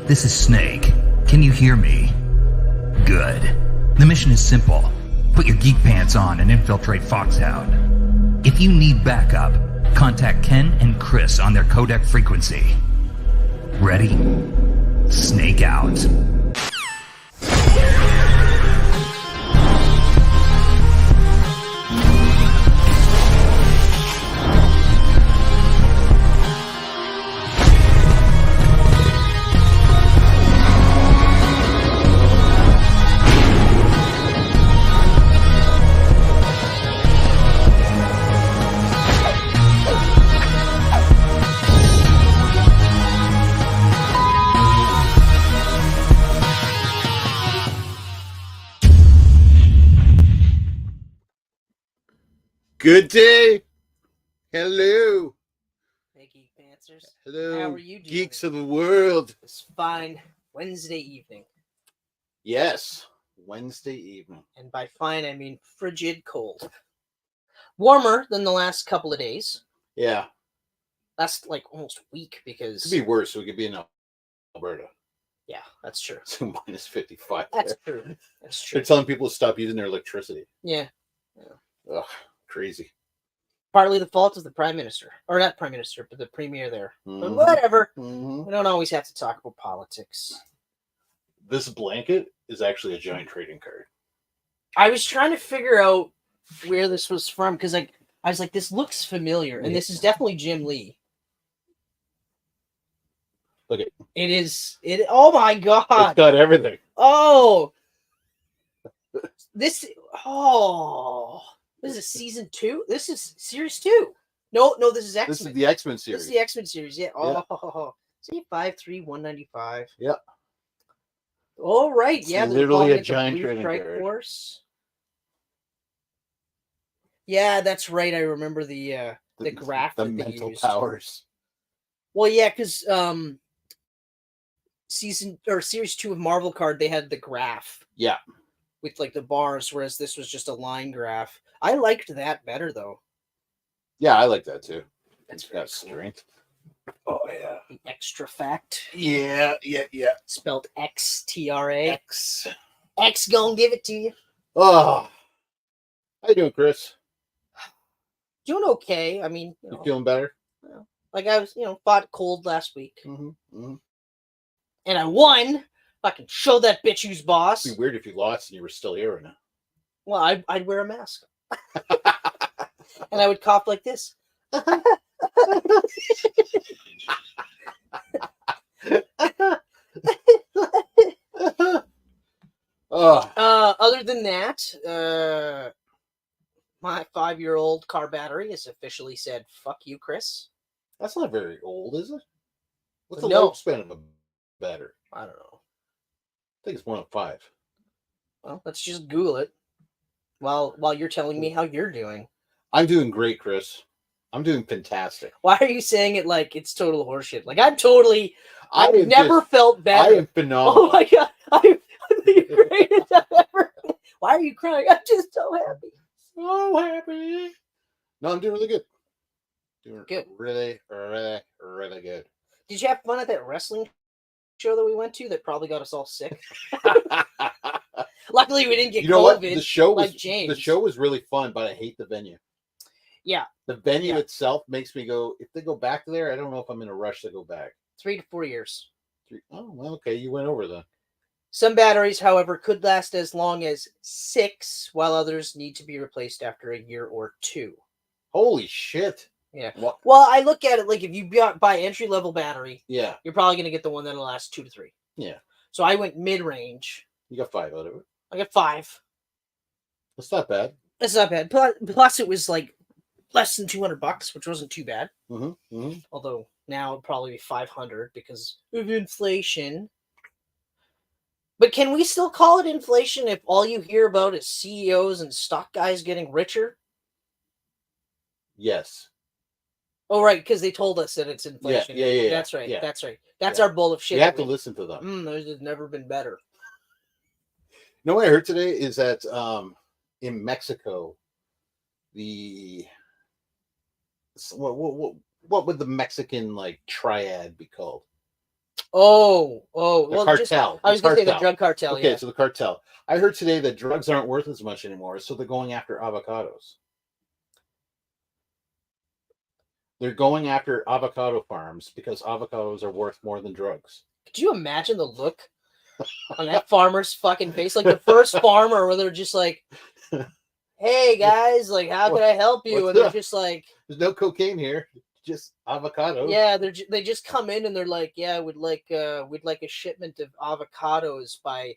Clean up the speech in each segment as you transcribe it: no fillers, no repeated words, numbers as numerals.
This is Snake. Can you hear me? Good. The mission is simple. Put your geek pants on and infiltrate Foxhound. If you need backup, contact Ken and Chris on their codec frequency. Ready? Snake out. Good day. Hello. Hey, Geek-Pantsers. Hello. How are you doing? Geeks of the world. It's fine Wednesday evening. Yes. Wednesday evening. And by fine, I mean frigid cold. Warmer than the last couple of days. Yeah. Last, like, almost week because... Could be worse. We could be in Alberta. Yeah, that's true. It's minus 55 That's there. true. That's true. They're telling people to stop using their electricity. Yeah. Ugh. Crazy. Partly the fault of the Prime Minister. Or not Prime Minister, but the Premier there. Mhm. But whatever. Mhm. We don't always have to talk about politics. This blanket is actually a giant trading card. I was trying to figure out where this was from because I was like, this looks familiar. And this is definitely Jim Lee. Look at It is. Oh my God. It's got everything. Oh. This. Oh. This is season 2? This is series 2. No, this is X-Men. This is the X-Men This series. is the X-Men series, yeah. Yeah. Oh. See, 53195. Yeah. All right, It's yeah. they're literally calling a it the giant Blue trading Strike card. Force. Yeah, that's right. I remember the graph The that they mental used. powers. Well, yeah, because series 2 of Marvel Card, they had the graph. Yeah. With like the bars, whereas this was just a line graph. I liked that better though. Yeah, I like that too. That's It's very got cool. strength. Oh yeah. The extra fact. Yeah. Spelled XTRA. X. X gonna give it to you. Oh. How you doing, Chris? Doing okay. I mean, You feeling better? like I was, fought cold last week. Mm-hmm. And I won. Fucking show that bitch who's boss. It'd be weird if you lost and you were still here right now. Well, I'd wear a mask. And I would cough like this. Oh. Other than that, my 5-year-old car battery has officially said, fuck you, Chris. That's not very old, is it? What's the No. lifespan of a battery? I don't know. I think it's 105. Well, let's just Google it while you're telling me how you're doing. I'm doing great, Chris. I'm doing fantastic. Why are you saying it like it's total horseshit? Like I've am never felt I better. am phenomenal. Oh my God. I'm the greatest I've ever been. Why are you crying? I'm just so happy. So happy. No, I'm doing really good. Doing Good. Really, really, really good. Did you have fun at that wrestling show that we went to that probably got us all sick? Luckily, we didn't get You know COVID. what? The show like was James. the show was really fun, but I hate the venue. Yeah. The venue Yeah. itself makes me go, if they go back there, I don't know if I'm in a rush to go back. 3 to 4 years. Oh, well, okay. You went over then. Some batteries, however, could last as long as 6, while others need to be replaced after 1 year or 2. Holy shit. Yeah. What? Well, I look at it like if you buy entry-level battery, Yeah. you're probably going to get the one that'll last 2 to 3. Yeah. So I went mid-range. You got 5 out of it. I got 5. That's not bad. That's not bad. Plus, it was like less than $200, which wasn't too bad. Mm-hmm. Although now it'd probably be 500 because of inflation. But can we still call it inflation if all you hear about is CEOs and stock guys getting richer? Yes. Oh, right, because they told us that it's inflation. Yeah. That's right. Yeah. That's right. That's Yeah. our bowl of shit. You have to listen to them. Those have never been better. You know what I heard today is that in Mexico, what would the Mexican like triad be called? The Well, cartel. I was going to say the drug cartel. Okay, Yeah. so the cartel. I heard today that drugs aren't worth as much anymore, so they're going after avocados. They're going after avocado farms because avocados are worth more than drugs. Could you imagine the look on that farmer's fucking face? Like the first farmer where they're just like, hey guys, like, how can I help you? And they're just like, there's no cocaine here, just avocados. Yeah, they just come in and they're like, yeah, we'd like a shipment of avocados by,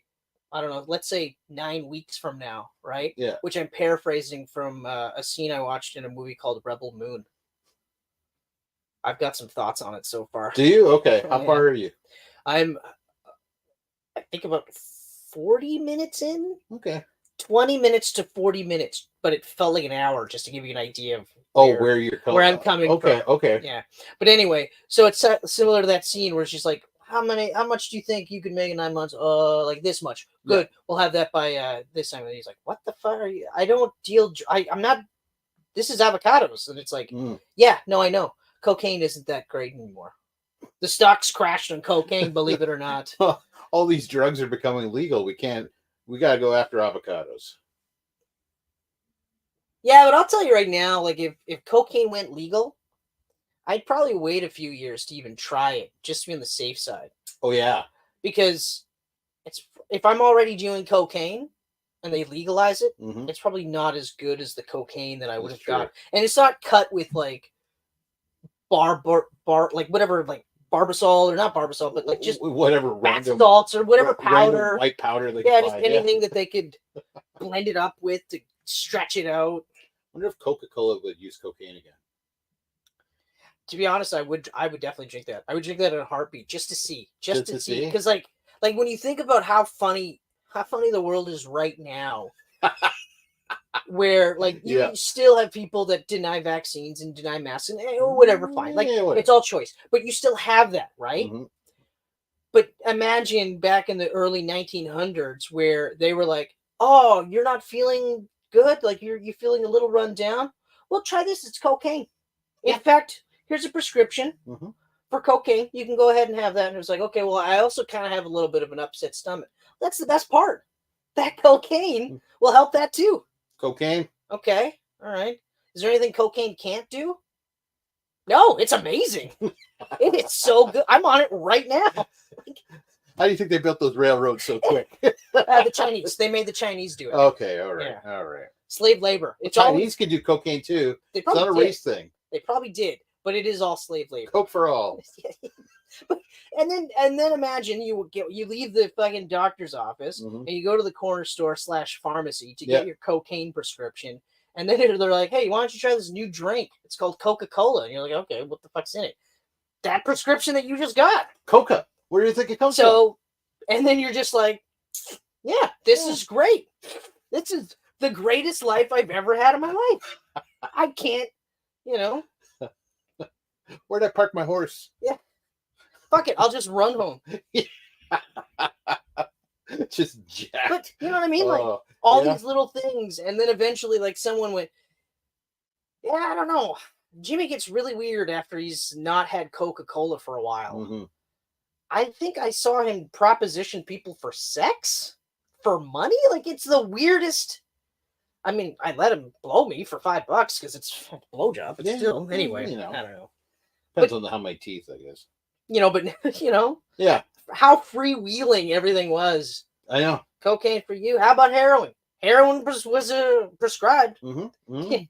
I don't know, let's say 9 weeks from now, right? Yeah. Which I'm paraphrasing from a scene I watched in a movie called Rebel Moon. I've got some thoughts on it so far. Do you? Okay. How far are you? I think about 40 minutes in. Okay. 20 minutes to 40 minutes, but it felt like an hour, just to give you an idea of where I'm coming from. Okay. Yeah. But anyway, so it's similar to that scene where she's like, how much do you think you could make in 9 months? Like this much. Good. Yeah. We'll have that by this time. And he's like, what the fuck are you? I don't deal. I'm not. This is avocados. And it's like, yeah, no, I know. Cocaine isn't that great anymore. The stocks crashed on cocaine, believe it or not. All these drugs are becoming legal. We got to go after avocados. Yeah, but I'll tell you right now, like if cocaine went legal, I'd probably wait a few years to even try it, just to be on the safe side. Oh yeah, because if I'm already doing cocaine and they legalize it, it's probably not as good as the cocaine that I would have got, and it's not cut with like like whatever, like Barbasol or not Barbasol, but like just whatever bath salts or whatever powder, white powder. Just anything that they could blend it up with to stretch it out. I wonder if Coca-Cola would use cocaine again. To be honest, I would definitely drink that. I would drink that in a heartbeat just to see, because like when you think about how funny the world is right now. Where like you still have people that deny vaccines and deny masks and whatever, fine, like it's all choice, but you still have that, right? But imagine back in the early 1900s where they were like, oh, you're not feeling good, like you're feeling a little run down, well, try this, it's cocaine. In fact, here's a prescription for cocaine, you can go ahead and have that. And it was like, okay, well, I also kind of have a little bit of an upset stomach. That's the best part, that cocaine will help that too. Cocaine. Okay. All right. Is there anything cocaine can't do? No, it's amazing. It's so good. I'm on it right now. How do you think they built those railroads so quick? The Chinese. They made the Chinese do it. Okay. All right. Yeah. All right. Slave labor. The Chinese can do cocaine too. It's not a race thing. They probably did, but it is all slave labor. Coke for all. And then imagine you leave the fucking doctor's office and you go to the corner store / pharmacy to get your cocaine prescription, and then they're like, hey, why don't you try this new drink? It's called Coca-Cola. And you're like, okay, what the fuck's in it? That prescription that you just got. Coca. Where do you think it comes from? So, and then you're just like, yeah, this is great. This is the greatest life I've ever had in my life. I can't, Where'd I park my horse? Yeah. Fuck it, I'll just run home. Just jack. But you know what I mean? Like all these little things, and then eventually, like someone went, yeah, I don't know. Jimmy gets really weird after he's not had Coca-Cola for a while. I think I saw him proposition people for sex, for money. Like it's the weirdest. I mean, I let him blow me for $5 because it's a blowjob. But still, anyway, I don't know. Depends on how many teeth, I guess. But yeah, how freewheeling everything was. I know. Cocaine for you. How about heroin? Heroin was prescribed. It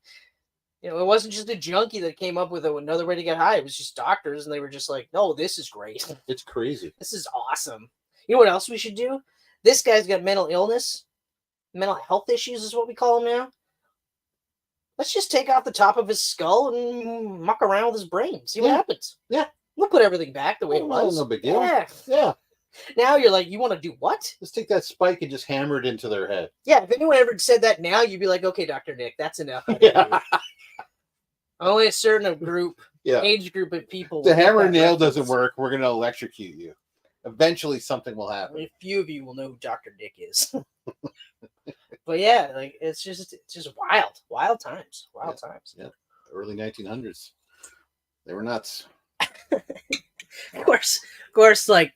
wasn't just a junkie that came up with another way to get high. It was just doctors, and they were just like, "No, this is great. It's crazy. This is awesome." You know what else we should do? This guy's got mental illness, mental health issues is what we call him now. Let's just take off the top of his skull and muck around with his brain. See what happens. Yeah. We'll put everything back the way it was. No big deal. Yeah. Now you're like, you want to do what? Let's take that spike and just hammer it into their head. Yeah, if anyone ever said that now, you'd be like, okay, Dr. Nick, that's enough. Only a certain age group of people. The hammer and nail doesn't work. We're going to electrocute you. Eventually, something will happen. A few of you will know who Dr. Nick is. But yeah, like it's just wild times. Wild times. Yeah, early 1900s. They were nuts. Of course, like,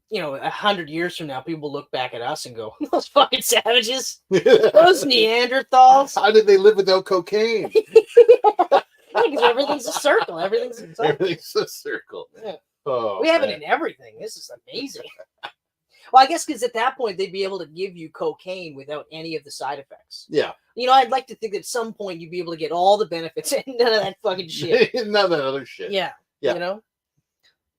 100 years from now, people look back at us and go, "Those fucking savages, those Neanderthals." How did they live without cocaine? Because everything's a circle. Everything's a circle. Everything's a circle. Yeah. Oh, We have it in everything. This is amazing. Well, I guess because at that point they'd be able to give you cocaine without any of the side effects. Yeah. I'd like to think that at some point you'd be able to get all the benefits and none of that fucking shit. None of that other shit. Yeah. Yeah.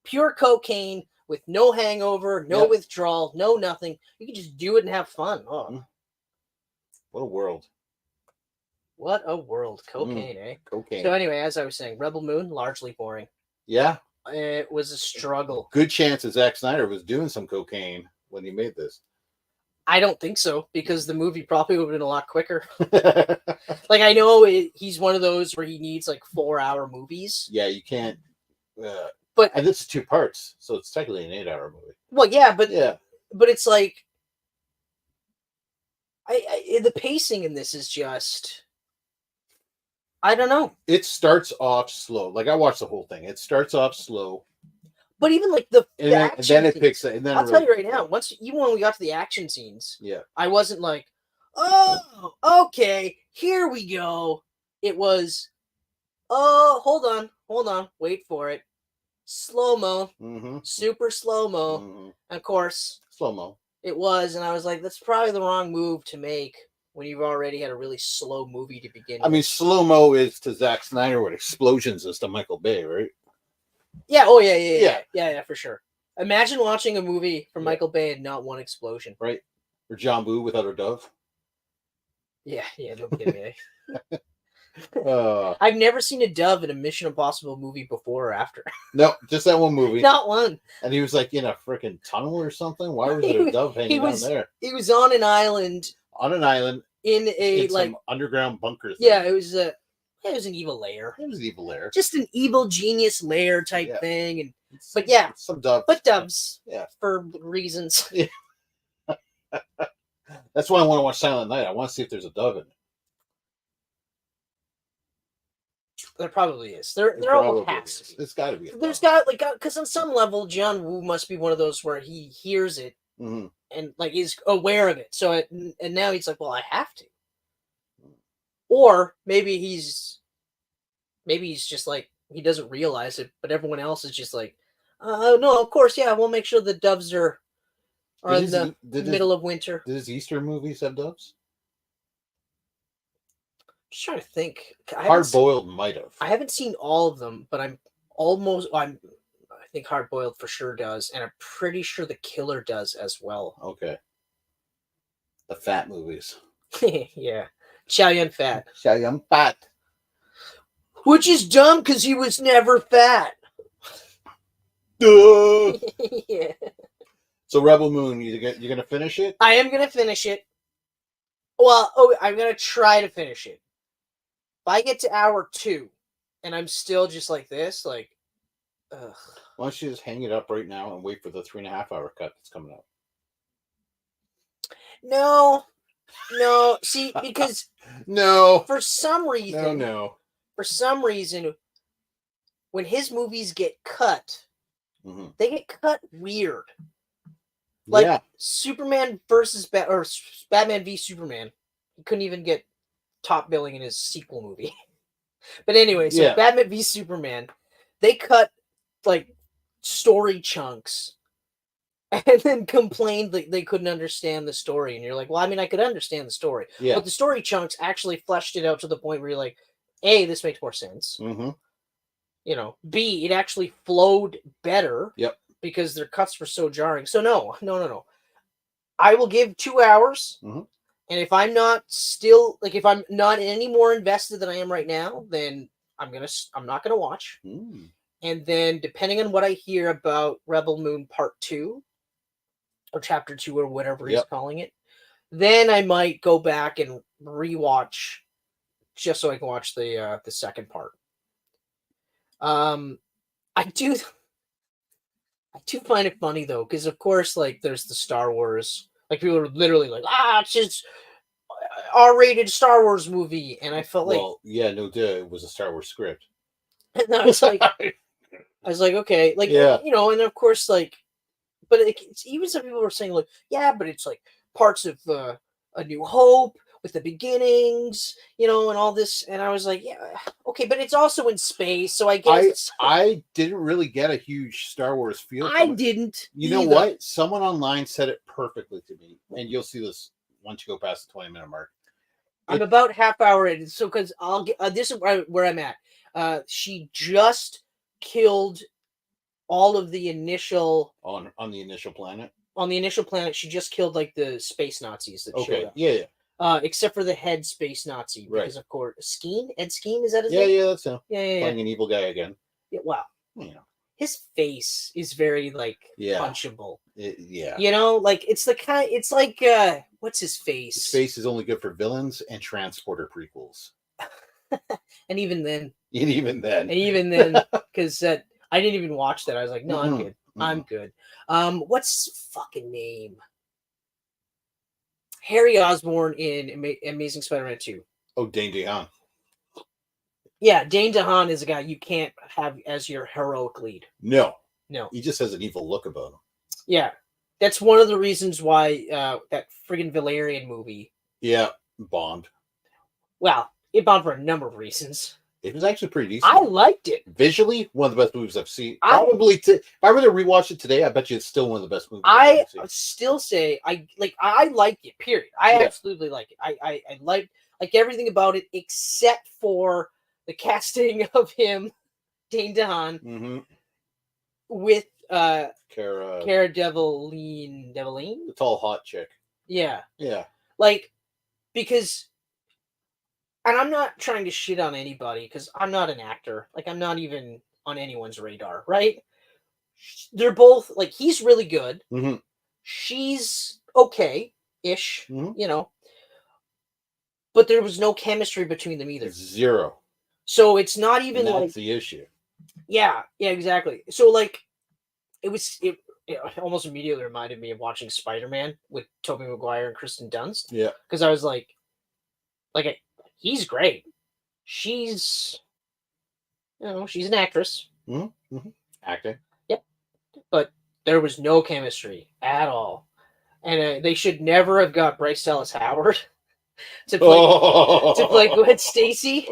Pure cocaine with no hangover, no withdrawal, no nothing. You can just do it and have fun. Oh. What a world. What a world. Cocaine, eh? Cocaine. So anyway, as I was saying, Rebel Moon, largely boring. Yeah. It was a struggle. Good chance that Zack Snyder was doing some cocaine when he made this. I don't think so, because the movie probably would have been a lot quicker. Like, I know he's one of those where he needs, like, 4-hour movies. Yeah, you can't... but and this is 2 parts, so it's technically an 8-hour movie. Well, yeah, but it's like... the pacing in this is just... I don't know. It starts off slow. Like, I watched the whole thing. It starts off slow. But even like and then it picks it. And then I'll tell you right now, when we got to the action scenes, I wasn't like, oh, okay, here we go. It was, oh, hold on, wait for it. Slow-mo, super slow-mo. And of course, slow-mo. It was, and I was like, that's probably the wrong move to make when you've already had a really slow movie to begin with. I mean, slow-mo is to Zack Snyder what explosions is to Michael Bay, right? Yeah, oh yeah, for sure. Imagine watching a movie from Michael Bay and not one explosion. Right. Or John Woo without a dove. Yeah, no kidding. I've never seen a dove in a Mission Impossible movie before or after. No, just that one movie. Not one. And he was like in a freaking tunnel or something. Why was there a dove hanging down there? He was on an island. On an island. In some underground bunker thing. Yeah, it was an evil lair. It was an evil lair. Just an evil genius lair type thing. And some doves. But doves. Yeah. For reasons. Yeah. That's why I want to watch Silent Night. I want to see if there's a dove in it. There probably is. There almost has to be. It's got to be. There's got because on some level, John Woo must be one of those where he hears it and like is aware of it. So and now he's like, well, I have to. Or maybe he's just like he doesn't realize it, but everyone else is just like, no, of course, yeah, we'll make sure the doves are in the middle of winter. Did his Easter movies have doves? I'm just trying to think. Hard Boiled might have. I haven't seen all of them, but I think Hard Boiled for sure does, and I'm pretty sure The Killer does as well. Okay. The fat movies. Yeah. Chow Yun Fat. Chow Yun Fat. Which is dumb because he was never fat. Yeah. So Rebel Moon, you're gonna finish it? I am gonna finish it. Well, I'm gonna try to finish it. If I get to hour 2 and I'm still just like this, like, ugh. Why don't you just hang it up right now and wait for the 3.5-hour cut that's coming out? No, see, because no, for some reason, for some reason, when his movies get cut, they get cut weird. Like Superman versus Batman v Superman, he couldn't even get top billing in his sequel movie. But anyway, so Batman v Superman, they cut like story chunks and then complained that they couldn't understand the story. And you're like, well, I mean, I could understand the story. Yeah. But the story chunks actually fleshed it out to the point where you're like, A, this makes more sense. You know, B, it actually flowed better. Yep. Because their cuts were so jarring. So no. I will give 2 hours. And if I'm not still, like, if I'm not any more invested than I am right now, then I'm not gonna watch. And then depending on what I hear about Rebel Moon Part 2 or Chapter 2 or whatever he's calling it, then I might go back and rewatch just so I can watch the second part. I do find it funny though, because of course, like, there's the Star Wars, like, people are literally like, it's just R-rated Star Wars movie, and I felt like, well, yeah, no, duh, it was a Star Wars script. And I was like, I was like, okay, like, Yeah. you know, and of course, like, but even some people were saying, like, yeah, but it's like parts of A New Hope with the beginnings, you know, and all this. And I was like, yeah, okay, but it's also in space, so I guess I didn't really get a huge Star Wars feel. I didn't. You know what? Someone online said it perfectly to me, and you'll see this once you go past the 20-minute mark. I'm about half hour in, so because I'll get this is where I'm at. She just killed all of the initial on the initial planet. On the initial planet, she just killed like the space Nazis that showed up. Yeah. Except for the head space Nazi, because of course Skeen, Ed Skeen, is that his name? Yeah, that's him. Yeah. Playing an evil guy again. Yeah, wow. You know, his face is very like punchable. You know, like it's the kind. It's like what's his face? His face is only good for villains and transporter prequels. And even then, because I didn't even watch that. I was like, no, I'm good. I'm good. What's his fucking name? Harry Osborn in Amazing Spider-Man 2. Oh, Dane DeHaan. Yeah, Dane DeHaan is a guy you can't have as your heroic lead. No. He just has an evil look about him. Yeah, that's one of the reasons why that friggin' Valerian movie. Yeah, bombed. Well, it bombed for a number of reasons. It was actually pretty decent. I liked it. Visually, one of the best movies I've seen. Probably, if I were to rewatch it today, I bet you it's still one of the best movies I've seen. I still say I like it. Period. I absolutely like it. I like everything about it except for the casting of him, Dane DeHaan, with Cara Delevingne, the tall hot chick. Yeah, yeah. Like, because. And I'm not trying to shit on anybody because I'm not an actor. Like, I'm not even on anyone's radar, right? They're both, like, he's really good. She's okay-ish, you know. But there was no chemistry between them either. Zero. So it's not even and that's the issue. Yeah, exactly. So, like, it almost immediately reminded me of watching Spider-Man with Tobey Maguire and Kristen Dunst. Yeah. Because I was like he's great. She's, you know, she's an actress. Acting. Yep. But there was no chemistry at all. And they should never have got Bryce Dallas Howard to play Gwen Stacy.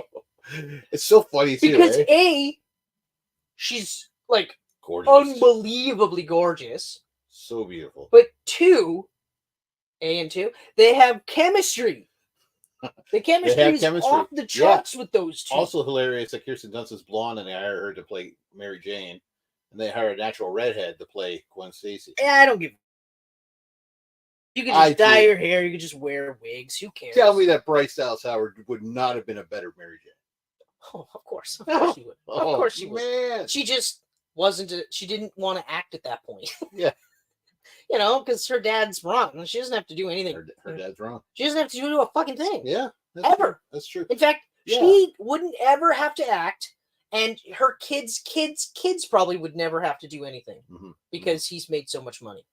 It's so funny too. Because she's like gorgeous. Unbelievably gorgeous. So beautiful. But two, they have chemistry. The chemistry is off the charts with those two. Also hilarious that Kirsten Dunst is blonde and they hire her to play Mary Jane, and they hire a natural redhead to play Gwen Stacy. Yeah, I don't give. You could just dye your hair. You could just wear wigs. Who cares? Tell me that Bryce Dallas Howard would not have been a better Mary Jane. Oh, of course. Of course she would. Of course she would. Man. She just wasn't. She didn't want to act at that point. Yeah. You know, because her dad's wrong. She doesn't have to do anything. Her dad's wrong. She doesn't have to do a fucking thing. Yeah. Ever. True. That's true. In fact, she wouldn't ever have to act, and her kids probably would never have to do anything because he's made so much money.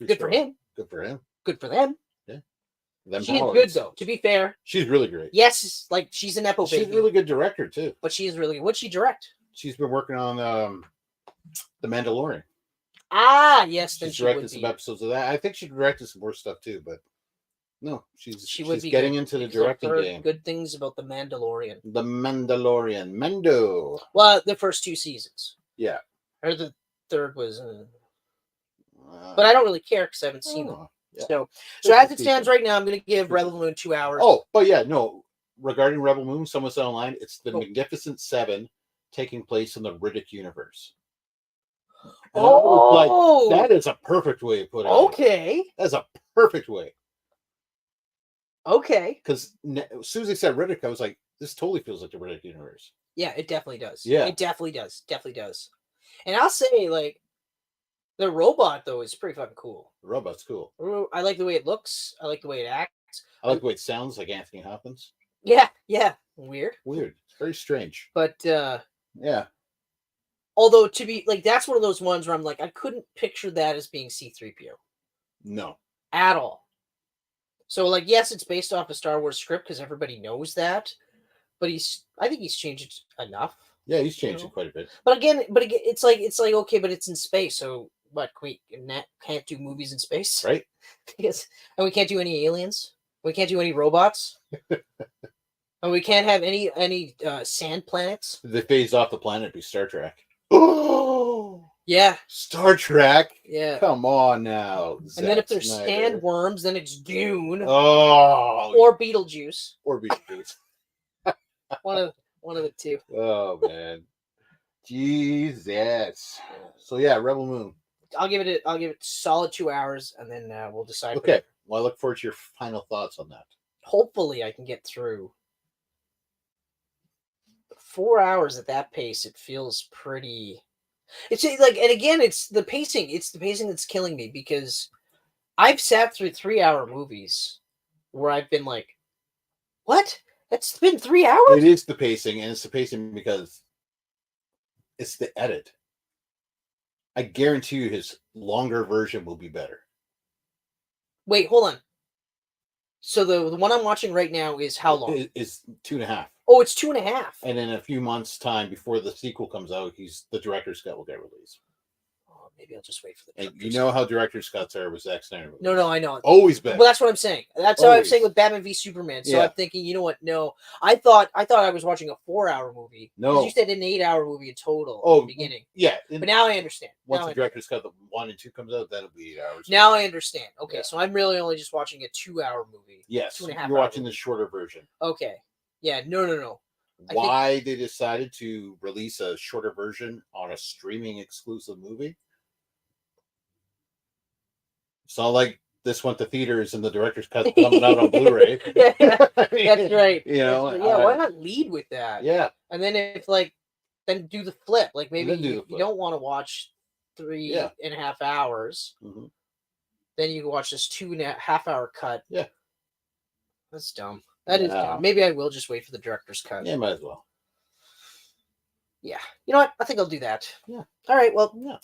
Good for him. Good for him. Good for them. Yeah. She's good though. To be fair, she's really great. Yes, like she's a nepo baby. She's a really good director too. But she is really good. What'd she direct? She's been working on The Mandalorian. Ah, yes. Then she's directed some episodes of that. I think she directed some more stuff too, but no, she's getting into the directing game. Good things about The Mandalorian. The Mandalorian, Mendo. Well, the first 2 seasons. Yeah. Or the third was, but I don't really care because I haven't seen them. Yeah. So as it stands right now, I'm going to give Rebel Moon 2 hours. Oh, but yeah, no. Regarding Rebel Moon, someone said online, it's the Magnificent Seven taking place in the Riddick universe. And that is a perfect way to put it. Okay. That's a perfect way. Okay. Because as soon as they said Riddick, I was like, this totally feels like the Riddick universe. Yeah, it definitely does. Yeah. It definitely does. Definitely does. And I'll say, like, the robot, though, is pretty fucking cool. The robot's cool. I like the way it looks. I like the way it acts. I like the way it sounds, like Anthony Hopkins. Yeah. Weird. It's very strange. But, yeah. Although, to be, like, that's one of those ones where I'm like, I couldn't picture that as being C-3PO. No. At all. So, like, yes, it's based off a Star Wars script because everybody knows that. But I think he's changed it enough. Yeah, he's changing quite a bit. But again, it's like okay, but it's in space, so what? Can't do movies in space, right? Because and we can't do any aliens. We can't do any robots. And we can't have any sand planets. If they phase off the planet, it'd be Star Trek. Oh, yeah, Star Trek. Yeah, come on now. And Zack then if there's Snyder. sandworms, then it's Dune. Oh, or Beetlejuice. Or Beetlejuice. one of the two. Oh man, Jesus. So yeah, Rebel Moon. I'll give it solid 2 hours, and then we'll decide. Okay. Well, I look forward to your final thoughts on that. Hopefully, I can get through 4 hours at that pace. It feels pretty. It's like, and again, it's the pacing. It's the pacing that's killing me, because I've sat through 3-hour movies where I've been like, "What? That's been 3 hours?" It is the pacing, and it's the pacing because it's the edit. I guarantee you, his longer version will be better. Wait, hold on. So the one I'm watching right now is how long? Is 2.5. Oh, it's 2.5. And in a few months' time, before the sequel comes out, the director's cut will get released. Oh, maybe I'll just wait for the. And you know how director's cuts are with Zack Snyder movies. No, I know. Always been. Well, that's what I'm saying. That's how I'm saying with Batman v Superman. So I'm thinking, you know what? No, I thought I was watching a 4-hour movie. No, you said an 8-hour movie in total. Oh, at the beginning. Yeah, but now I understand. Once the director's cut, the 1 and 2 comes out, that'll be 8 hours. Now I understand. Okay, so I'm really only just watching a 2-hour movie. Yes, 2.5. You're watching the shorter version. Okay. Yeah. No. Why they decided to release a shorter version on a streaming exclusive movie? It's not like this went to theaters and the director's cut coming out on Blu-ray. Yeah, that's right. You know, why not lead with that? Yeah, and then then do the flip. Like maybe you don't want to watch 3.5 hours. Mm-hmm. Then you can watch this 2.5-hour cut. Yeah, that's dumb. That is dumb. Maybe I will just wait for the director's cut. Yeah, might as well. Yeah, you know what? I think I'll do that. Yeah. All right. Well, yeah.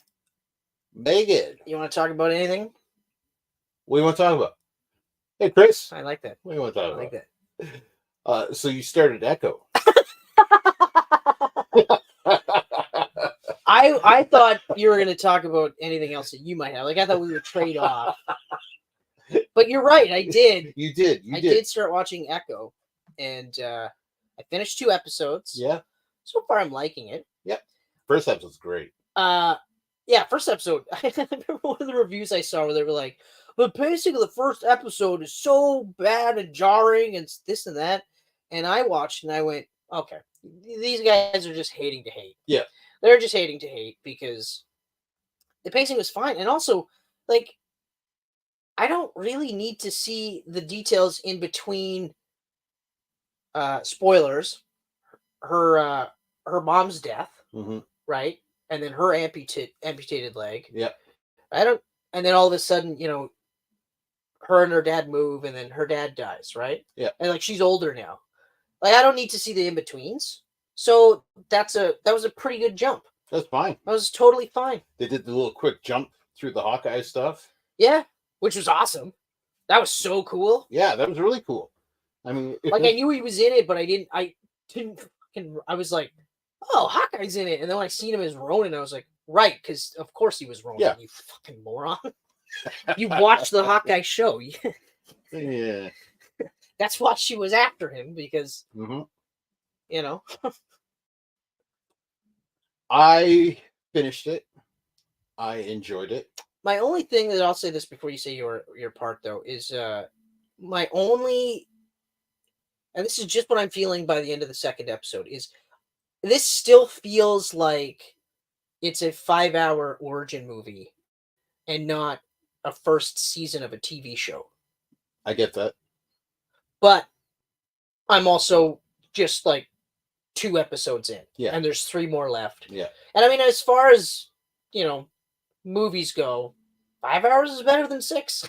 Megan, you want to talk about anything? What do you want to talk about? Hey, Chris. I like that. What do you want to talk about? I like that. So you started Echo. I thought you were going to talk about anything else that you might have. Like, I thought we would trade off. But you're right. I did. You did. I did start watching Echo, and I finished 2 episodes. Yeah. So far, I'm liking it. Yep. First episode's great. Yeah, first episode. I remember one of the reviews I saw where they were like, the pacing of the first episode is so bad and jarring and this and that. And I watched and I went, okay, these guys are just hating to hate. Yeah. They're just hating to hate because the pacing was fine. And also, like, I don't really need to see the details in between spoilers, her mom's death, right? And then her amputated leg. Yeah. And then all of a sudden, her and her dad move, and then her dad dies, right? Yeah. And like she's older now. Like I don't need to see the in-betweens. So that was a pretty good jump. That's fine. That was totally fine. They did the little quick jump through the Hawkeye stuff. Yeah, which was awesome. That was so cool. Yeah, that was really cool. I mean, I knew he was in it, but I was like, oh, Hawkeye's in it. And then when I seen him as Ronan, I was like, right, because of course he was Ronan, you fucking moron. You watched the Hawkeye show. Yeah. That's why she was after him, because, I finished it. I enjoyed it. My only thing that I'll say this before you say your part, though, is my only, and this is just what I'm feeling by the end of the second episode, is this still feels like it's a 5-hour origin movie and not a first season of a TV show. I get that. But I'm also just like 2 episodes in. Yeah. And there's 3 more left. Yeah. And I mean, as far as, movies go, 5 hours is better than 6.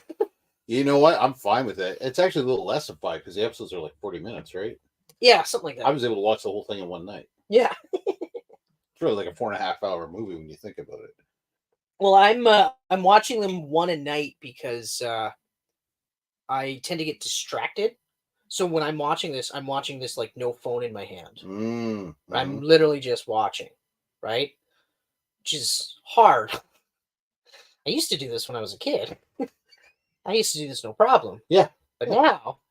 You know what? I'm fine with that. It's actually a little less than 5 because the episodes are like 40 minutes, right? Yeah, something like that. I was able to watch the whole thing in one night. Yeah. It's really like a 4.5-hour movie when you think about it. Well, I'm watching them one a night because I tend to get distracted. So when I'm watching this like no phone in my hand. Mm-hmm. I'm literally just watching, right? Which is hard. I used to do this when I was a kid. I used to do this no problem. Yeah. But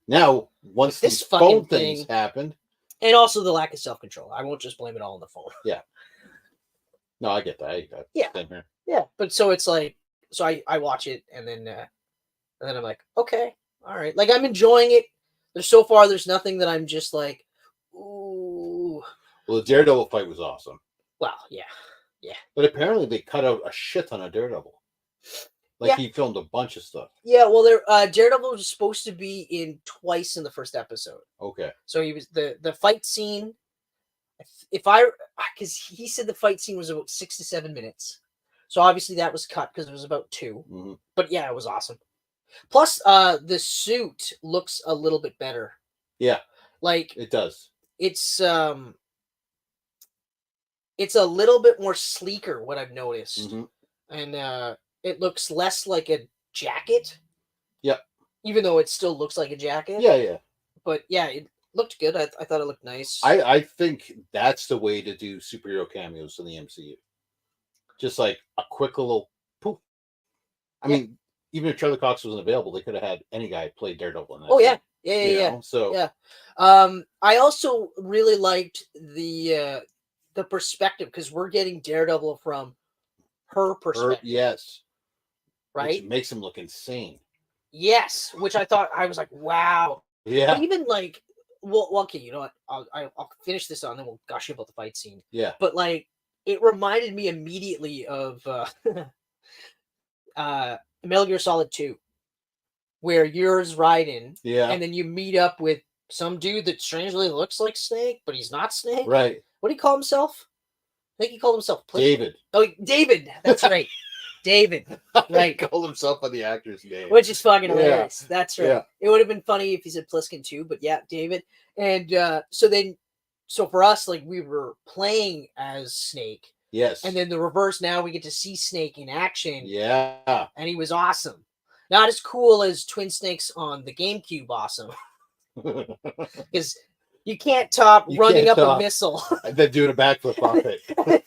now once this these fucking phone things thing happened, and also the lack of self-control. I won't just blame it all on the phone. Yeah. No, I get that. Yeah. Same here. Yeah. But so it's like, so I watch it and then I'm like, okay, all right. Like I'm enjoying it. There's nothing that I'm just like, ooh. Well, the Daredevil fight was awesome. Well, yeah. But apparently they cut out a shit ton of Daredevil. Like he filmed a bunch of stuff. Yeah, well, Daredevil was supposed to be in twice in the first episode. Okay. So he was the fight scene. Because he said the fight scene was about 6 to 7 minutes. So obviously that was cut because it was about 2. Mm-hmm. But yeah, it was awesome. Plus, the suit looks a little bit better. Yeah. Like it does. It's a little bit more sleeker, what I've noticed. Mm-hmm. And it looks less like a jacket. Yep. Even though it still looks like a jacket. Yeah. But yeah, it looked good. I thought it looked nice. I think that's the way to do superhero cameos in the MCU. Just like a quick little poof. I mean, even if Charlie Cox wasn't available, they could have had any guy play Daredevil in that. Oh scene, yeah. So yeah. I also really liked the perspective because we're getting Daredevil from her perspective. Yes. Right. Which makes him look insane. Yes, which I like, wow. Yeah. But even like, well, okay, you know what? I'll finish this on, then we'll gush about the fight scene. Yeah. But like, it reminded me immediately of Metal Gear Solid 2, where you're Raiden, and then you meet up with some dude that strangely looks like Snake, but he's not Snake. Right. What do you call himself? I think he called himself David. Oh, David. That's right. David. Right. He called himself by the actor's name. Which is fucking hilarious. That's right. Yeah. It would have been funny if he said Pliskin too, but yeah, David. And so for us, like we were playing as Snake. Yes. And then the reverse, now we get to see Snake in action. Yeah. And he was awesome. Not as cool as Twin Snakes on the GameCube awesome. Because you can't top running up a missile. And then doing a backflip off it.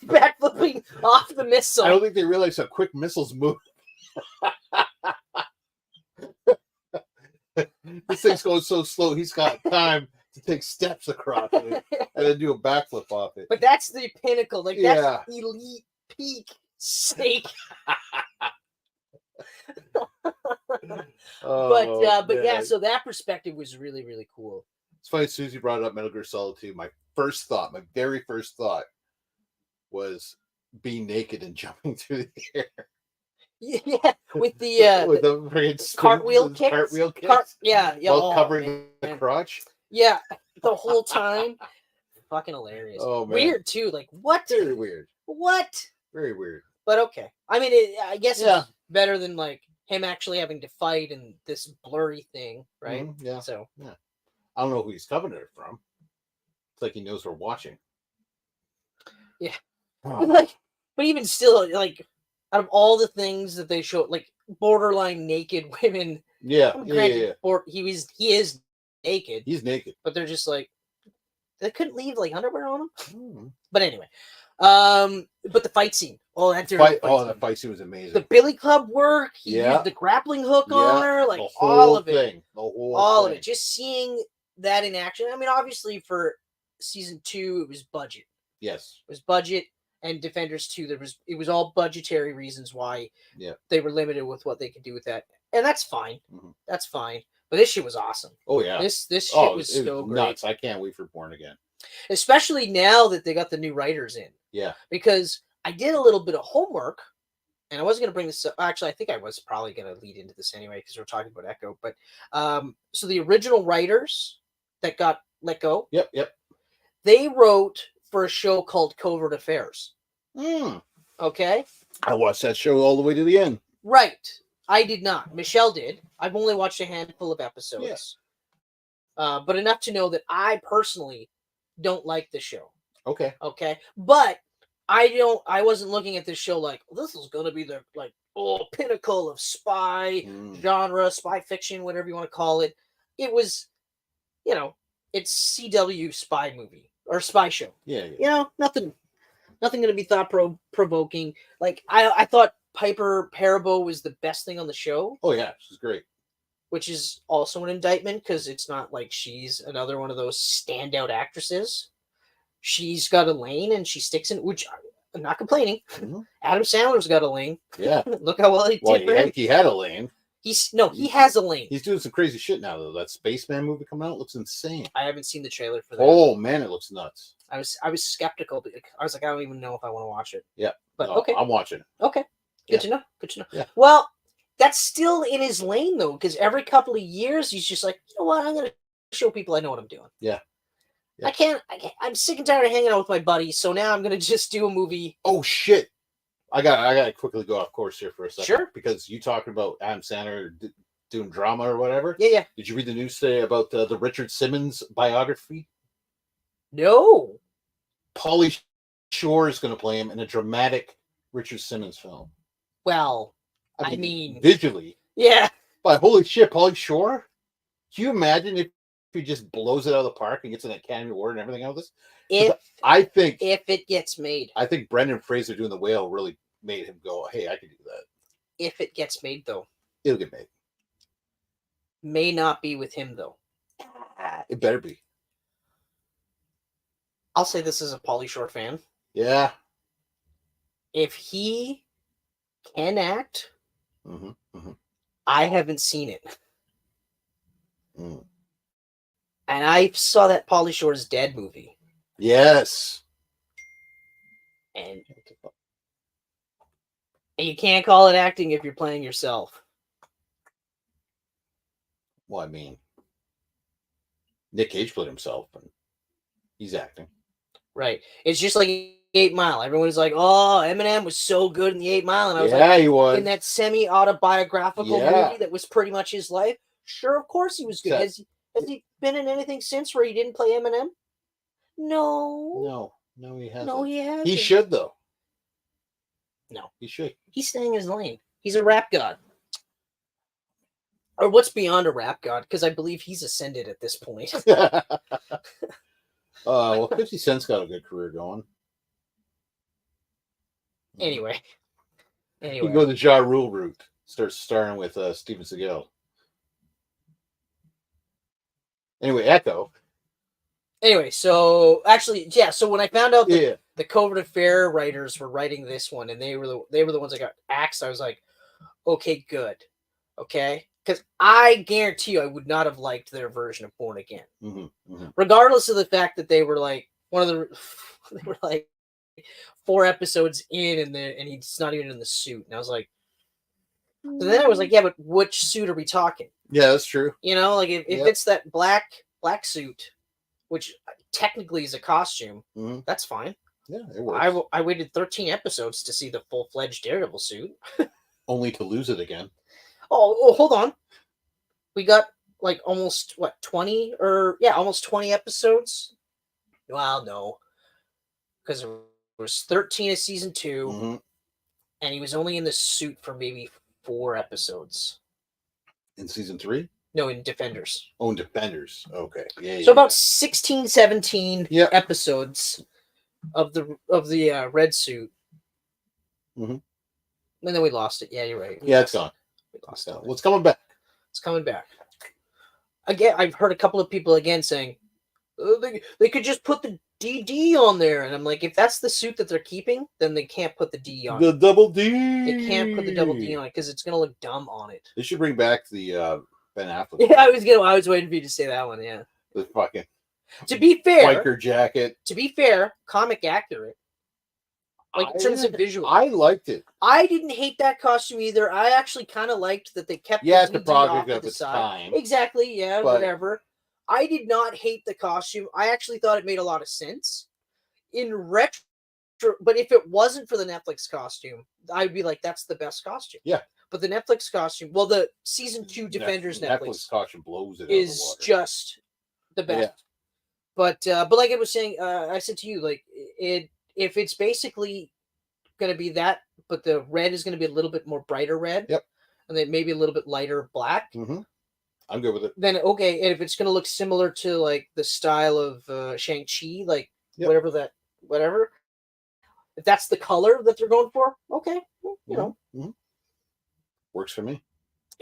Backflipping off the missile. I don't think they realize how quick missiles move. This thing's going so slow, he's got time to take steps across it and then do a backflip off it. But that's the pinnacle. Like, that's elite peak Snake. But yeah, so that perspective was really, really cool. It's funny, Susie brought up Metal Gear Solid 2. My very first thought was being naked and jumping through the air. Yeah, with the cartwheel kicks. While covering the crotch. Yeah, the whole time. Fucking hilarious. Oh, man. Weird too. Like, what? Very weird. What? Very weird. But okay. I mean, I guess it's better than like him actually having to fight and this blurry thing, right? Mm-hmm. Yeah. So yeah. I don't know who he's covering it from. It's like he knows we're watching. Yeah. But even still, like, out of all the things that they show, like borderline naked women. Yeah. He is naked. He's naked. But they're just like, they couldn't leave like underwear on him. Mm-hmm. But anyway. But the fight scene. Oh, that fight scene was amazing. The Billy Club work. He used the grappling hook on her. Like all of it. All of it. Just seeing that in action. I mean, obviously for season 2, it was budget. Yes. It was budget, and Defenders 2, it was all budgetary reasons why they were limited with what they could do with that. And that's fine. Mm-hmm. That's fine. But this shit was awesome. Oh yeah. This shit was so great. Nuts. I can't wait for Born Again. Especially now that they got the new writers in. Yeah. Because I did a little bit of homework, and I wasn't going to bring this up. Actually, I think I was probably going to lead into this anyway because we're talking about Echo. But so the original writers that got let go. Yep. They wrote for a show called Covert Affairs. Okay. I watched that show all the way to the end. Right. I did not. Michelle did. I've only watched a handful of episodes. Yeah. But enough to know that I personally don't like the show. Okay. But I wasn't looking at this show like, this is going to be the pinnacle of spy genre, spy fiction, whatever you want to call it. It was you know, it's CW spy movie or spy show. Yeah. You know, nothing going to be thought provoking. Like I thought Piper Perabo was the best thing on the show. Oh yeah, she's great. Which is also an indictment because it's not like she's another one of those standout actresses. She's got a lane and she sticks in, which I'm not complaining. Mm-hmm. Adam Sandler's got a lane. Yeah. Look how well he did for him. He had a lane. He has a lane. He's doing some crazy shit now, though. That Spaceman movie coming out looks insane. I haven't seen the trailer for that. Oh man, it looks nuts. I was skeptical. I was like, I don't even know if I want to watch it. Yeah, but no, okay, I'm watching it. Okay, good to know. Good to know. Yeah. Well, that's still in his lane though, because every couple of years he's just like, you know what, I'm gonna show people I know what I'm doing. Yeah. I can't. I'm sick and tired of hanging out with my buddies, so now I'm gonna just do a movie. Oh shit! I gotta quickly go off course here for a second. Sure. Because you talking about Adam Sandler doing drama or whatever. Yeah. Did you read the news today about the Richard Simmons biography? No. Pauly Shore is going to play him in a dramatic Richard Simmons film. Well, I mean visually. Yeah. But holy shit, Pauly Shore? Can you imagine if he just blows it out of the park and gets an Academy Award and everything else? If it gets made. I think Brendan Fraser doing The Whale really made him go, hey, I can do that. If it gets made, though. It'll get made. May not be with him, though. It better be. I'll say this as a Pauly Shore fan. Yeah. If he can act, mm-hmm. I haven't seen it. Mm. And I saw that Pauly Shore's Dead movie. Yes. And you can't call it acting if you're playing yourself. Well, I mean, Nick Cage played himself, and he's acting. Right. It's just like 8 Mile. Everyone's like, oh, Eminem was so good in the 8 Mile. And I was like, he was. In that semi-autobiographical movie that was pretty much his life. Sure, of course he was good. Has he been in anything since where he didn't play Eminem? No. No, he hasn't. No, he hasn't. He should, though. No. He should. He's staying in his lane. He's a rap god. Or what's beyond a rap god? Because I believe he's ascended at this point. Well, 50 Cent's got a good career going. Anyway. You can go the Ja Rule route. Start starring with Steven Seagal. Anyway, Echo. Anyway, so actually, yeah. So when I found out that the Covert Affair writers were writing this one, and they were the ones that got axed, I was like, okay, good, okay, because I guarantee you, I would not have liked their version of Born Again, regardless of the fact that they were like they were like 4 episodes in, and he's not even in the suit, and I was like, so then I was like, yeah, but which suit are we talking? Yeah, that's true. You know, like if it's that black suit, which technically is a costume, that's fine. Yeah, it works. I waited 13 episodes to see the full-fledged Daredevil suit. Only to lose it again. Oh, hold on. We got like almost, 20? Almost 20 episodes? Well, no. Because it was 13 of season 2, and he was only in the suit for maybe 4 episodes. In season 3? No, in Defenders. Oh, in Defenders. Okay. Yeah. So about 16, 17 episodes of the red suit. And then we lost it. Yeah, you're right. It's gone. We lost it. Well, it's coming back. It's coming back. Again, I've heard a couple of people again saying, they could just put the DD on there. And I'm like, if that's the suit that they're keeping, then they can't put the D on it. The double D. They can't put the double D on it because it's going to look dumb on it. They should bring back the Ben Affleck. Yeah, I was waiting for you to say that one, yeah. The fucking to be fair, biker jacket. To be fair, comic accurate. Like in terms of visual. I liked it. I didn't hate that costume either. I actually kind of liked that they kept it's the project of its time. Exactly, yeah, whatever. I did not hate the costume. I actually thought it made a lot of sense. In retro, but if it wasn't for the Netflix costume, I'd be like, that's the best costume. Yeah. But the Netflix costume, well, the season 2 Defenders Netflix costume blows it is out of the water. Just the best. Yeah. But like I was saying, I said to you, like if it's basically going to be that, but the red is going to be a little bit more brighter red. Yep. And then maybe a little bit lighter black. I'm good with it. Then okay, and if it's gonna look similar to like the style of Shang-Chi, like Yep. whatever, if that's the color that they're going for, okay, well, you know, works for me.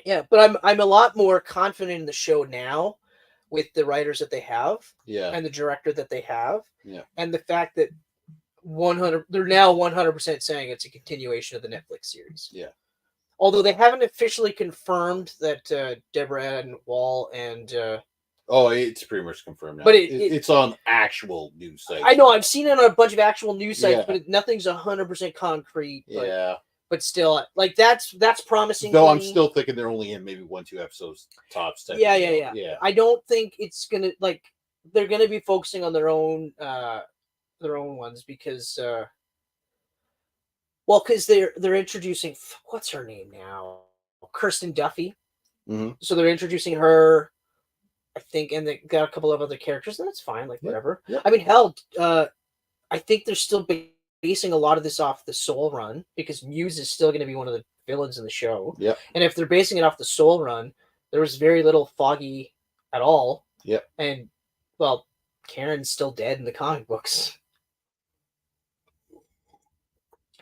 Yeah, but I'm a lot more confident in the show now with the writers that they have, and the director that they have, and the fact that they're now 100% saying it's a continuation of the Netflix series. Yeah. Although they haven't officially confirmed that Deborah and Wall and it's pretty much confirmed now. But it's on actual news sites. I know I've seen it on a bunch of actual news sites, but nothing's 100% concrete. But still, like that's promising. Though I'm still thinking they're only in maybe 1-2 episodes tops. Yeah. I don't think it's gonna they're gonna be focusing on their own ones because because they're introducing what's her name now, Kirsten Duffy. So they're introducing her, I think, and they got a couple of other characters, and that's fine. Like whatever. I mean, hell, I think they're still basing a lot of this off the Soul Run because Muse is still going to be one of the villains in the show. And if they're basing it off the Soul Run, there was very little Foggy at all. And well, Karen's still dead in the comic books.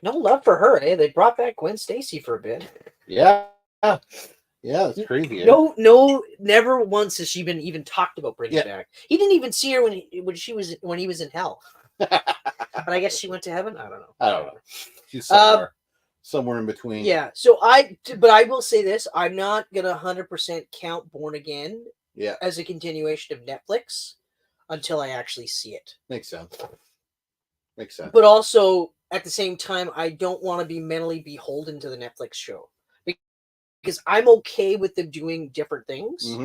No love for her, eh? They brought back Gwen Stacy for a bit. Yeah, it's crazy. Eh? No, never once has she been even talked about bringing back. He didn't even see her when he was in hell. But I guess she went to heaven. I don't know. She's somewhere in between. Yeah. So but I will say this: I'm not gonna 100% count Born Again as a continuation of Netflix until I actually see it. Makes sense. But also at the same time, I don't want to be mentally beholden to the Netflix show because I'm okay with them doing different things.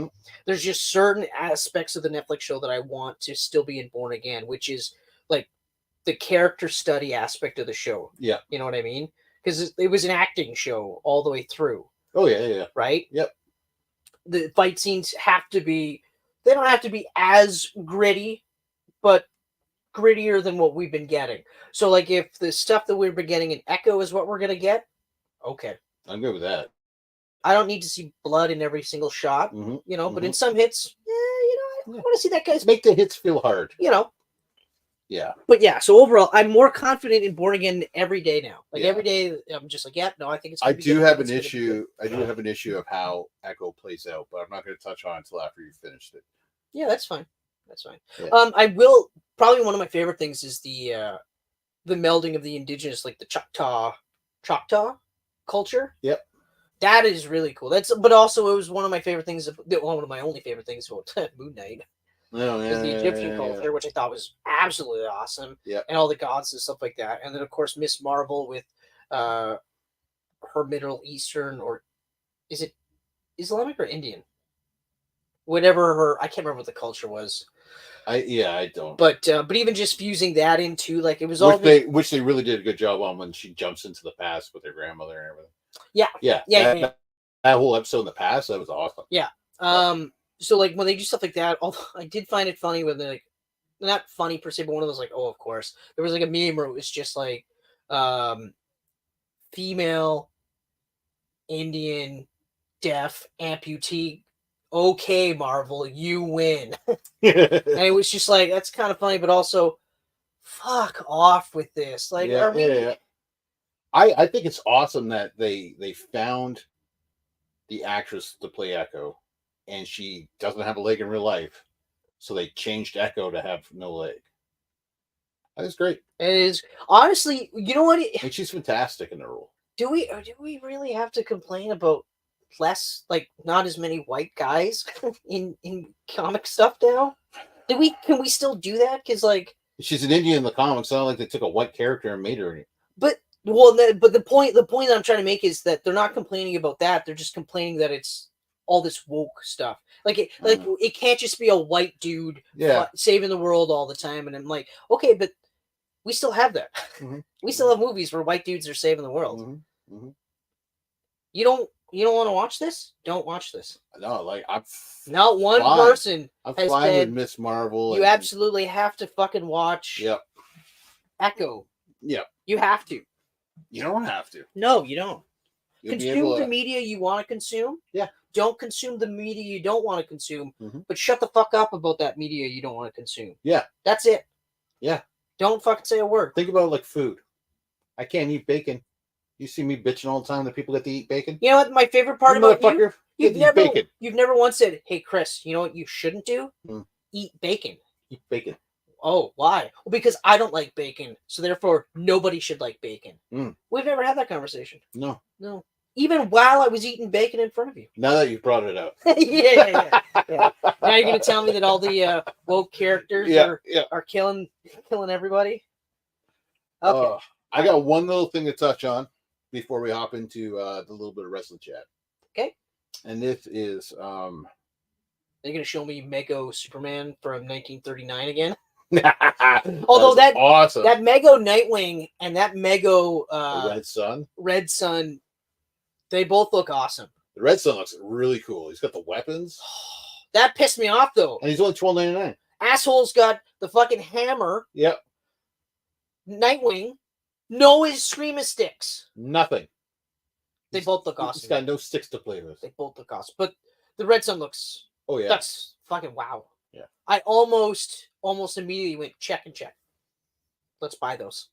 There's just certain aspects of the Netflix show that I want to still be in Born Again, which is like the character study aspect of the show. You know what I mean? Because it was an acting show all the way through. Right? The fight scenes they don't have to be as gritty, but grittier than what we've been getting. So like if the stuff that we've been getting in Echo is what we're going to get, okay. I'm good with that. I don't need to see blood in every single shot, but in some hits, I want to see that guy's... Make the hits feel hard. But so overall, I'm more confident in Born Again every day now. Like every day, I'm just like, I think it's. I do have an issue of how Echo plays out, but I'm not going to touch on it until after you finished it. Yeah, that's fine. I will probably one of my favorite things is the melding of the indigenous, like the Choctaw culture. That is really cool. But also it was one of my favorite things. One of my only favorite things about Moon Knight. Is the Egyptian culture, which I thought was absolutely awesome. And all the gods and stuff like that. And then of course Miss Marvel with her Middle Eastern, or is it Islamic or Indian? Whatever I can't remember what the culture was. I don't. But even just fusing that into like it was which they really did a good job on when she jumps into the past with her grandmother and everything. That whole episode in the past, that was awesome. So like when they do stuff like that, although I did find it funny when they're like, not funny per se, but one of those like, oh, of course. There was like a meme where it was just like female Indian deaf amputee. Okay, Marvel, you win. And it was just like, that's kind of funny, but also fuck off with this. Like, I think it's awesome that they found the actress to play Echo, and she doesn't have a leg in real life, so they changed Echo to have no leg. That's great. It is honestly, you know what? And she's fantastic in the role. Do we really have to complain about not as many white guys in comic stuff now? Can we still do that? Because like she's an Indian in the comics. It's not like they took a white character and made her. But the point that I'm trying to make is that they're not complaining about that. They're just complaining that it's all this woke stuff. It can't just be a white dude saving the world all the time. And I'm like, okay, but we still have that. We still have movies where white dudes are saving the world. You don't want to watch this? Don't watch this. No, like I'm not one person has said with Miss Marvel. You absolutely have to fucking watch. Echo. You have to. You don't have to. No, you don't. Consume the media you want to consume. Yeah. Don't consume the media you don't want to consume, Mhm. but shut the fuck up about that media you don't want to consume. Yeah. That's it. Yeah. Don't fucking say a word. Think about it like food. I can't eat bacon. You see me bitching all the time that people get to eat bacon? You know what? My favorite part about you, you've never once said, "Hey, Chris, you know what you shouldn't do? Eat bacon." Eat bacon. Oh, why? Well, because I don't like bacon, so therefore nobody should like bacon. We've never had that conversation. No. Even while I was eating bacon in front of you. Now that you brought it up. yeah. Now you're gonna tell me that all the woke characters are killing everybody. Okay. I got one little thing to touch on before we hop into the little bit of wrestling chat. Okay. And this is Are you gonna show me Mego Superman from 1939 again? Although that's awesome. That Mego Nightwing and that Mego Red Sun, they both look awesome. The Red Sun looks really cool. He's got the weapons. That pissed me off though. And he's only $12.99. Asshole's got the fucking hammer. Yep. Nightwing. No his screamer sticks. Nothing. They both look awesome. He's got no sticks to play with. They both look awesome. But the Red Sun looks... Oh, yeah. That's fucking wow. Yeah. I almost immediately went check. Let's buy those.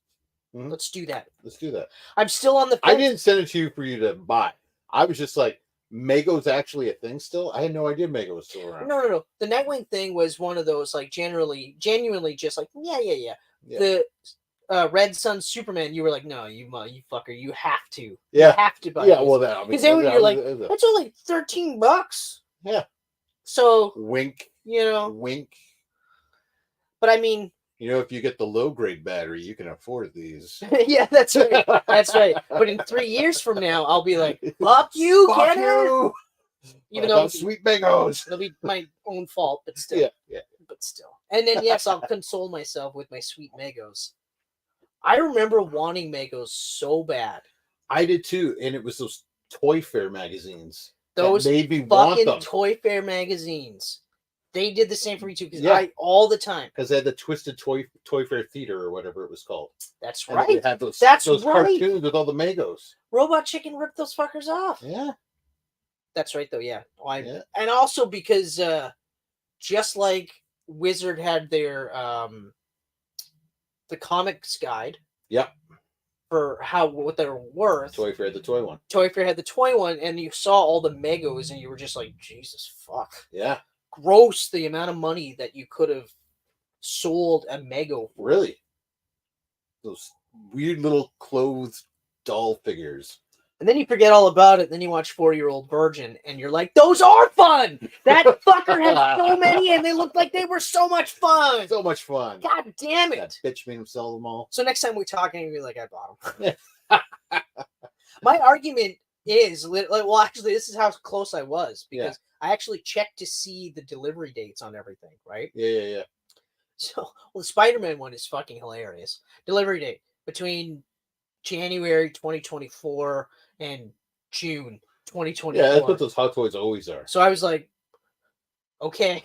Mm-hmm. Let's do that. I'm still on the fence. I didn't send it to you for you to buy. I was just like, Mego's actually a thing still? I had no idea Mego was still around. No. The Nightwing thing was one of those, like, genuinely just like, yeah. The Red Sun Superman, you were like, no, you fucker, you have to. Yeah. You have to buy well, that, I mean, because you're like, that's only $13. Yeah. So wink. Wink. But I mean, if you get the low grade battery, you can afford these. Yeah, that's right. That's right. But in 3 years from now, I'll be like, fuck you, Kenner. Even though sweet Megos. It'll be my own fault, but still. Yeah. But still. And then yes, I'll console myself with my sweet Megos. I remember wanting Megos so bad. I did too, and it was those Toy Fair magazines. Those made me want them. Toy Fair magazines. They did the same for me too, because I all the time. Because they had the Twisted Toy Fair Theater or whatever it was called. That's and right. They had those cartoons with all the Megos. Robot Chicken ripped those fuckers off. Yeah. That's right though, yeah. And also because just like Wizard had their the comics guide. Yep. For what they're worth. Toy Fair had the toy one. Toy Fair had the toy one, and you saw all the Megos, and you were just like, Jesus fuck. Yeah. Gross the amount of money that you could have sold a Mego for. Really? Those weird little clothed doll figures. And then you forget all about it. Then you watch 4-Year-Old Virgin, and you're like, those are fun! That fucker had so many, and they looked like they were so much fun! So much fun. God damn it! That bitch made him sell them all. So next time we talk, and you're like, I bought them. My argument is, well, actually, this is how close I was, because I actually checked to see the delivery dates on everything, right? Yeah. So, the Spider-Man one is fucking hilarious. Delivery date between January 2024 and June 2024. Yeah, that's what those Hot Toys always are. So I was like, okay,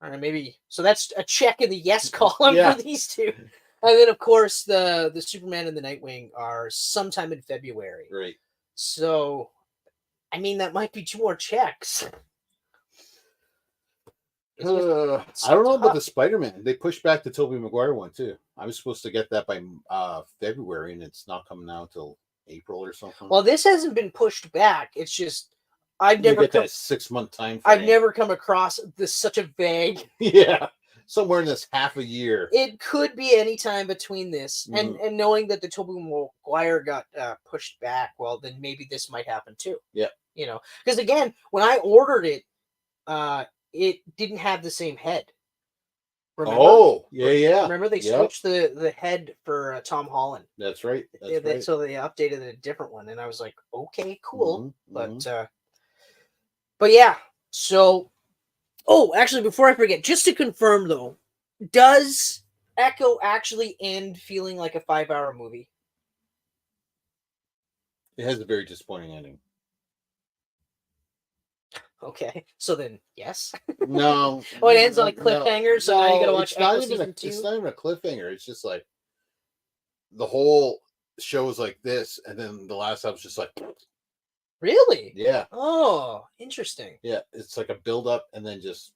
all right, maybe. So that's a check in the yes column for these two. And then, of course, the Superman and the Nightwing are sometime in February. Right. So, I mean, that might be 2 more checks. I don't know about the Spider-Man. They pushed back the Tobey Maguire one too. I was supposed to get that by February, and it's not coming out until April or something. Well, this hasn't been pushed back. It's just I've never get that 6-month time frame. I've never come across such a vague. Yeah, somewhere in this half a year. It could be any time between this and knowing that the Tobey Maguire got pushed back. Well, then maybe this might happen too. Yeah, because again, when I ordered it, it didn't have the same head. Remember? Oh, yeah. Remember they switched the head for Tom Holland. That's right. So they updated a different one, and I was like, okay, cool. But yeah. So, actually, before I forget, just to confirm though, does Echo actually end feeling like a 5-hour movie? It has a very disappointing ending. Okay, so then yes. No. It ends on a cliffhanger, so now you gotta watch Echo season 2. It's not even a cliffhanger. It's just like the whole show is like this, and then the last episode's just like Really? Yeah. Oh, interesting. Yeah. It's like a build up and then just.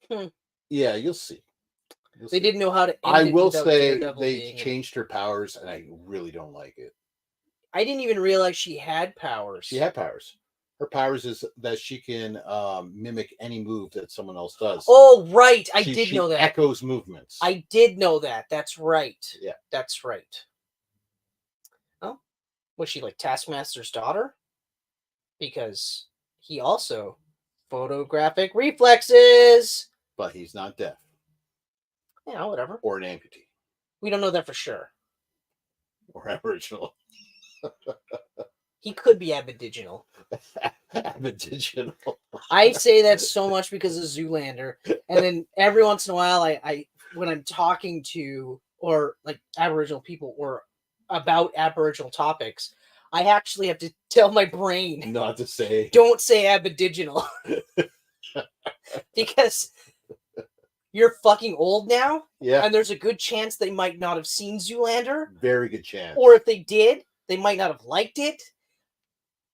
Hmm. Yeah, you'll see. They didn't know how to end I it will without say Daredevil they being in it. changed her powers, and I really don't like it. I didn't even realize she had powers. She had powers. Her powers is that she can mimic any move that someone else does. Oh, right. I did know that. Echoes movements. I did know that. That's right. Yeah. That's right. Oh, was she like Taskmaster's daughter? Because he also photographic reflexes. But he's not deaf. Yeah, whatever. Or an amputee. We don't know that for sure. Or Aboriginal. He could be Aboriginal. Aboriginal. I say that so much because of Zoolander. And then every once in a while, I when I'm talking to or like Aboriginal people or about Aboriginal topics, I actually have to tell my brain not to say. Don't say Aboriginal. Because you're fucking old now. Yeah. And there's a good chance they might not have seen Zoolander. Very good chance. Or if they did, they might not have liked it.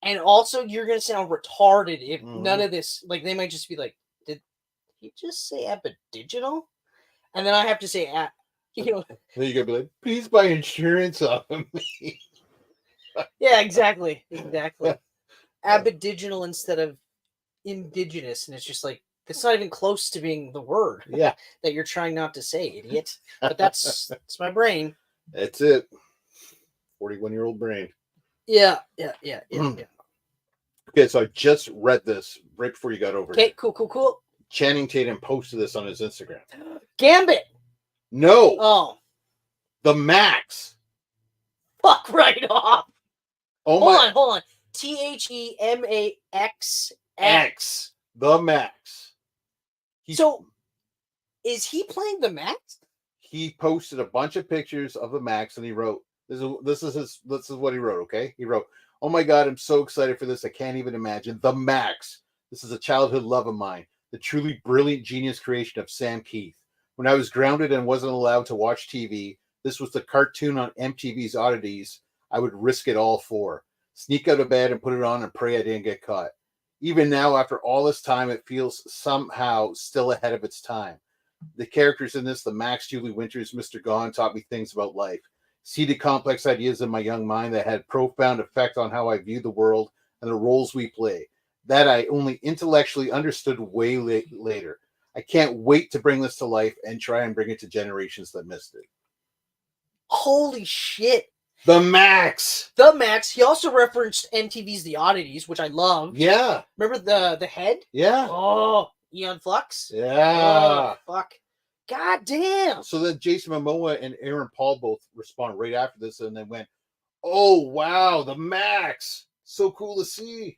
And also, you're going to sound retarded if none of this, like, they might just be like, did he just say Aboriginal? And then I have to say, you know. Then you're going to be like, please buy insurance on me. Yeah, exactly. Exactly. Aboriginal instead of indigenous. And it's just like, it's not even close to being the word that you're trying not to say, idiot. But that's my brain. That's it. 41-year-old brain. Yeah. Okay, so I just read this right before you got over here. Okay, cool. Channing Tatum posted this on his Instagram. Gambit. No. Oh. The Max. Fuck right off. Oh hold on. THEMAX. X. The Max. So, is he playing the Max? He posted a bunch of pictures of the Max, and he wrote, This is what he wrote, okay? He wrote, "Oh my God, I'm so excited for this. I can't even imagine. The Max. This is a childhood love of mine. The truly brilliant genius creation of Sam Keith. When I was grounded and wasn't allowed to watch TV, this was the cartoon on MTV's Oddities I would risk it all for. Sneak out of bed and put it on and pray I didn't get caught. Even now, after all this time, it feels somehow still ahead of its time. The characters in this, the Max, Julie Winters, Mr. Gone, taught me things about life. Seeded complex ideas in my young mind that had profound effect on how I view the world and the roles we play. That I only intellectually understood way later. I can't wait to bring this to life and try and bring it to generations that missed it." Holy shit. The Max. The Max. He also referenced MTV's The Oddities, which I love. Yeah. Remember the head? Yeah. Oh, Eon Flux? Yeah. Oh, fuck. God damn. So then Jason Momoa and Aaron Paul both respond right after this and then went, "Oh, wow, the Max. So cool to see."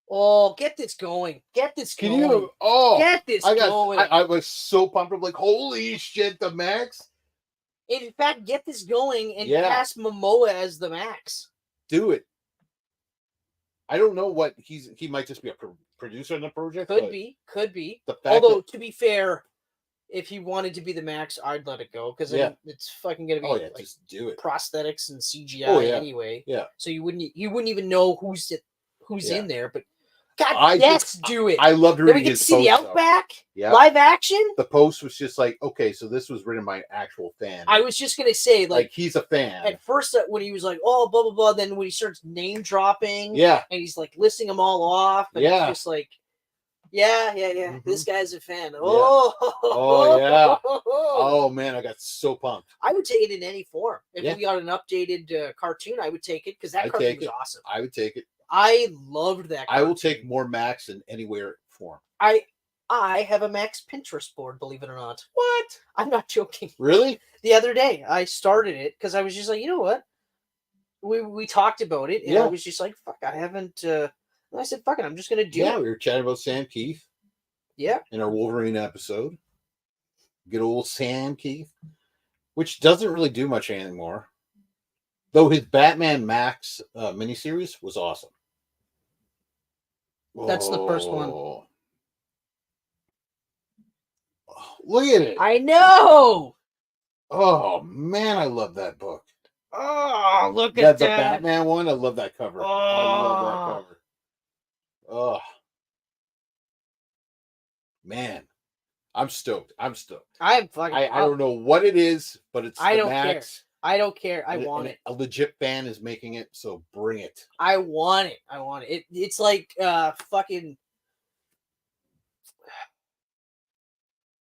Oh, get this going. Get this going. Can you? Oh. Get this going. I was so pumped. I'm like, holy shit, the Max. In fact, get this going and cast Momoa as the Max. Do it. I don't know what he might just be a producer on the project. Could be. Although, to be fair, if he wanted to be the Max, I'd let it go because it's fucking gonna be like, just do it. Prosthetics and CGI anyway. Yeah. So you wouldn't even know who's in there, but God, do it. I loved reading then we his could see post, the Outback, yeah, live action. The post was just like, okay, so this was written by an actual fan. I was just gonna say, like he's a fan. At first, when he was like, "Oh, blah blah blah," then when he starts name dropping, and he's like listing them all off, and it's just like, yeah, this guy's a fan. Oh yeah. Oh man, I got so pumped. I would take it in any form. If we got an updated cartoon, I would take it because that cartoon was awesome. I would take it. I loved that cartoon. I will take more Max in anywhere form. I have a Max Pinterest board, believe it or not. What? I'm not joking. Really? The other day, I started it because I was just like, you know what? We talked about it, and I was just like, fuck, I haven't. And I said, fuck it, I'm just gonna do it. Yeah, we were chatting about Sam Keith. Yeah. In our Wolverine episode. Good old Sam Keith, which doesn't really do much anymore. Though his Batman Max miniseries was awesome. That's the first one. Look at it. I know. Oh man, I love that book. Oh, look at That's the that. Batman one. I love that cover. I love that cover. Oh. Man. I'm stoked. I'm stoked. I'm fucking. I don't know what it is, but it's I the don't care. Max. I don't care. I want it. A legit fan is making it, so bring it. I want it. I want it. It's like fucking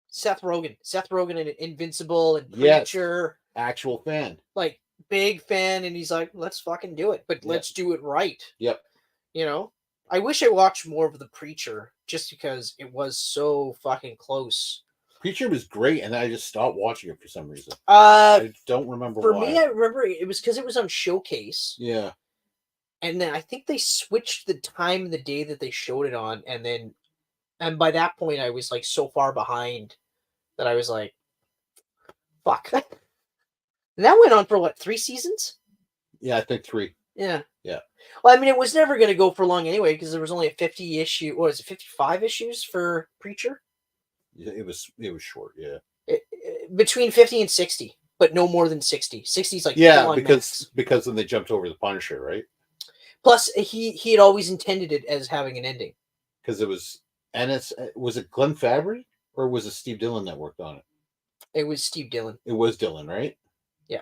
Seth Rogen. Seth Rogen and Invincible and Preacher. Yes. Actual fan. Like big fan, and he's like, let's fucking do it. But let's do it right. Yep. You know? I wish I watched more of The Preacher just because it was so fucking close. Preacher was great, and I just stopped watching it for some reason. I don't remember for why. me, I remember it was because it was on Showcase. Yeah. And then I think they switched the time of the day that they showed it on, and by that point I was like so far behind that I was like, fuck. And that went on for what, 3 seasons? Yeah, I think 3. Yeah. Yeah. Well, I mean, it was never going to go for long anyway because there was only a 50 issue. What was it, 55 issues for Preacher? Yeah, it was short. Yeah. Between 50 and 60, but no more than 60. 60 is like because then they jumped over the Punisher, right? Plus, he had always intended it as having an ending. Because it was, and was it Glenn Fabry or was it Steve Dillon that worked on it? It was Steve Dillon. It was Dillon, right? Yeah.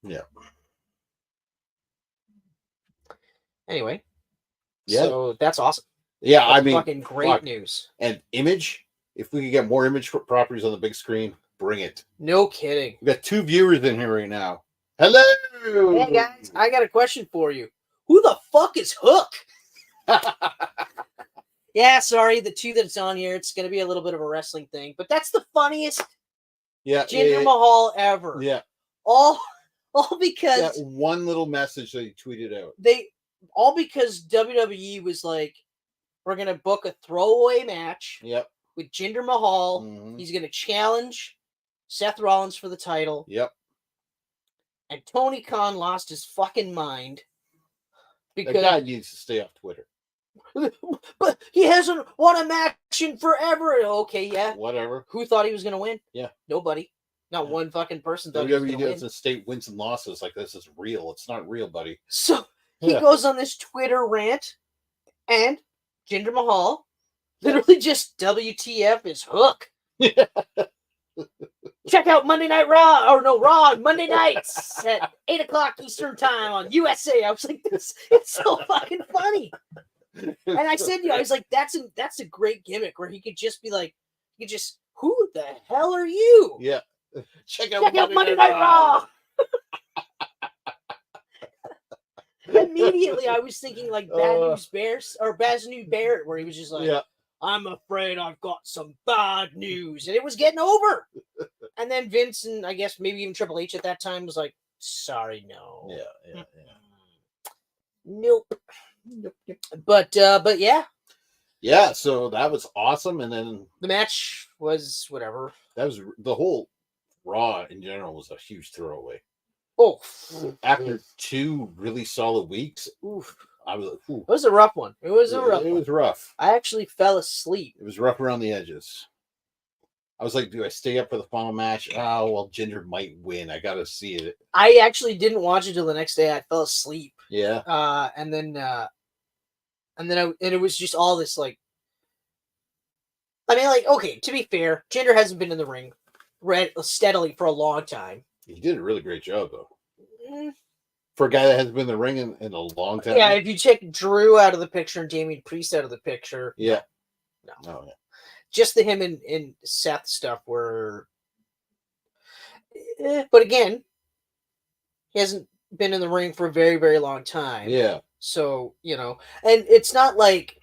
Yeah. Anyway. Yeah. So that's awesome. Yeah, that's I mean, fucking great news. And Image, if we could get more Image properties on the big screen, bring it. No kidding. We got 2 viewers in here right now. Hello. Hey guys, I got a question for you. Who the fuck is Hook? Yeah, sorry, the 2 that's on here, it's going to be a little bit of a wrestling thing, but that's the funniest Jinder Mahal ever. Yeah. All because that one little message that he tweeted out. All because WWE was like, we're going to book a throwaway match with Jinder Mahal. Mm-hmm. He's going to challenge Seth Rollins for the title. Yep. And Tony Khan lost his fucking mind because that guy needs to stay off Twitter. But he hasn't won a match in forever. Okay, yeah. Whatever. Who thought he was going to win? Yeah. Nobody. Not one fucking person thought he was going to win. WWE doesn't state wins and losses like this is real. It's not real, buddy. So he goes on this Twitter rant, and Jinder Mahal literally just WTF is Hook. Check out Monday Night Raw, Raw Monday nights at 8:00 Eastern Time on USA. I was like, it's so fucking funny. And I said, I was like, that's a great gimmick where he could just be like, who the hell are you? Yeah. Check out Monday Night Raw. Immediately, I was thinking like Bad News Bears or Bad News Barrett, where he was just like, I'm afraid I've got some bad news. And it was getting over. And then Vince and I guess maybe even Triple H at that time was like, sorry, no. Yeah. Nope. But yeah. Yeah, so that was awesome. And then the match was whatever. That was the whole Raw in general was a huge throwaway. Oh, after 2 really solid weeks, I was like, it was a rough one. It was rough. I actually fell asleep. It was rough around the edges. I was like, do I stay up for the final match? Oh, well, Jinder might win. I got to see it. I actually didn't watch it till the next day. I fell asleep. Yeah. And then it was just all this like, I mean, like, okay, to be fair, Jinder hasn't been in the ring steadily for a long time. He did a really great job, though. For a guy that hasn't been in the ring in a long time. Yeah, if you take Drew out of the picture and Damian Priest out of the picture. Yeah. No. Oh, yeah. Just the him and Seth stuff were. But again, he hasn't been in the ring for a very, very long time. Yeah. So, and it's not like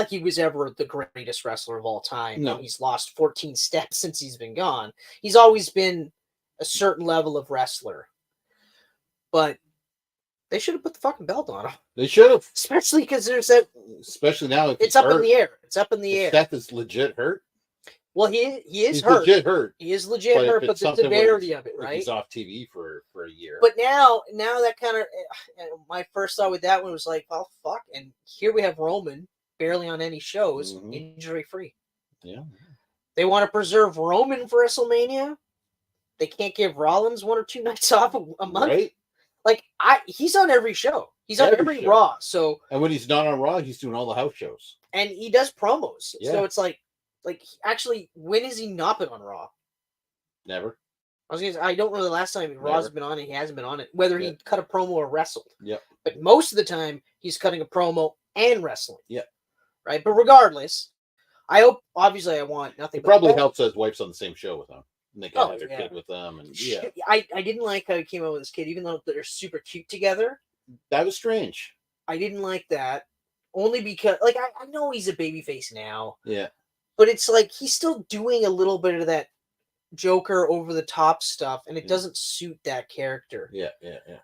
he was ever the greatest wrestler of all time. No. He's lost 14 steps since he's been gone. He's always been a certain level of wrestler. But they should have put the fucking belt on him. They should have. Especially because there's that. Especially now. If it's up in the air. It's up in the air. Seth is legit hurt. Well, he is he's hurt. Legit hurt. He is legit hurt, but the severity of it, right? He's off TV for a year. But now that kind of, my first thought with that one was like, oh, fuck. And here we have Roman, barely on any shows, injury-free. Yeah. They want to preserve Roman for WrestleMania? they can't give Rollins 1 or 2 nights off a month. Right? Like he's on every show. He's on every Raw. So and when he's not on Raw, he's doing all the house shows. And he does promos. Yeah. So it's like actually, when has he not been on Raw? Never. I don't know the last time Raw's been on it. He hasn't been on it. Whether he cut a promo or wrestled. Yep. But most of the time, he's cutting a promo and wrestling. Yep. Right? But regardless, I hope, obviously, I want nothing. It probably helps that his wife's on the same show with him. And they can have their kid with them. And I didn't like how he came out with his kid, even though they're super cute together. That was strange. I didn't like that. Only because, like, I know he's a babyface now. Yeah. But it's like he's still doing a little bit of that Joker over the top stuff, and it doesn't suit that character. Yeah.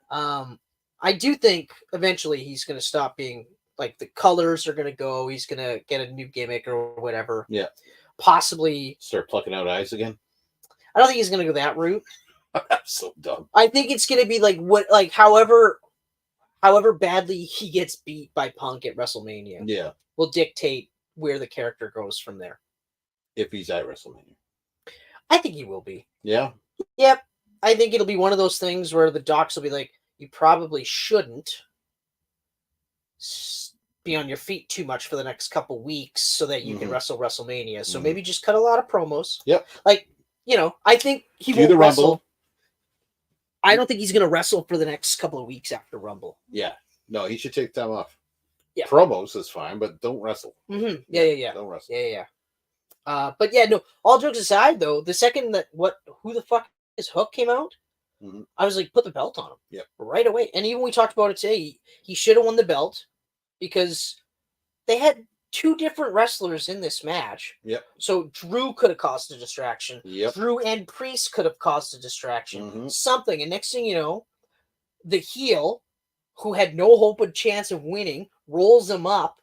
I do think eventually he's going to stop being like, the colors are going to go. He's going to get a new gimmick or whatever. Yeah. Possibly start plucking out eyes again. I don't think he's going to go that route. That's so dumb. I think it's going to be like however badly he gets beat by Punk at WrestleMania. Yeah. Will dictate where the character goes from there. If he's at WrestleMania. I think he will be. Yeah. Yep. I think it'll be one of those things where the docs will be like, you probably shouldn't be on your feet too much for the next couple weeks so that you can wrestle WrestleMania. So maybe just cut a lot of promos. Yep. Like, I think he Do won't the wrestle. Rumble. I don't think he's going to wrestle for the next couple of weeks after Rumble. Yeah. No, he should take time off. Yeah. Promos is fine, but don't wrestle. Mm-hmm. Yeah. Don't wrestle. Yeah. But yeah, no, all jokes aside, though, the second that who the fuck is Hook came out, I was like, put the belt on him. Yep. Right away. And even we talked about it today, he should have won the belt because they had 2 different wrestlers in this match. Yep. So Drew could have caused a distraction. Yep. Drew and Priest could have caused a distraction. Something. And next thing you know, the heel, who had no hope of chance of winning, rolls him up.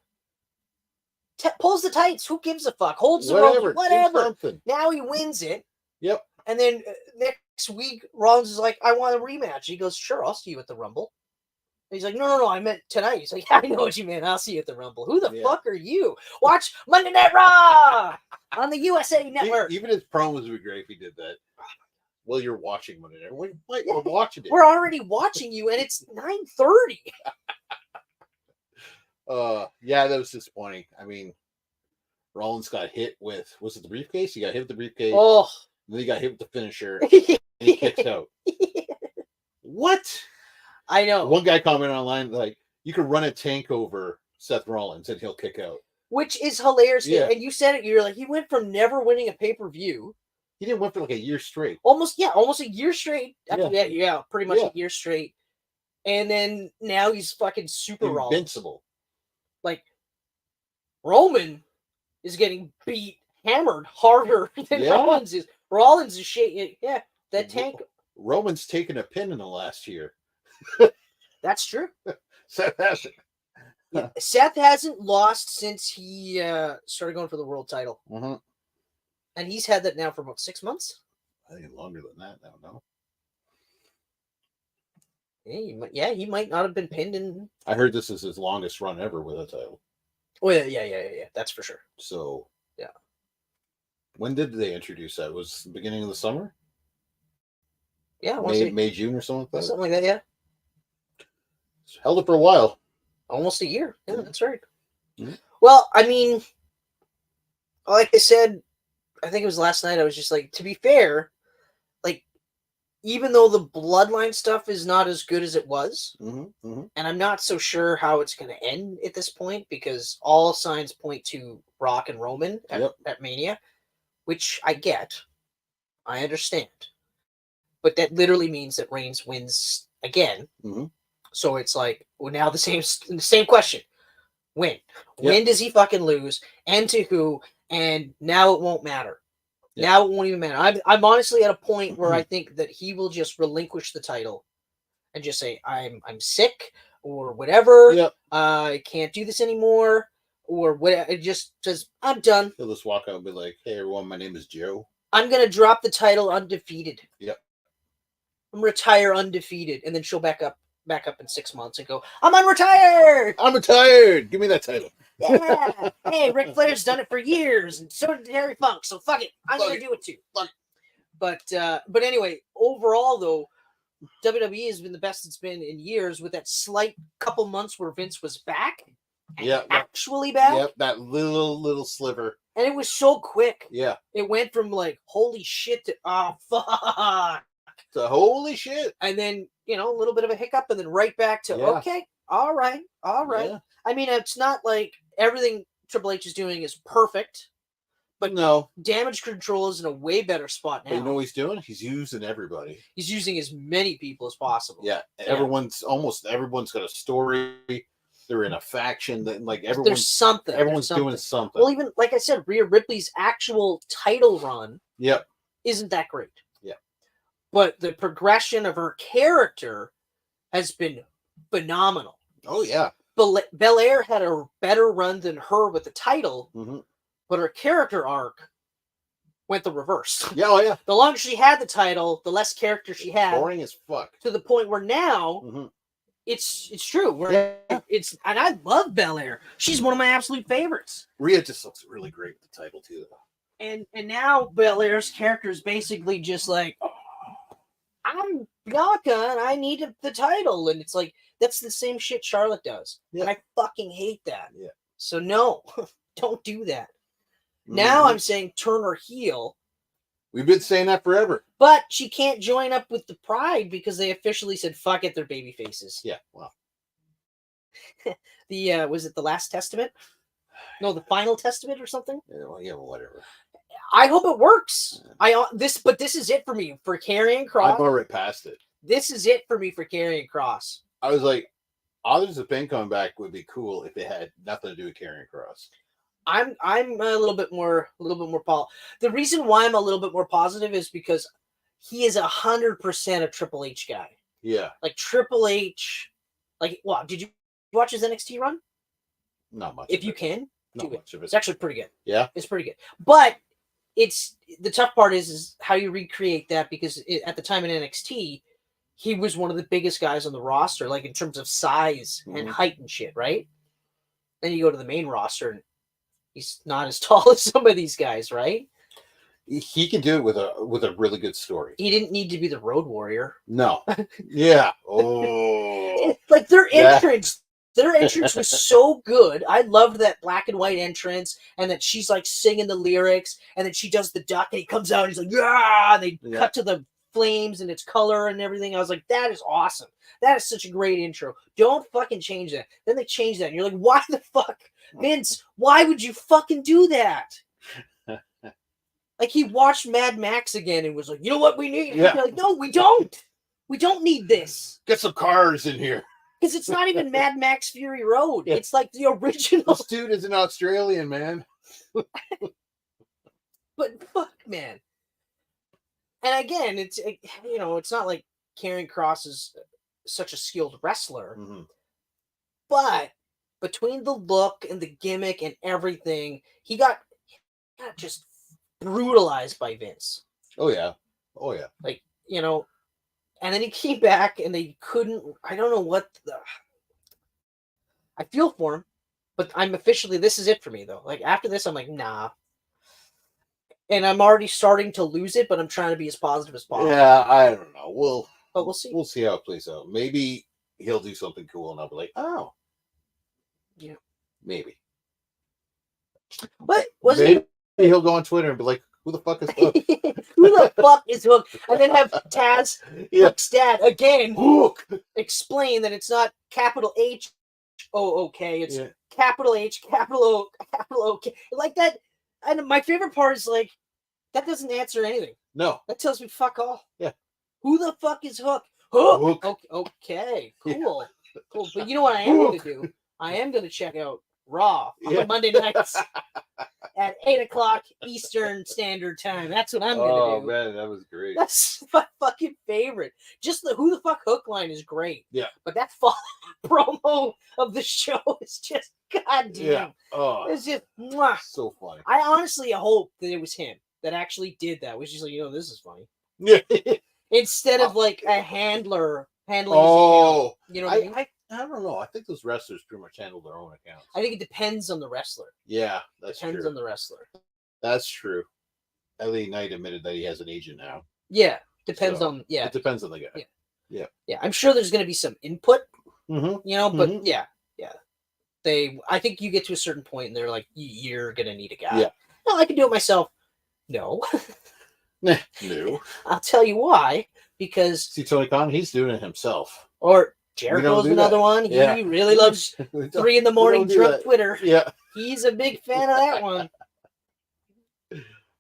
Pulls the tights. Who gives a fuck? Holds the rope. Whatever. Now he wins it. Yep. And then next week, Rollins is like, I want a rematch. He goes, sure, I'll see you at the Rumble. And he's like, no, I meant tonight. He's like, yeah, I know what you meant. I'll see you at the Rumble. Who the fuck are you? Watch Monday Night Raw on the USA Network. Even his promos would be great if he did that. Well, you're watching Monday Night. We're watching it. We're already watching you, and it's 9:30. Yeah, that was disappointing. I mean, Rollins got hit with, was it the briefcase? He got hit with the briefcase. Oh. And then he got hit with the finisher. And he kicked out. What? I know. One guy commented online, like, you could run a tank over Seth Rollins and he'll kick out. Which is hilarious. Yeah. And you said it, you're like, he went from never winning a pay-per-view. He didn't win for like a year straight. Almost a year straight. After that, pretty much a year straight. And then now he's fucking super invincible. Like, Roman is getting hammered harder than Rollins is. Rollins is shaking. Yeah, that tank. Roman's taken a pin in the last year. That's true. Seth hasn't. Yeah, Seth hasn't lost since he started going for the world title. And he's had that now for about 6 months. I think longer than that now, no? Yeah, he might not have been pinned in. I heard this is his longest run ever with a title. Oh, yeah. That's for sure. So, yeah. When did they introduce that? Was it the beginning of the summer? Yeah, May, June or something like that? Something like that, yeah. Held it for a while. Almost a year. Yeah, that's right. Well, I mean, like I said, I think it was last night, I was just like, to be fair, like, even though the bloodline stuff is not as good as it was, and I'm not so sure how it's going to end at this point, because all signs point to Rock and Roman at Mania, which I get. I understand. But that literally means that Reigns wins again. So it's like, well, now the same question. When? When does he fucking lose? And to who? And now it won't matter. Now it won't even matter. I'm honestly at a point where I think that he will just relinquish the title and just say, I'm sick or whatever. I can't do this anymore. Or whatever. It just says, I'm done. He'll just walk out and be like, hey, everyone, my name is Joe. I'm going to drop the title undefeated. I'm retire undefeated. And then she'll back up in 6 months and go, I'm unretired. I'm retired. Give me that title. Yeah. Hey, Ric Flair's done it for years, and so did Terry Funk. So fuck it. I'm going to do it too. But anyway, overall though, WWE has been the best it's been in years, with that slight couple months where Vince was back. Actually back. Yep, that little sliver. And it was so quick. Yeah. It went from like holy shit to fuck. To holy shit. And then, a little bit of a hiccup, and then right back to okay, all right. Yeah. I mean, it's not like everything Triple H is doing is perfect. But no, Damage Control is in a way better spot now. But you know what he's doing? He's using everybody. He's using as many people as possible. Yeah, everyone's got a story. They're in a faction. That There's something. Everyone's doing something. Well, even like I said, Rhea Ripley's actual title run, isn't that great. Yeah, but the progression of her character has been phenomenal. Oh yeah, Belair had a better run than her with the title. Mm-hmm. But her character arc went the reverse. Yeah, oh yeah. The longer she had the title, the less character she had. Boring as fuck. To the point where now, it's true. And I love Belair. She's one of my absolute favorites. Rhea just looks really great with the title too. And now Belair's character is basically just like, I'm Bianca and I need the title, and it's like that's the same shit Charlotte does, and I fucking hate that. Yeah. So no, don't do that. Now I'm saying turn her heel. We've been saying that forever. But she can't join up with the Pride because they officially said, fuck it, they're baby faces. Yeah, wow. Was it the Last Testament? No, the Final Testament or something? Yeah, whatever. I hope it works. But this is it for me for Karrion Kross. I've already passed it. This is it for me for Karrion Kross. I was like, Others of Pain coming back would be cool if it had nothing to do with Karrion Kross. I'm a little bit more the reason why I'm a little bit more positive is because he is 100% a Triple H guy. Yeah. Like Triple H, wow, did you watch his NXT run? Not much. If you can, not much of it. It's actually pretty good. Yeah. It's pretty good. But it's the tough part is how you recreate that, because at the time in NXT, he was one of the biggest guys on the roster, like in terms of size and height and shit, right? Then you go to the main roster and he's not as tall as some of these guys, right? He can do it with a really good story. He didn't need to be the Road Warrior. No. Yeah. Oh. Like their entrance was so good. I loved that black and white entrance, and that she's like singing the lyrics, and then she does the duck, and he comes out, and he's like, yeah, and they cut to the flames and its color and everything. I was like, that is awesome. That is such a great intro. Don't fucking change that. Then they changed that, and you're like, why the fuck, Vince? Why would you fucking do that? Like he watched Mad Max again and was like, you know what we need? Yeah. Like, no, we don't. We don't need this. Get some cars in here. Because it's not even Mad Max Fury Road. Yeah. It's like the original. This dude is an Australian, man. But fuck, man. And again, it's not like Karrion Kross is such a skilled wrestler. Mm-hmm. But between the look and the gimmick and everything, he got just brutalized by Vince. Oh yeah. Like, and then he came back and they couldn't, I don't know what I feel for him, but this is it for me though. Like after this, I'm like, nah. And I'm already starting to lose it, but I'm trying to be as positive as possible. Yeah, I don't know. But we'll see. We'll see how it plays out. Maybe he'll do something cool and I'll be like, oh. Yeah. Maybe. What? Maybe he'll go on Twitter and be like, who the fuck is Hook? Who the fuck is Hook? And then have Taz, Hook's dad, again, Hook, explain that it's not capital H O O K, it's capital H, capital O, capital O K. Like that. And my favorite part is like, that doesn't answer anything. No. That tells me fuck all. Yeah. Who the fuck is Hook? Hook. Hook. Okay. Cool. Yeah. Cool. But you know what I am going to do? I am going to check out Raw on Monday nights at 8:00 Eastern Standard Time. That's what I'm going to do. Oh man, that was great. That's my fucking favorite. Just the who the fuck Hook line is great. Yeah. But that promo of the show is just goddamn. Yeah. Oh, it's just mwah. So funny. I honestly hope that it was him that actually did that. Was just like, this is funny. Yeah. Instead of like a handler handling. Oh, you know what I mean? I don't know. I think those wrestlers pretty much handle their own accounts. I think it depends on the wrestler. Yeah, that's true. Depends on the wrestler. That's true. LA Knight admitted that he has an agent now. Yeah, depends So, on yeah. It depends on the guy. Yeah. I'm sure there's going to be some input, Mm-hmm. you know, but yeah. I think you get to a certain point and they're like, you're going to need a guy. Yeah. No, I can do it myself. No. No. I'll tell you why. Because See Tony Khan, he's doing it himself. or Jericho's another one. He really loves 3 a.m. drunk Twitter. Yeah. He's a big fan of that one.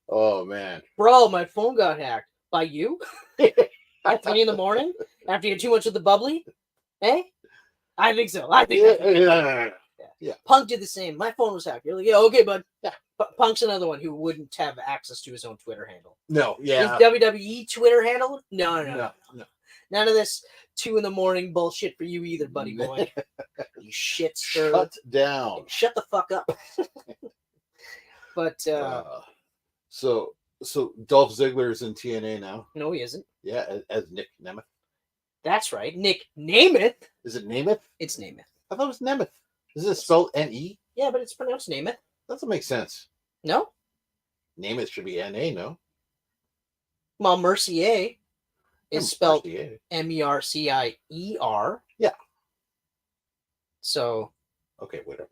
Oh man. Bro, my phone got hacked. By you? At 3 a.m. after you had too much of the bubbly? Hey? I think so. Yeah. Punk did the same. My phone was hacked. You're like, yeah, okay, bud. Yeah. Punk's another one who wouldn't have access to his own Twitter handle. No, yeah. His WWE Twitter handle? No. None of this 2 a.m. bullshit for you either, buddy boy. You shit stir. Shut down. Shut the fuck up. But so Dolph Ziggler is in TNA now. no, he isn't. Yeah, as Nick Nemeth. That's right. Nick Nemeth. Is it Nemeth? It's Nemeth. I thought it was Nemeth. Is it spelled N-E? Yeah, but it's pronounced Nemeth. Doesn't make sense. No? Nemeth should be N-A, no? Well, Mercier is spelled Mercier. Mercier. Yeah. So. Okay, whatever.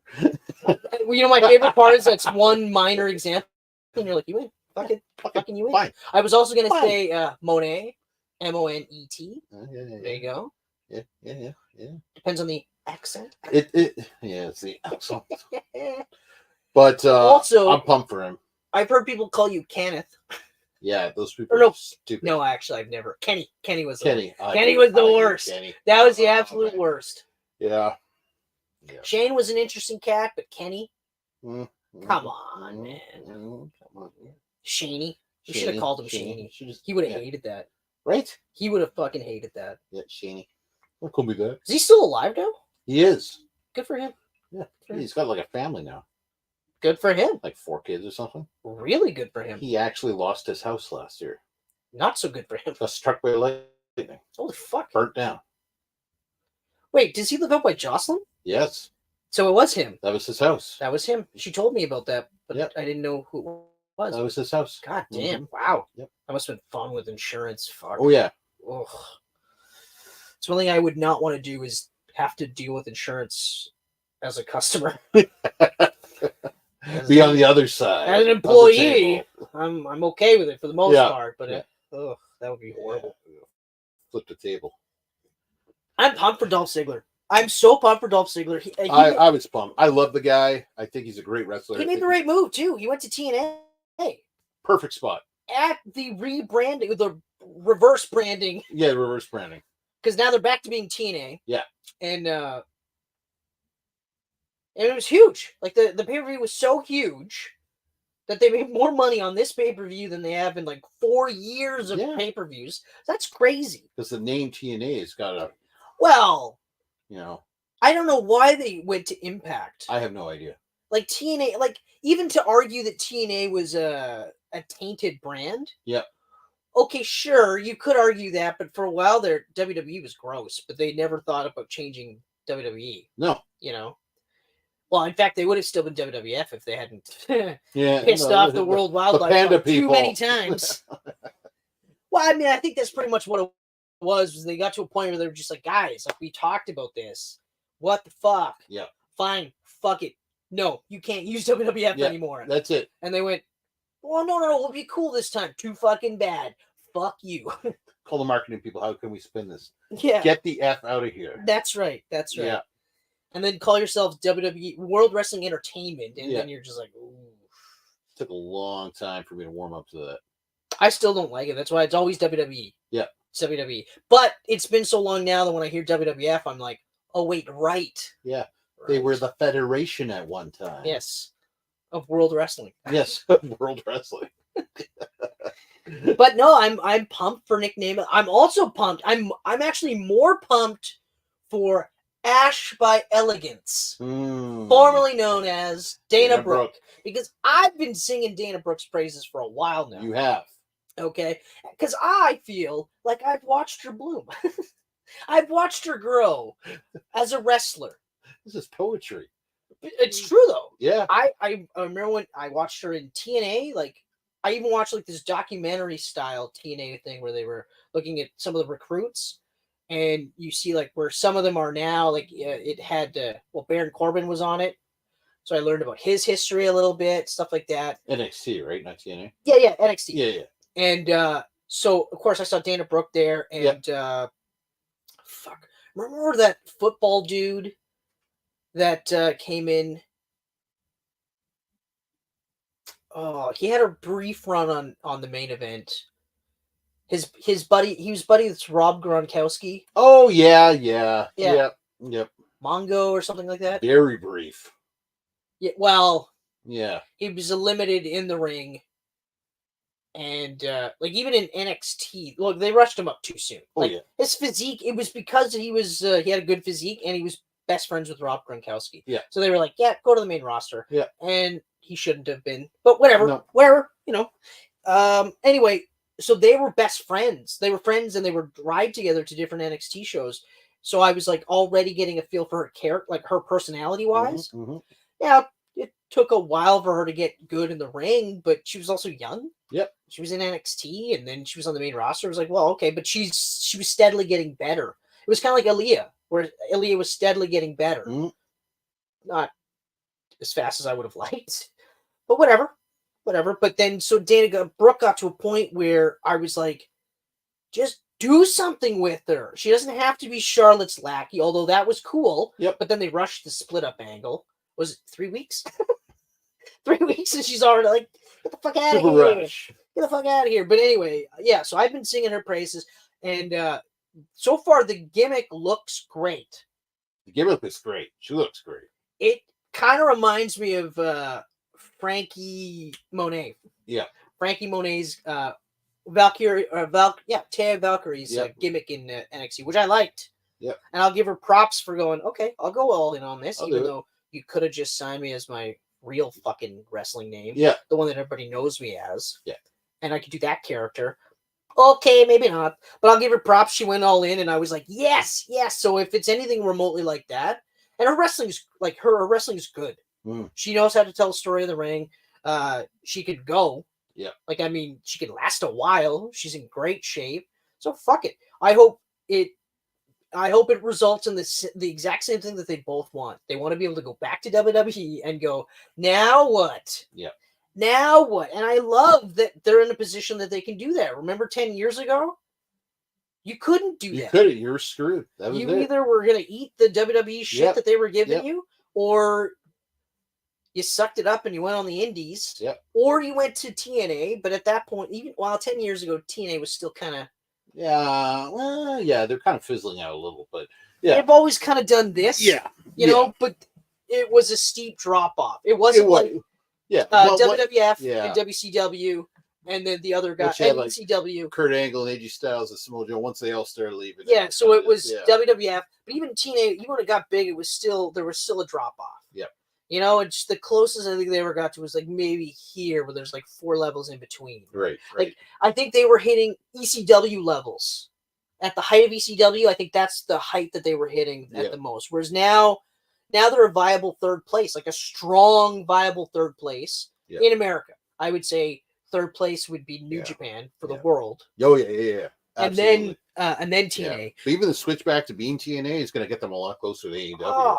You know, my favorite part is that's one minor example. And you're like, you win. Fucking you win. Fine. I was also going to say Monet. M-O-N-E-T. There you go. Yeah. Depends on the accent. It's the accent. But also, I'm pumped for him. I've heard people call you Kenneth. Yeah, those people are stupid. No, actually, I've never. Kenny was Kenny. Kenny was the worst. Kenny. That was the absolute worst. Yeah. Shane was an interesting cat, but Kenny, come on, man. Come on, man. Shaney. You should have called him Shaney. He would have hated that. Right? He would have fucking hated that. Yeah, Shaney. What could be that? Is he still alive now? He is. Good for him. Yeah. He's got like a family now. Good for him. Like 4 kids or something. Really good for him. He actually lost his house last year. Not so good for him. Got struck by lightning. Holy fuck. Burnt down. Wait, does he live out by Jocelyn? Yes. So it was him. That was his house. That was him. She told me about that, but I didn't know who it was. That was his house. God damn. Wow. Yep. That must have been fun with insurance. Fuck. Oh, yeah. Ugh. It's one thing I would not want to do is have to deal with insurance as a customer. Be on the other side. As an employee, I'm okay with it for the most part, but that would be horrible. Flip the table. I'm pumped for Dolph Ziggler. I'm so pumped for Dolph Ziggler. I was pumped. I love the guy. I think he's a great wrestler. He made the right move too. He went to TNA. Perfect spot. At the rebranding, the reverse branding. Yeah, reverse branding. Because now they're back to being TNA. Yeah. And it was huge. Like the pay-per-view was so huge that they made more money on this pay-per-view than they have in like 4 years of pay-per-views. That's crazy. Because the name TNA has got a... Well... You know... I don't know why they went to Impact. I have no idea. Like TNA... Like, even to argue that TNA was a tainted brand... Yeah. Okay, sure, you could argue that, but for a while there, WWE was gross, but they never thought about changing WWE. No. You know? Well, in fact, they would have still been WWF if they hadn't pissed off the World Wildlife Fund too many times. Well, I mean, I think that's pretty much what it was they got to a point where they were just like, guys, like we talked about this. What the fuck? Yeah. Fine. Fuck it. No, you can't use WWF anymore. That's it. And they went, well, no, we'll be cool this time. Too fucking bad. Fuck you. Call the marketing people. How can we spin this? Yeah. Get the F out of here. That's right. That's right. Yeah. And then call yourselves WWE World Wrestling Entertainment, and then you're just like, ooh. It took a long time for me to warm up to that. I still don't like it. That's why it's always WWE. Yeah. It's WWE. But it's been so long now that when I hear WWF, I'm like, oh, wait, right. Yeah. Right. They were the federation at one time. Yes. Of World Wrestling. Yes. World Wrestling. But no, I'm pumped for Nick Nemeth. I'm also pumped. I'm actually more pumped for Ash by Elegance, formerly known as Dana Brooke, because I've been singing Dana Brooke's praises for a while now. You have. Okay? Because I feel like I've watched her bloom. I've watched her grow as a wrestler. This is poetry. It's true, though. Yeah. I remember when I watched her in TNA, like, I even watched like this documentary style TNA thing where they were looking at some of the recruits, and you see like where some of them are now. Like it had Baron Corbin was on it, so I learned about his history a little bit, stuff like that. NXT, right? Not TNA. Yeah, NXT. Yeah. And so of course I saw Dana Brooke there, and fuck, remember that football dude that came in? Oh, he had a brief run on the main event. His buddy, he was buddy with Rob Gronkowski. Oh yeah. Yep. Mongo or something like that. Very brief. Yeah, well, yeah, he was limited in the ring, and like even in NXT, look, they rushed him up too soon. Like, his physique, it was because he was he had a good physique and he was best friends with Rob Gronkowski. Yeah, so they were like, yeah, go to the main roster. Yeah, and he shouldn't have been, but whatever, you know. Anyway, so they were best friends. They were friends, and they would ride together to different NXT shows. So I was like already getting a feel for her character, like her personality wise. Yeah, it took a while for her to get good in the ring, but she was also young. Yep. She was in NXT, and then she was on the main roster. I was like, well, okay, but she was steadily getting better. It was kind of like Aaliyah, where Aaliyah was steadily getting better. Not as fast as I would have liked, but whatever. But then, so Brooke got to a point where I was like, just do something with her. She doesn't have to be Charlotte's lackey, although that was cool. Yep. But then they rushed the split up angle. Was it 3 weeks? 3 weeks, and she's already like, get the fuck out of here. Rush. Get the fuck out of here. But anyway, yeah, so I've been singing her praises, and so far the gimmick looks great. The gimmick is great. She looks great. It kind of reminds me of Frankie Monet. Yeah. Frankie Monet's Taya Valkyrie's gimmick in NXT, which I liked. Yeah. And I'll give her props for going, okay, I'll go all in on this, even though you could have just signed me as my real fucking wrestling name. Yeah. The one that everybody knows me as. Yeah. And I could do that character. Okay, maybe not. But I'll give her props. She went all in, and I was like, yes. So if it's anything remotely like that, and her wrestling's like her wrestling's good. She knows how to tell a story of the ring. She could go. Yeah. Like, I mean, she could last a while. She's in great shape. So fuck it. I hope it results in the exact same thing that they both want. They want to be able to go back to WWE and go, now what? Yeah. Now what? And I love that they're in a position that they can do that. Remember 10 years ago? You couldn't do that. You couldn't. You were screwed. That was you either were going to eat the WWE shit that they were giving you, or you sucked it up and you went on the indies, or you went to TNA. But at that point, 10 years ago, TNA was still kind of... they're kind of fizzling out a little, but they've always kind of done this, you know, but it was a steep drop off. It wasn't WWF and WCW, and then the other guy, WCW, Kurt Angle and AJ Styles and Samoa Joe. Once they all started leaving, so it was WWF, but even TNA, even when it got big, there was still a drop off. You know, it's the closest I think they ever got to was like maybe here, where there's like 4 levels in between. Right. Like I think they were hitting ECW levels at the height of ECW. I think that's the height that they were hitting at the most. Whereas now they're a viable third place, like a strong, viable third place in America. I would say third place would be New Japan for the world. Oh yeah. Absolutely. And then TNA. Yeah. But even the switch back to being TNA is going to get them a lot closer to AEW.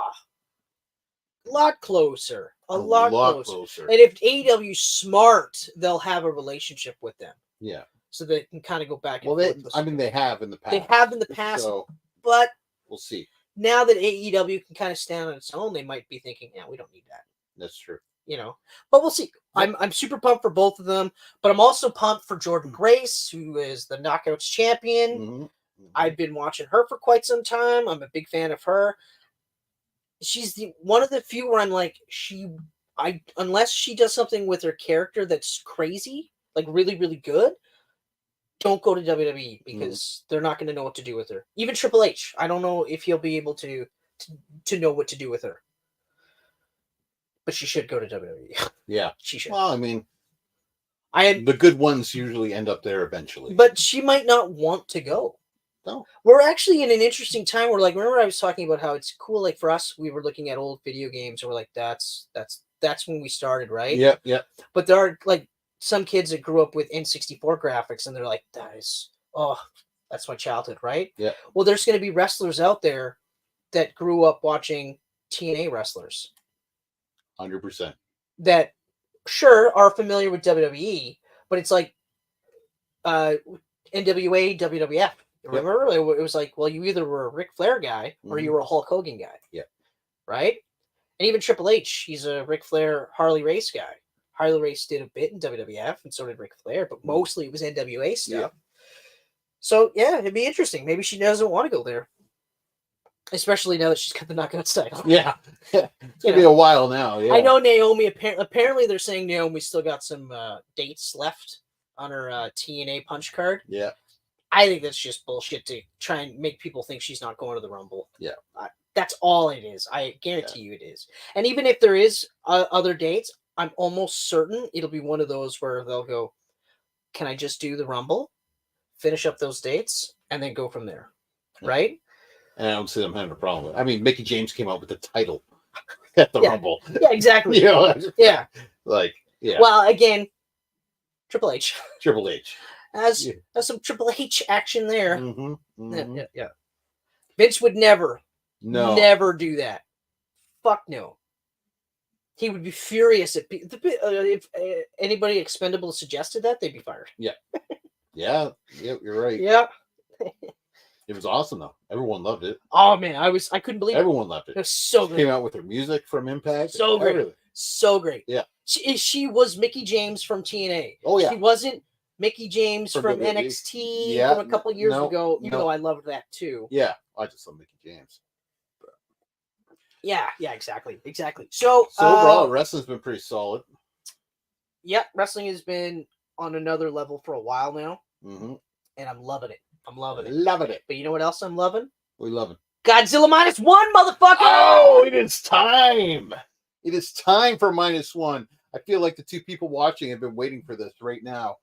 A lot closer. A lot closer. And if AEW's smart, they'll have a relationship with them. Yeah. So they can kind of go back and forth. They have in the past. They have in the past. So but we'll see. Now that AEW can kind of stand on its own, they might be thinking, yeah, we don't need that. That's true. You know, but we'll see. I'm super pumped for both of them, but I'm also pumped for Jordynne Grace, who is the Knockouts champion. I've been watching her for quite some time. I'm a big fan of her. She's one of the few where I'm like, unless she does something with her character that's crazy, like really, really good, don't go to WWE because they're not going to know what to do with her. Even Triple H, I don't know if he'll be able to know what to do with her. But she should go to WWE. Yeah. She should. Well, I mean, the good ones usually end up there eventually. But she might not want to go. No. We're actually in an interesting time where, like, remember I was talking about how it's cool, like, for us, we were looking at old video games and we're like, that's when we started, right? Yeah. But there are, like, some kids that grew up with N64 graphics, and they're like, that's my childhood, right? Yeah. Well, there's going to be wrestlers out there that grew up watching TNA wrestlers. 100%. That sure are familiar with WWE, but it's like NWA, WWF. Remember? It was like, well, you either were a Ric Flair guy or you were a Hulk Hogan guy. Yeah. Right? And even Triple H, he's a Ric Flair Harley Race guy. Harley Race did a bit in WWF, and so did Ric Flair, but mostly it was NWA stuff. Yeah. So, yeah, it'd be interesting. Maybe she doesn't want to go there. Especially now that she's got the Knockouts title. Yeah. It's going to be a while now. Yeah. I know Naomi, apparently they're saying Naomi's still got some dates left on her TNA punch card. Yeah. I think that's just bullshit to try and make people think she's not going to the Rumble. Yeah. That's all it is. I guarantee you it is. And even if there is other dates, I'm almost certain it'll be one of those where they'll go, can I just do the Rumble, finish up those dates, and then go from there? Yeah. Right? And I don't see them having a problem with it. I mean, Mickie James came out with the title at the Rumble. Yeah, exactly. You know, yeah. Like, yeah. Well, again, Triple H. Triple H. Has some Triple H action there. Mm-hmm. Mm-hmm. Yeah. Vince would never do that. Fuck no. He would be furious if anybody expendable suggested that, they'd be fired. Yeah. Yeah, you're right. Yeah. It was awesome though. Everyone loved it. Oh man, I couldn't believe everyone loved it. It was so great. Came out with her music from Impact. So great. Everything. So great. Yeah. She was Mickie James from TNA. Oh yeah. She wasn't Mickie James from NXT from a couple years ago. You know I loved that too. Yeah. I just love Mickie James. Yeah, exactly. So overall, wrestling's been pretty solid. Yeah, wrestling has been on another level for a while now. Mm-hmm. And I'm loving it. Loving it. But you know what else I'm loving? We love it. Godzilla -1, motherfucker! Oh, it is time. It is time for -1. I feel like the two people watching have been waiting for this right now.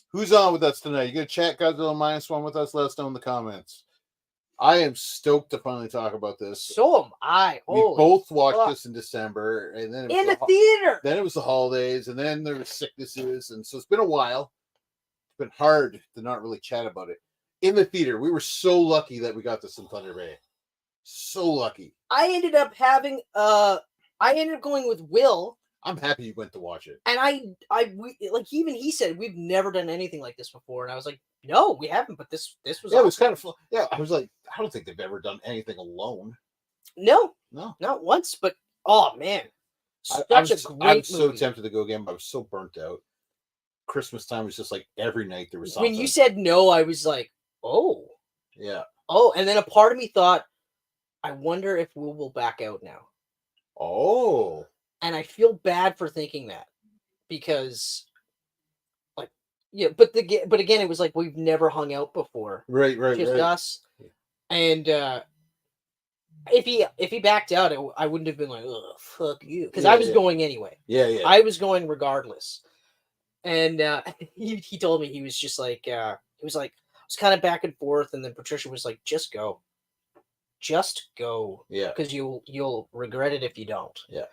Who's on with us tonight? You gonna chat Godzilla -1 with us? Let us know in the comments. I am stoked to finally talk about this. So am I. We both watched this in December, and then in the theater. Then it was the holidays, and then there were sicknesses, and so it's been a while. It's been hard to not really chat about it. In the theater, we were so lucky that we got this in Thunder Bay. So lucky. I ended up going with Will. I'm happy you went to watch it. And even he said we've never done anything like this before, and I was like, no, we haven't. But this was awesome. It was kind of fun. Yeah, I was like, I don't think they've ever done anything alone. No, not once. But oh man, I'm so tempted to go again, but I was so burnt out. Christmas time was just like every night there was something. When you said no, I was like, oh, yeah, oh, and then a part of me thought, I wonder if we'll back out now. Oh. And I feel bad for thinking that because, like, yeah, but again, it was like we've never hung out before, right, just us. And if he backed out, I wouldn't have been like, oh, fuck you, because I was going anyway. Yeah, I was going regardless. And he told me he was just like, I was kind of back and forth, and then Patricia was like, just go, yeah, because you'll regret it if you don't. Yeah.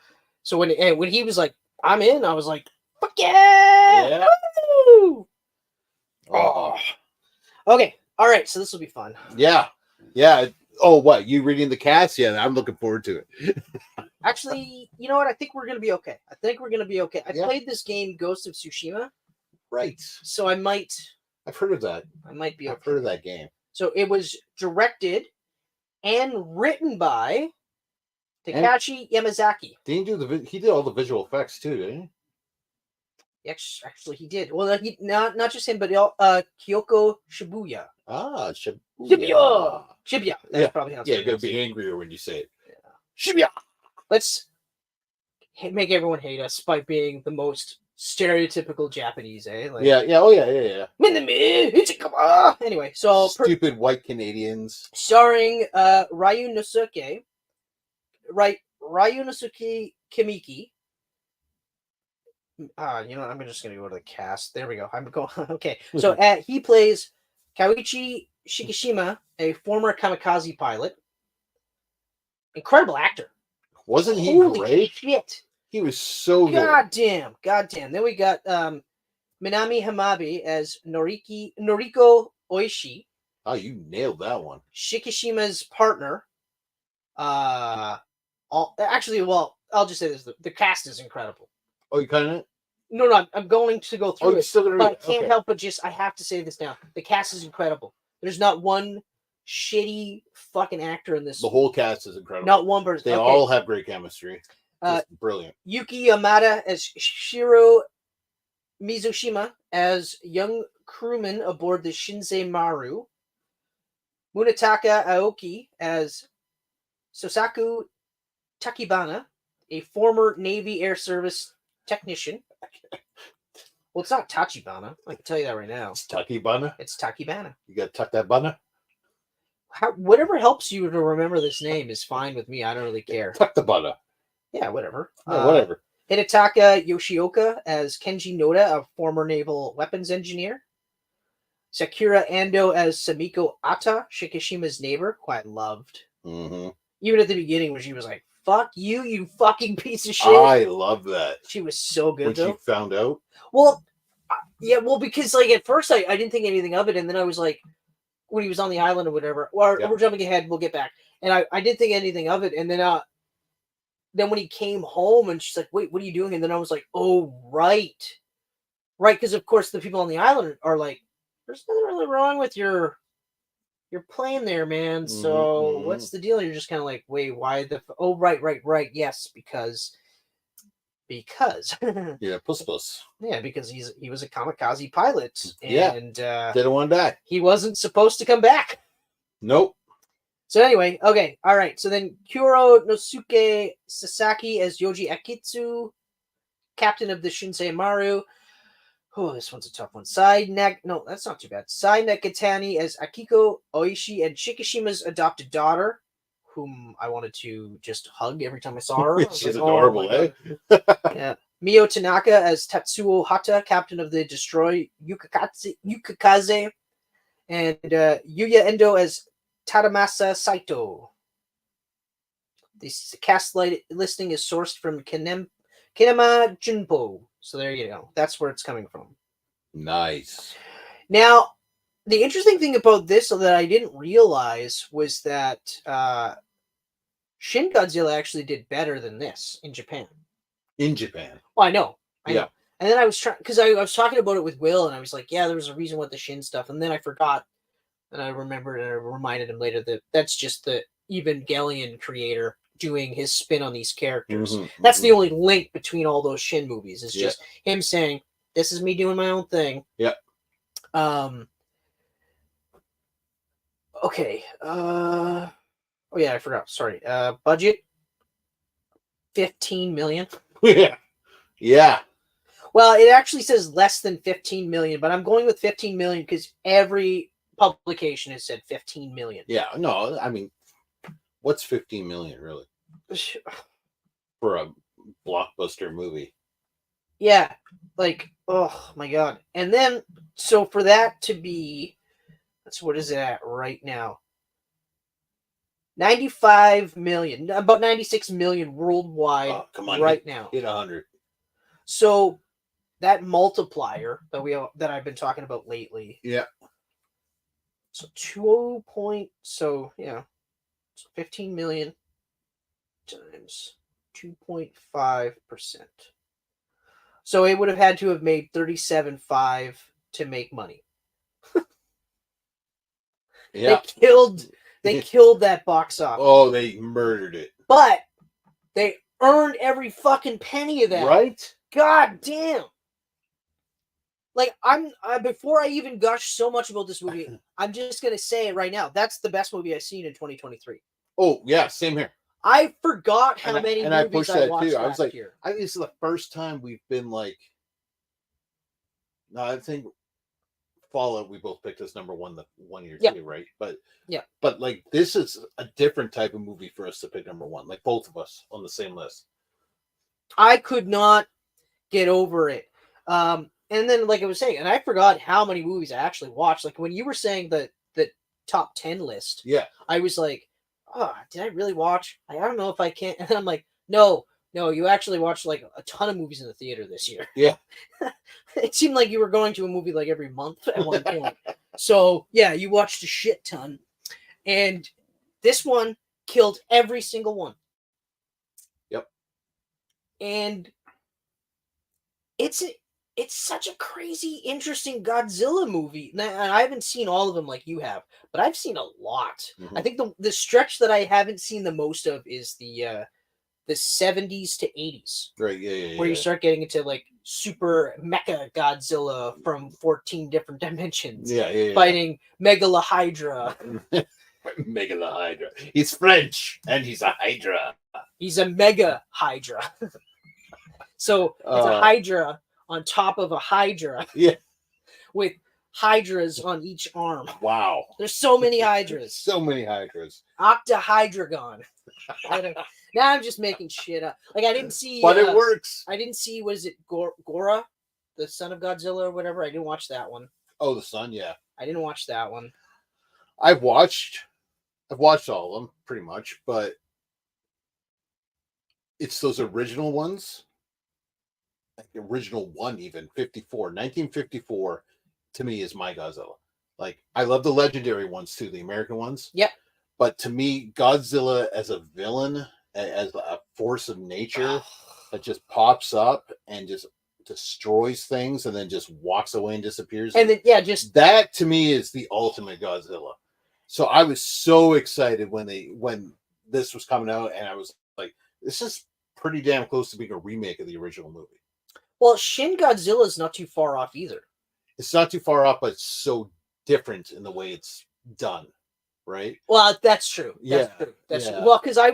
So when he was like, I'm in, I was like, fuck yeah! Woo! Oh. Okay. All right. So this will be fun. Yeah. Yeah. Oh, what? You reading the cast? Yeah, I'm looking forward to it. Actually, you know what? I think we're going to be okay. I played this game, Ghost of Tsushima. Right. So I might. I've heard of that. I might be okay. I've heard of that game. So it was directed and written by Takashi Yamazaki. Didn't he did all the visual effects too, didn't he? Actually, he did. Well, not just him, but Kyoko Shibuya. Ah, Shibuya. That's probably how it's you're gonna be angrier when you say it. Yeah. Shibuya. Let's make everyone hate us by being the most stereotypical Japanese, eh? Like, yeah. Oh yeah. Anyway, so stupid white Canadians. Starring Ryunosuke Kimiki. I'm just gonna go to the cast. There we go. I'm going. Okay, so he plays Koichi Shikishima, a former kamikaze pilot. Incredible actor. Wasn't he Holy great? Shit. He was so good. Goddamn. Then we got Minami Hamabe as Noriko Oishi. Oh, you nailed that one. Shikishima's partner. I'll just say this: the cast is incredible. Oh, you kind of. No, I'm going to go through it. Still gonna but I can't help but I have to say this now. The cast is incredible. There's not one shitty fucking actor in this. The whole cast is incredible. Not one person. They all have great chemistry. Just brilliant. Yuki Yamada as Shiro Mizushima as young crewman aboard the Shinsei Maru. Munetaka Aoki as Sosaku Takibana, a former Navy Air Service technician. Well, it's not Tachibana. I can tell you that right now. It's Takibana? It's Takibana. You got to tuck that bana? Whatever helps you to remember this name is fine with me. I don't really care. Tuck the bana. Yeah, whatever. Yeah, whatever. Hidetaka Yoshioka as Kenji Noda, a former naval weapons engineer. Sakura Ando as Samiko Ata, Shikishima's neighbor, who I loved. Mm-hmm. Even at the beginning when she was like, fuck you, you fucking piece of shit. I love that. She was so good, when she found out? Well, yeah, because like at first I didn't think anything of it, and then I was like, when he was on the island or whatever, we're jumping ahead, we'll get back. And I didn't think anything of it, and then when he came home and she's like, wait, what are you doing? And then I was like, oh, right, because of course the people on the island are like, there's nothing really wrong with your plane there, man. So what's the deal? You're just kind of like, wait, why oh, right. Yes, because yeah, puss. Yeah, because he was a kamikaze pilot, and didn't want to die. He wasn't supposed to come back. Nope. So anyway, okay, all right. So then Kuro Nosuke Sasaki as Yoji Akitsu, captain of the Shinsei Maru. Oh, this one's a tough one. No, that's not too bad. Sai Nakatani as Akiko Oishi and Shikishima's adopted daughter, whom I wanted to just hug every time I saw her. She's adorable, eh? Yeah. Mio Tanaka as Tatsuo Hata, captain of the destroy Yukikaze, and Yuya Endo as Tadamasa Saito. This cast listing is sourced from Kinema Junpo. So there you go. That's where it's coming from. Nice. Now, the interesting thing about this that I didn't realize was that Shin Godzilla actually did better than this in Japan. In Japan? Well, I know. And then I was trying, because I was talking about it with Will, and I was like, yeah, there was a reason with the Shin stuff. And then I forgot, and I remembered, and I reminded him later that that's just the Evangelion creator doing his spin on these characters. That's the only link between all those Shin movies. It's just him saying, this is me doing my own thing. Yeah. Okay. Oh yeah, I forgot. Sorry. Budget 15 million. Yeah. Well, it actually says less than 15 million, but I'm going with 15 million because every publication has said 15 million. Yeah. No, I mean, what's 15 million really for a blockbuster movie? Yeah, like, oh my god. And then, so for that to be, what is it at right now? 95 million, about 96 million worldwide right now. Hit 100. So that multiplier that I've been talking about lately. Yeah. So 15 million times 2.5%. So it would have had to have made 37.5 to make money. Yeah. They killed that box office. Oh, they murdered it. But they earned every fucking penny of that. Right? God damn. Like, before I even gush so much about this movie, I'm just going to say it right now. That's the best movie I've seen in 2023. Oh, yeah, same here. I forgot how many movies I pushed I that watched too. I was like, year. I think this is the first time we've been like, no, I think Fallout, we both picked as number one the 1 year too, right? But but like this is a different type of movie for us to pick number one, like both of us on the same list. I could not get over it. And then, like I was saying, and I forgot how many movies I actually watched. Like when you were saying the top 10 list, yeah, I was like, oh, did I really watch? I don't know if I can. And then I'm like, no, No, you actually watched like a ton of movies in the theater this year. Yeah. It seemed like you were going to a movie like every month at one point. So yeah, you watched a shit ton. And this one killed every single one. Yep. And it's such a crazy, interesting Godzilla movie. And I haven't seen all of them like you have, but I've seen a lot. Mhm. I think the stretch that I haven't seen the most of is the 70s to 80s. Right, yeah. Where you start getting into like super mecha Godzilla from 14 different dimensions. Yeah. Fighting Megalahydra. Megalahydra. He's French and he's a Hydra. He's a mega Hydra. So it's a Hydra on top of a Hydra. Yeah. With Hydras on each arm. Wow. There's so many Hydras. So many Hydras. Octahydragon. Now I'm just making shit up. Like I didn't see. But it works. I didn't see. What is it? Gora, the son of Godzilla or whatever. I didn't watch that one. Oh, the son. Yeah. I didn't watch that one. I've watched all of them pretty much, but it's those original ones. Like the original one, even 1954, to me is my Godzilla. Like I love the legendary ones too, the American ones. Yep. But to me, Godzilla as a villain, as a force of nature that just pops up and just destroys things and then just walks away and disappears. And then just that to me is the ultimate Godzilla. So I was so excited when this was coming out, and I was like, this is pretty damn close to being a remake of the original movie. Well, Shin Godzilla is not too far off either. It's not too far off, but it's so different in the way it's done, right? Well, that's true. That's true. That's true. Well, because I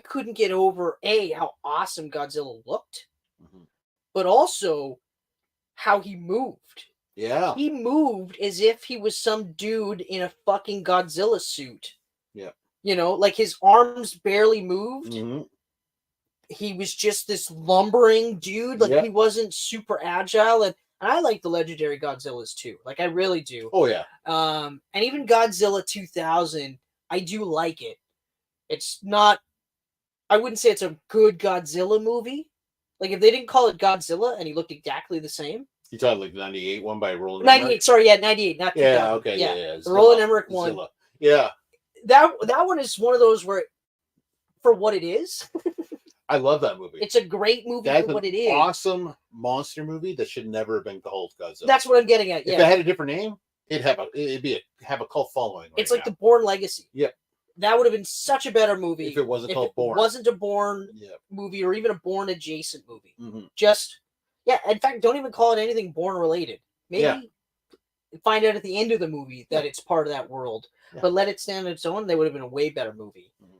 couldn't get over how awesome Godzilla looked, but also how he moved. Yeah. He moved as if he was some dude in a fucking Godzilla suit. Yeah. You know, like his arms barely moved. Mm-hmm. He was just this lumbering dude. Like he wasn't super agile. And I like the legendary Godzillas too. Like I really do. Oh yeah. And even Godzilla 2000, I do like it. It's not. I wouldn't say it's a good Godzilla movie. Like if they didn't call it Godzilla and he looked exactly the same. You talking like the 98 one by Roland 98, Emmerich? sorry, 98, not 2000. Yeah, okay, yeah. The Roland Emmerich one. Zilla. Yeah. That one is one of those where, for what it is, I love that movie. it's a great movie That's for what it is. Awesome monster movie that should never have been called Godzilla. That's what I'm getting at. Yeah. If it had a different name, it'd have a cult following. It's like the Bourne Legacy. Yep. That would have been such a better movie if it wasn't called Bourne. Wasn't a Bourne movie or even a Bourne adjacent movie. Mm-hmm. Just in fact, don't even call it anything Bourne related. Maybe find out at the end of the movie that it's part of that world, but let it stand on its own. They would have been a way better movie. Mm-hmm.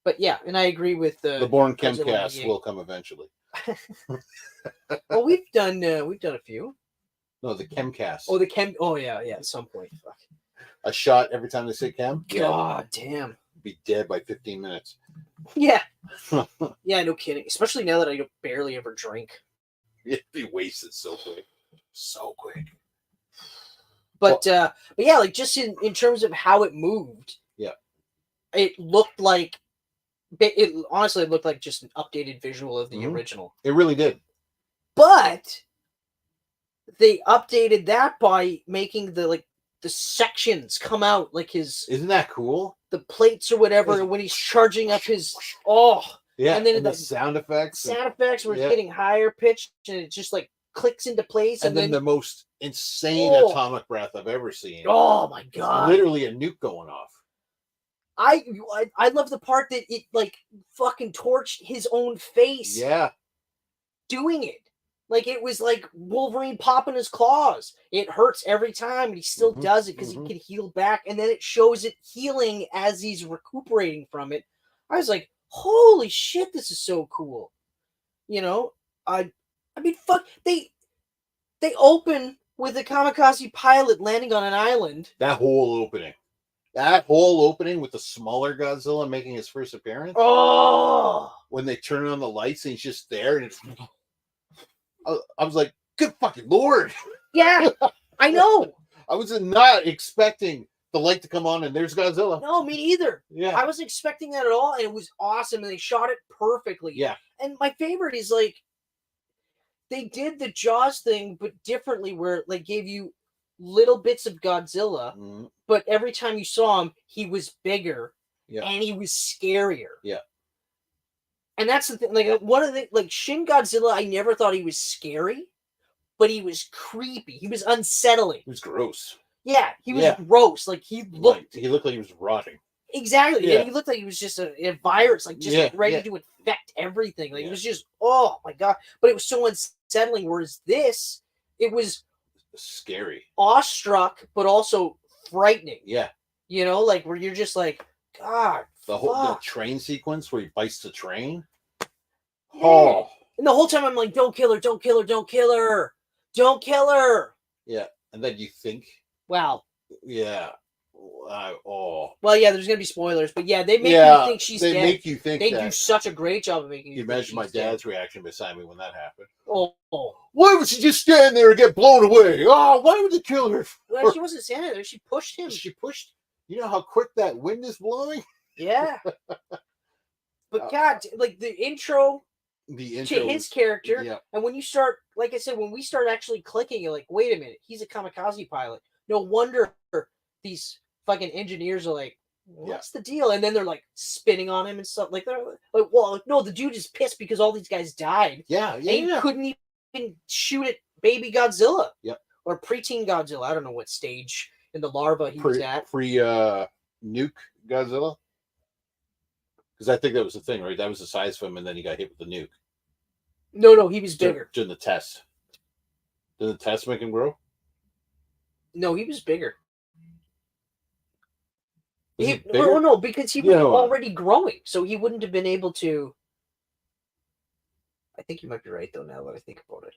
But yeah, and I agree with the Bourne Camcast will come eventually. Well, we've done a few. No, the Camcast. Oh, the Chem. Oh yeah, at some point. Fuck. A shot every time they say Chem. God damn. Be dead by 15 minutes. Yeah. Yeah, no kidding. Especially now that I barely ever drink. It'd be wasted so quick. So quick. But yeah, like just in terms of how it moved. Yeah. It looked like it honestly looked like just an updated visual of the original. It really did. But they updated that by making the sections come out like his. Isn't that cool? The plates or whatever when he's charging up his and then the sound effects. Where it's getting higher pitched and it just like clicks into place. And then the most insane atomic breath I've ever seen. Oh my god! It's literally a nuke going off. I love the part that it like fucking torched his own face. Yeah. Doing it. Like it was like Wolverine popping his claws. It hurts every time, and he still does it because he can heal back. And then it shows it healing as he's recuperating from it. I was like, "Holy shit, this is so cool!" You know, I mean, fuck. They open with a kamikaze pilot landing on an island. That whole opening with the smaller Godzilla making his first appearance. Oh, when they turn on the lights and he's just there, and it's. I was like, good fucking Lord. Yeah, I know. I was not expecting the light to come on and there's Godzilla. No, me neither. Yeah. I wasn't expecting that at all, and it was awesome, and they shot it perfectly. Yeah. And my favorite is like they did the Jaws thing, but differently, where they gave you little bits of Godzilla, but every time you saw him, he was bigger and he was scarier. Yeah. And that's the thing. Like one of the Shin Godzilla, I never thought he was scary, but he was creepy. He was unsettling. He was gross. Yeah, he was gross. Like he looked like he was rotting. Exactly. Yeah. He looked like he was just a virus, like just ready to infect everything. Like it was just, oh my god. But it was so unsettling. Whereas this, it was scary, awestruck, but also frightening. Yeah. You know, like where you're just like, God. The train sequence where he bites the train. Yeah. Oh. And the whole time I'm like, don't kill her, don't kill her, don't kill her. Don't kill her. Yeah. And then you think. Wow. Yeah. Well, yeah, there's gonna be spoilers, but yeah, they make you think she's dead. They make you think they do such a great job of making you imagine my dad's reaction beside me when that happened. Oh. Why would she just stand there and get blown away? Oh, why would they kill her? Well, she wasn't standing there. She pushed him. She pushed. You know how quick that wind is blowing? Yeah. But God, like the intro to his character, and when you start, like I said, when we start actually clicking, you're like, wait a minute, he's a kamikaze pilot. No wonder these fucking engineers are like, what's the deal? And then they're like spinning on him and stuff. Like they're like, well, no, the dude is pissed because all these guys died. Yeah, and he couldn't even shoot at baby Godzilla. Yep. Or preteen Godzilla. I don't know what stage in the larva he was at. Nuke Godzilla. Because I think that was the thing, right? That was the size of him, and then he got hit with the nuke. No, he was bigger. During the test. Did the test make him grow? No, he was bigger. No, because he was already growing, so he wouldn't have been able to. I think you might be right, though, now that I think about it.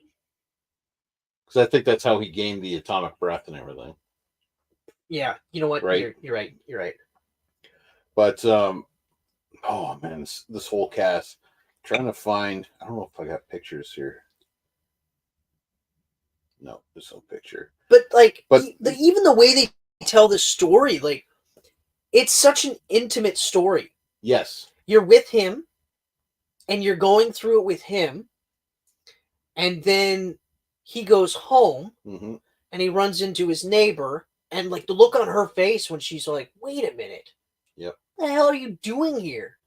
Because I think that's how he gained the atomic breath and everything. Yeah, you know what? Right? You're right. You're right. But, oh, man, this whole cast. I'm trying to find, I don't know if I got pictures here. No, there's no picture. But even the way they tell the story, like, it's such an intimate story. Yes. You're with him, and you're going through it with him, and then he goes home, and he runs into his neighbor, and, like, the look on her face when she's like, wait a minute. Yep. What the hell are you doing here?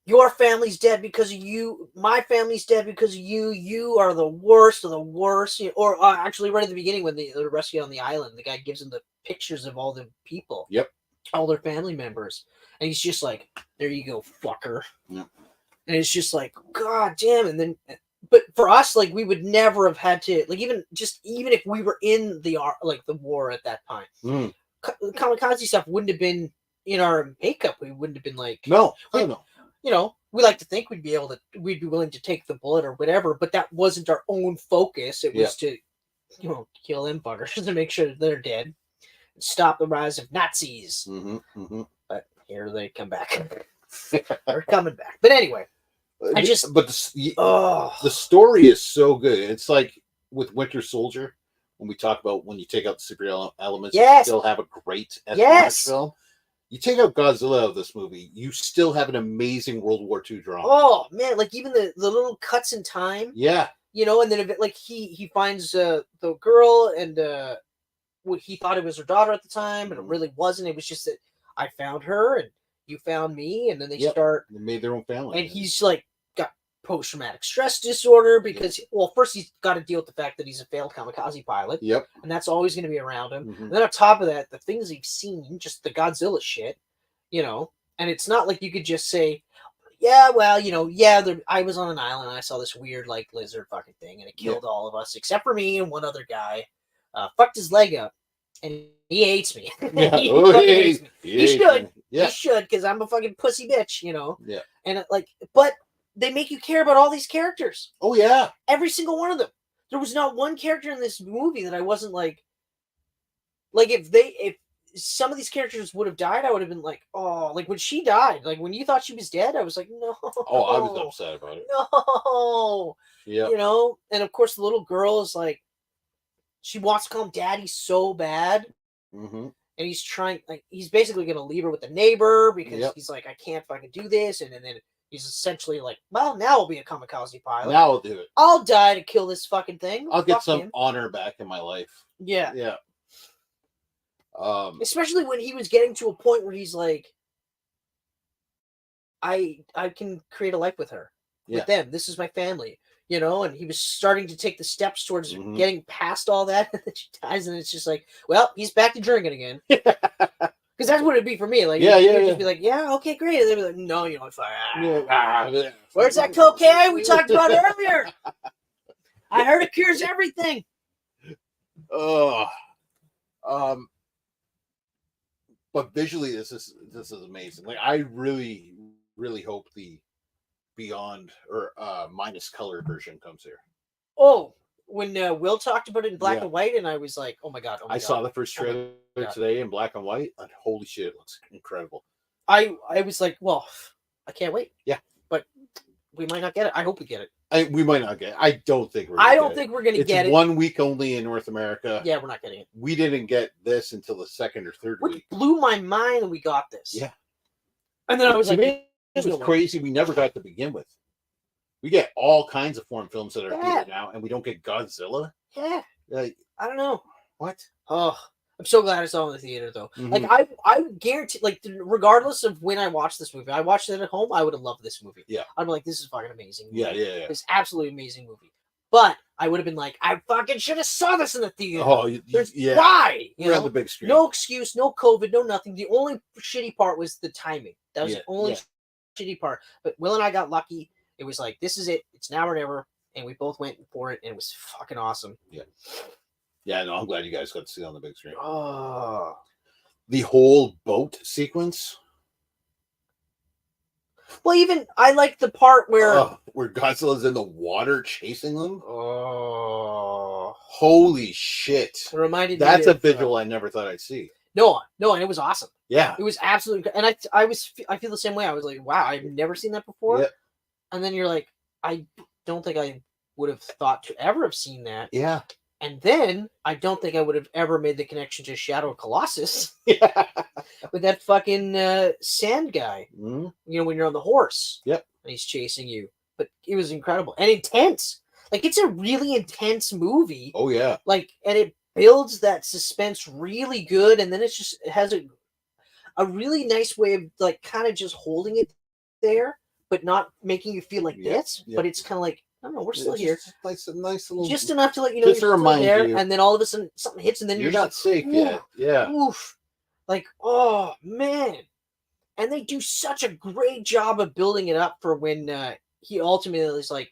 Your family's dead because of you. My family's dead because of you. You are the worst of the worst. Or actually, right at the beginning when they're rescued on the island, the guy gives him the pictures of all the people. Yep. All their family members. And he's just like, there you go, fucker. Yep. And it's just like, God damn. And then, but for us, like, we would never have had to, like, even if we were in the war at that time, kamikaze stuff wouldn't have been in our makeup. We wouldn't have been like, no. You know, we like to think we'd be willing to take the bullet or whatever, but that wasn't our own focus. It was to, kill them buggers to make sure that they're dead and stop the rise of Nazis. But here they come back. They're coming back. But anyway, the story is so good. It's like with Winter Soldier, when we talk about when you take out the super elements, you still have a great espionage film. You take out Godzilla out of this movie, you still have an amazing World War II drama. Oh man, like even the little cuts in time. Yeah. And then like he finds the girl, and he thought it was her daughter at the time, and it really wasn't. It was just that I found her and you found me, and then they made their own family. And he's like got post-traumatic stress disorder because first he's got to deal with the fact that he's a failed kamikaze pilot. Yep. And that's always going to be around him. And then on top of that, the things he's seen, just the Godzilla shit, and it's not like you could just say, I was on an island and I saw this weird like lizard fucking thing and it killed all of us except for me and one other guy. Fucked his leg up and he hates me. Yeah. Hates me. He should. Yeah. He should, because I'm a fucking pussy bitch, Yeah. And but they make you care about all these characters. Oh yeah. Every single one of them. There was not one character in this movie that I wasn't like if some of these characters would have died, I would have been like, oh, like when she died, like when you thought she was dead, I was like, no. Oh, I was upset about it. No. Yeah. And of course the little girl is like, she wants to call him daddy so bad. and he's trying, like, he's basically gonna leave her with the neighbor because he's like, I can't fucking do this, and then he's essentially like, well, now I'll be a kamikaze pilot. Now I'll do it. I'll die to kill this fucking thing. I'll get some honor back in my life. Yeah. Yeah. Especially when he was getting to a point where he's like, I can create a life with her. With them. This is my family. You know, and he was starting to take the steps towards getting past all that. And then she dies, and it's just like, well, he's back to drinking again. Because that's what it'd be for me. Like, just be like, yeah, okay, great. And they'd be like, no, you don't fire. Where's that cocaine we talked about earlier? I heard it cures everything. Oh, but visually, this is amazing. Like, I really, really hope the beyond or minus color version comes here. Oh, when Will talked about it in black and white, and I was like, oh my god. I saw the first trailer today in black and white, and holy shit, it looks incredible. I was like, well, I can't wait. Yeah, but we might not get it. I hope we get it. We might not get it. I don't think we're going to get it. 1 week only in North America. Yeah, we're not getting it. We didn't get this until the second or third week. It blew my mind when we got this. Yeah. And then I was like, it was crazy. We never got to begin with. We get all kinds of foreign films that are here now, and we don't get Godzilla. Yeah. Like, I don't know. What? Oh, I'm so glad I saw it in the theater, though. Like, I guarantee, like, regardless of when I watched this movie, I watched it at home, I would have loved this movie. Yeah. I'd be like, this is fucking amazing movie. Yeah. It's absolutely amazing movie. But I would have been like, I fucking should have saw this in the theater. Oh, Why? We're on the big screen. No excuse, no COVID, no nothing. The only shitty part was the timing. That was the only shitty part. But Will and I got lucky. It was like, this is it. It's now or never. And we both went for it, and it was fucking awesome. Yeah. Yeah, no, I'm glad you guys got to see it on the big screen. Oh. The whole boat sequence. Well, even I like the part where Godzilla's in the water chasing them. Oh, holy shit! It reminded me. That's a visual I never thought I'd see. No, and it was awesome. Yeah, it was absolutely. And I feel the same way. I was like, wow, I've never seen that before. Yeah. And then you're like, I don't think I would have thought to ever have seen that. Yeah. And then I don't think I would have ever made the connection to Shadow of Colossus. Yeah. With that fucking sand guy. Mm-hmm. You know, when you're on the horse. Yep. And he's chasing you. But it was incredible. And intense. Like, it's a really intense movie. Oh, yeah. Like, and it builds that suspense really good. And then it has a really nice way of, like, kind of just holding it there, but not making you feel like this. But it's kind of like, I don't know, we're still here. Nice little, just enough to let you know just to remind you. And then all of a sudden something hits, and then you're not safe yet. Yeah. Oof. Like, oh man. And they do such a great job of building it up for when he ultimately is like,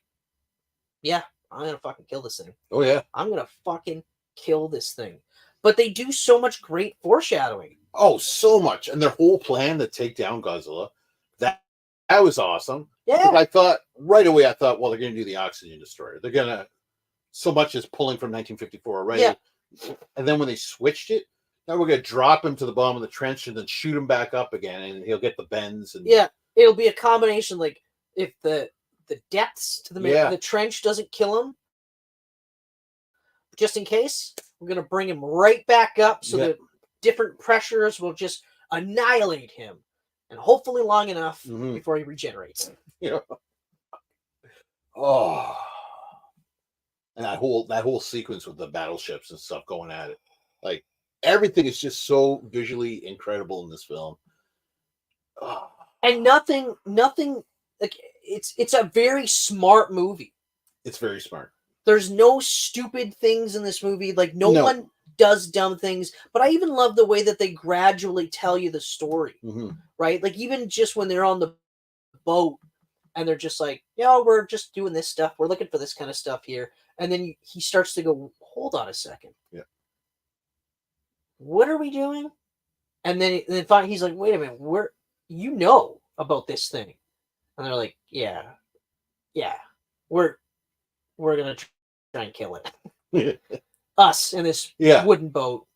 yeah, I'm gonna fucking kill this thing. Oh yeah. I'm gonna fucking kill this thing. But they do so much great foreshadowing. Oh, so much. And their whole plan to take down Godzilla. That was awesome. Yeah. I thought right away, well, they're going to do the oxygen destroyer. They're going to, so much as pulling from 1954, right? Yeah. And then when they switched it, now we're going to drop him to the bottom of the trench and then shoot him back up again, and he'll get the bends. And yeah, it'll be a combination. Like, if the depths to the trench doesn't kill him, just in case, we're going to bring him right back up so that different pressures will just annihilate him. And hopefully long enough before he regenerates. Yeah. Oh. And that whole sequence with the battleships and stuff going at it. Like, everything is just so visually incredible in this film. Oh. And nothing like, it's a very smart movie. It's very smart. There's no stupid things in this movie. Like, no one does dumb things, but I even love the way that they gradually tell you the story, right? Like, even just when they're on the boat and they're just like, we're just doing this stuff, we're looking for this kind of stuff here, and then he starts to go, hold on a second, what are we doing? And then finally he's like, wait a minute, you know about this thing? And they're like, yeah, we're gonna try and kill it. Us in this wooden boat.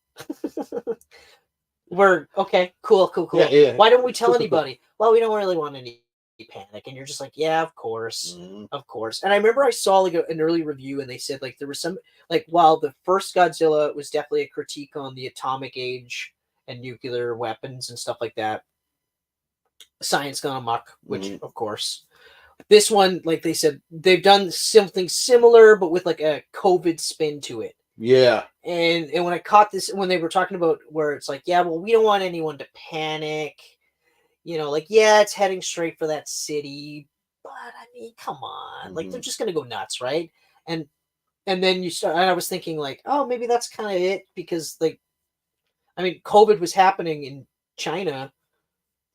We're okay, cool. Yeah. Why don't we tell anybody? Well, we don't really want any panic. And you're just like, yeah, of course. And I remember I saw like an early review, and they said like there was some, like, while the first Godzilla was definitely a critique on the atomic age and nuclear weapons and stuff like that. Science gone amok, which of course. This one, like they said, they've done something similar, but with like a COVID spin to it. Yeah. And when I caught this, when they were talking about where it's like, yeah, well, we don't want anyone to panic. You know, like, yeah, it's heading straight for that city. But, I mean, come on. Like, they're just going to go nuts, right? And then you start, and I was thinking, like, oh, maybe that's kind of it. Because, like, I mean, COVID was happening in China.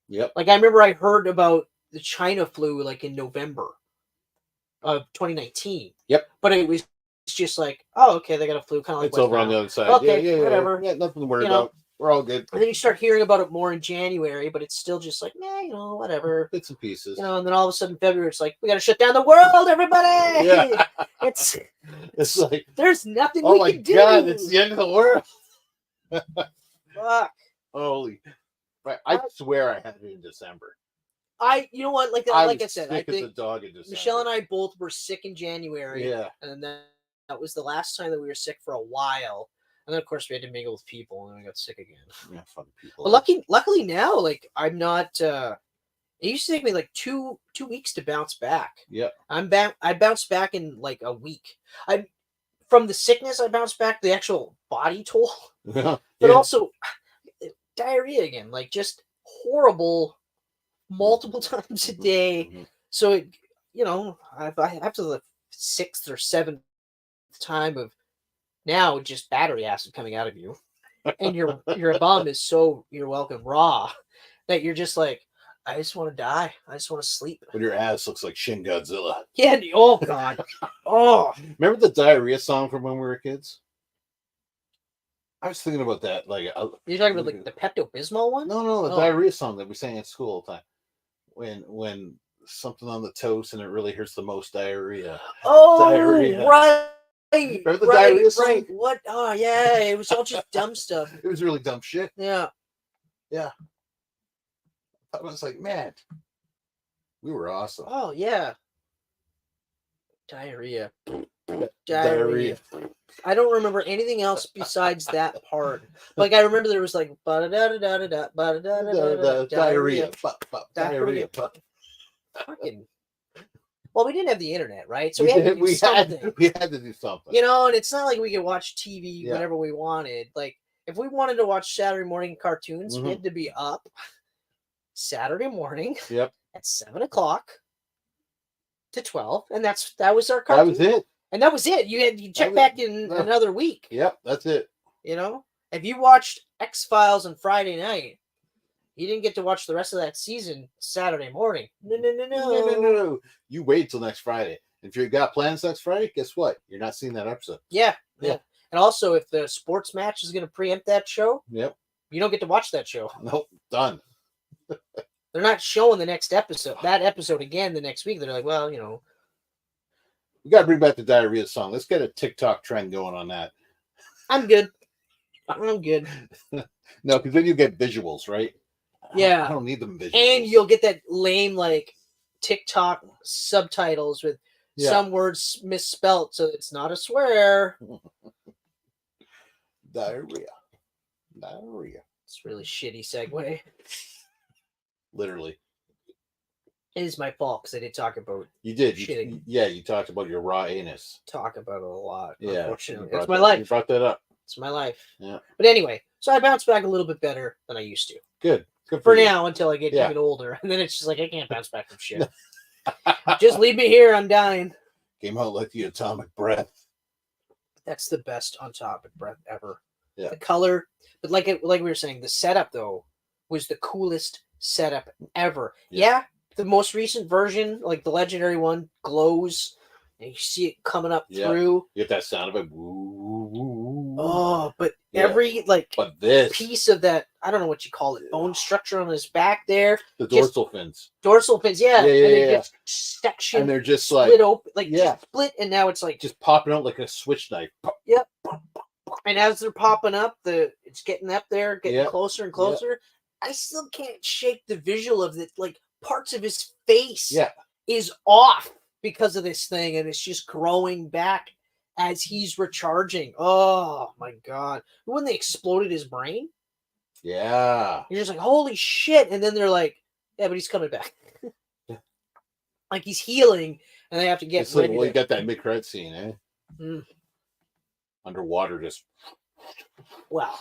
Yep. Like, I remember I heard about the China flu like in November of 2019. Yep. But it was just like, oh, okay, they got a flu, kind of like it's over on the other side. Okay, yeah, whatever. Yeah, nothing to worry about. We're all good. And then you start hearing about it more in January, but it's still just like, whatever. Bits and pieces. And then all of a sudden February, it's like, we got to shut down the world, everybody. Yeah. It's like, there's nothing oh we my can do. God, it's the end of the world. Fuck. Holy. Right. I swear I had it in December. You know what? Like I said, I think dog in December. Michelle and I both were sick in January. Yeah. And then that was the last time that we were sick for a while. And then of course we had to mingle with people, and then we got sick again. Yeah, fun people. But luckily now, like I'm not. It used to take me like two weeks to bounce back. Yeah. I bounced back in like a week. From the sickness, I bounced back the actual body toll, but also diarrhea again, like just horrible. Multiple times a day. So it, after the 6th or 7th time of now just battery acid coming out of you, and your bum is so, you're welcome, raw, that you're just like, I just want to die. I just want to sleep. But your ass looks like Shin Godzilla. Yeah. Oh God. Oh. Remember the diarrhea song from when we were kids? I was thinking about that. Like, you're talking about like the Pepto-Bismol one? No, the diarrhea song that we sang at school all the time. When something on the toast and it really hurts the most, diarrhea. Oh, diarrhea. Right. Remember the diarrhea song? Right. What? Oh, yeah. It was all just dumb stuff. It was really dumb shit. Yeah. Yeah. I was like, man, we were awesome. Oh, yeah. Diarrhea. I don't remember anything else besides that part. Like I remember there was like diarrhea. Diarrhea. Fucking. Well, we didn't have the internet, right? So we had to do something. We had to do something. And it's not like we could watch TV whenever we wanted. Like if we wanted to watch Saturday morning cartoons, we had to be up Saturday morning. Yep. At 7 o'clock to 12, and that was our cartoon. That was it. And that was it. You check back in another week. Yep, that's it. If you watched X-Files on Friday night, you didn't get to watch the rest of that season Saturday morning. No. You wait till next Friday. If you got plans next Friday, guess what? You're not seeing that episode. Yeah. And also, if the sports match is going to preempt that show, you don't get to watch that show. Nope, done. They're not showing the next episode, that episode again the next week. They're like, well, we got to bring back the diarrhea song. Let's get a TikTok trend going on that. I'm good. I'm good. No, because then you get visuals, right? Yeah. I don't need them visuals. And you'll get that lame, like, TikTok subtitles with some words misspelt, so it's not a swear. Diarrhea. It's a really shitty segue. Literally. It is my fault because I did talk about you did. shitting. You talked about your raw anus. Talk about it a lot. Yeah. Unfortunately. It's my life. You brought that up. It's my life. Yeah. But anyway, so I bounced back a little bit better than I used to. Good for now until I get even older. And then it's just like, I can't bounce back from shit. Just leave me here. I'm dying. Came out like the atomic breath. That's the best atomic breath ever. Yeah. The color. But like we were saying, the setup, though, was the coolest setup ever. Yeah. The most recent version, like the legendary one, glows. And you see it coming up through. You get that sound of it. Woo. Oh, but every this piece of that, I don't know what you call it, bone structure on his back there. The dorsal fins. Dorsal fins, yeah. Yeah. Section. And they're just split open, just split, and now it's like just popping out like a switch knife. Yep. And as they're popping up, it's getting up there, getting closer and closer. I still can't shake the visual of it. Like parts of his face is off because of this thing, and it's just growing back as he's recharging. Oh my god! When they exploded his brain, Yeah. You're just like, holy shit. And then they're like, yeah, but he's coming back. Like he's healing and they have to get It's like, ready. well, you got that mid-credit scene, eh? Mm. Underwater, just. Wow.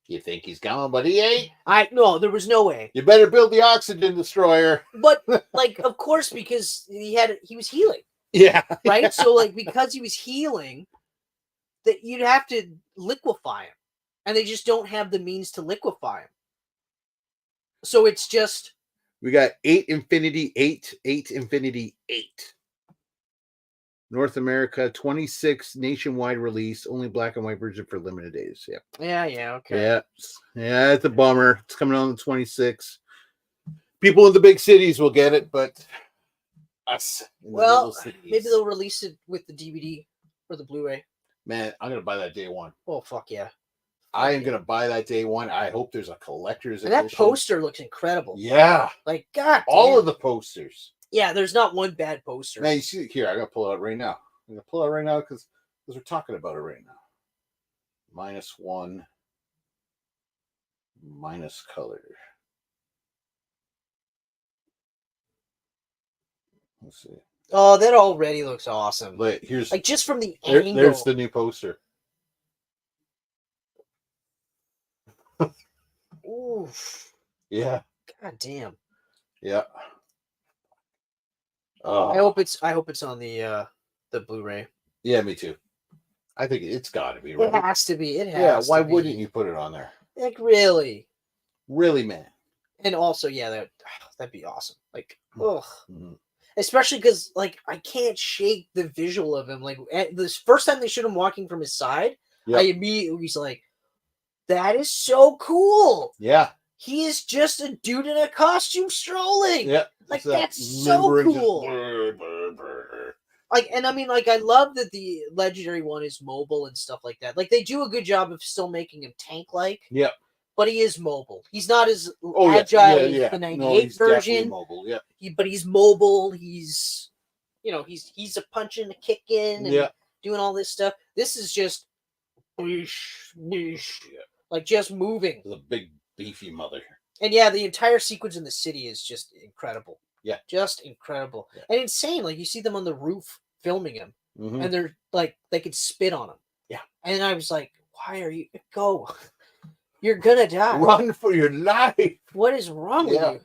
You think he's gone, but he ain't. No, there was no way. You better build the oxygen destroyer. But like, of course, because he was healing. Yeah. Right? So like because he was healing, that you'd have to liquefy him. And they just don't have the means to liquefy him. So it's just We got 8 Infinity 8, 8 Infinity 8. North America, 26 nationwide release, only black and white version for limited days. Yeah. Yeah, okay. Yeah, it's a bummer. It's coming on the 26th. People in the big cities will get it, but us in the little cities. Maybe they'll release it with the DVD or the Blu-ray. Man, I'm gonna buy that day one. Oh fuck yeah. I am gonna buy that day one. I hope there's a collector's and edition. That poster looks incredible. Yeah. Like God. All of the posters. Yeah, there's not one bad poster. Man, you see here, I'm gonna pull it out right now. I'm gonna pull it out right now because we're talking about it right now. -1 minus color. Let's see. Oh, that already looks awesome. But here's like just from the angle. There's the new poster. Oof. Yeah. God damn. Yeah. I hope it's on the Blu-ray. Yeah, me too. I think it's got to be. Right? It has to be. Why wouldn't you put it on there? Like really, man. And also, yeah, that'd be awesome. Like, ugh. Mm-hmm. Especially because, like, I can't shake the visual of him. Like, this first time they showed him walking from his side, I immediately was like, "That is so cool." Yeah. He is just a dude in a costume strolling. Yeah. Like that's so cool. Like, and I mean, like, I love that the legendary one is mobile and stuff like that. Like, they do a good job of still making him tank-like. Yeah. But he is mobile. He's not as agile as the 98 version. Mobile, yeah. But he's mobile. He's, he's a punching, a kicking, and doing all this stuff. This is just, like, just moving. The big beefy mother. And yeah, the entire sequence in the city is just incredible. Yeah. Just incredible. Yeah. And insane. Like, you see them on the roof filming him. Mm-hmm. And they're like, they could spit on him. Yeah. And I was like, why are you? Go. You're gonna die. Run for your life. What is wrong with you?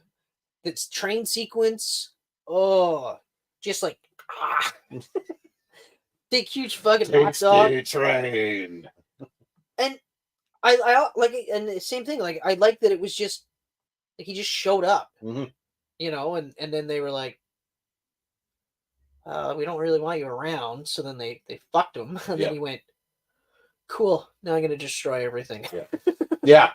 This train sequence. Oh, just like big huge fucking hot dog train. And I like it, and the same thing. Like I like that it was just like he just showed up, and then they were like, we don't really want you around. So then they fucked him, and then he went, cool. Now I'm gonna destroy everything. Yeah.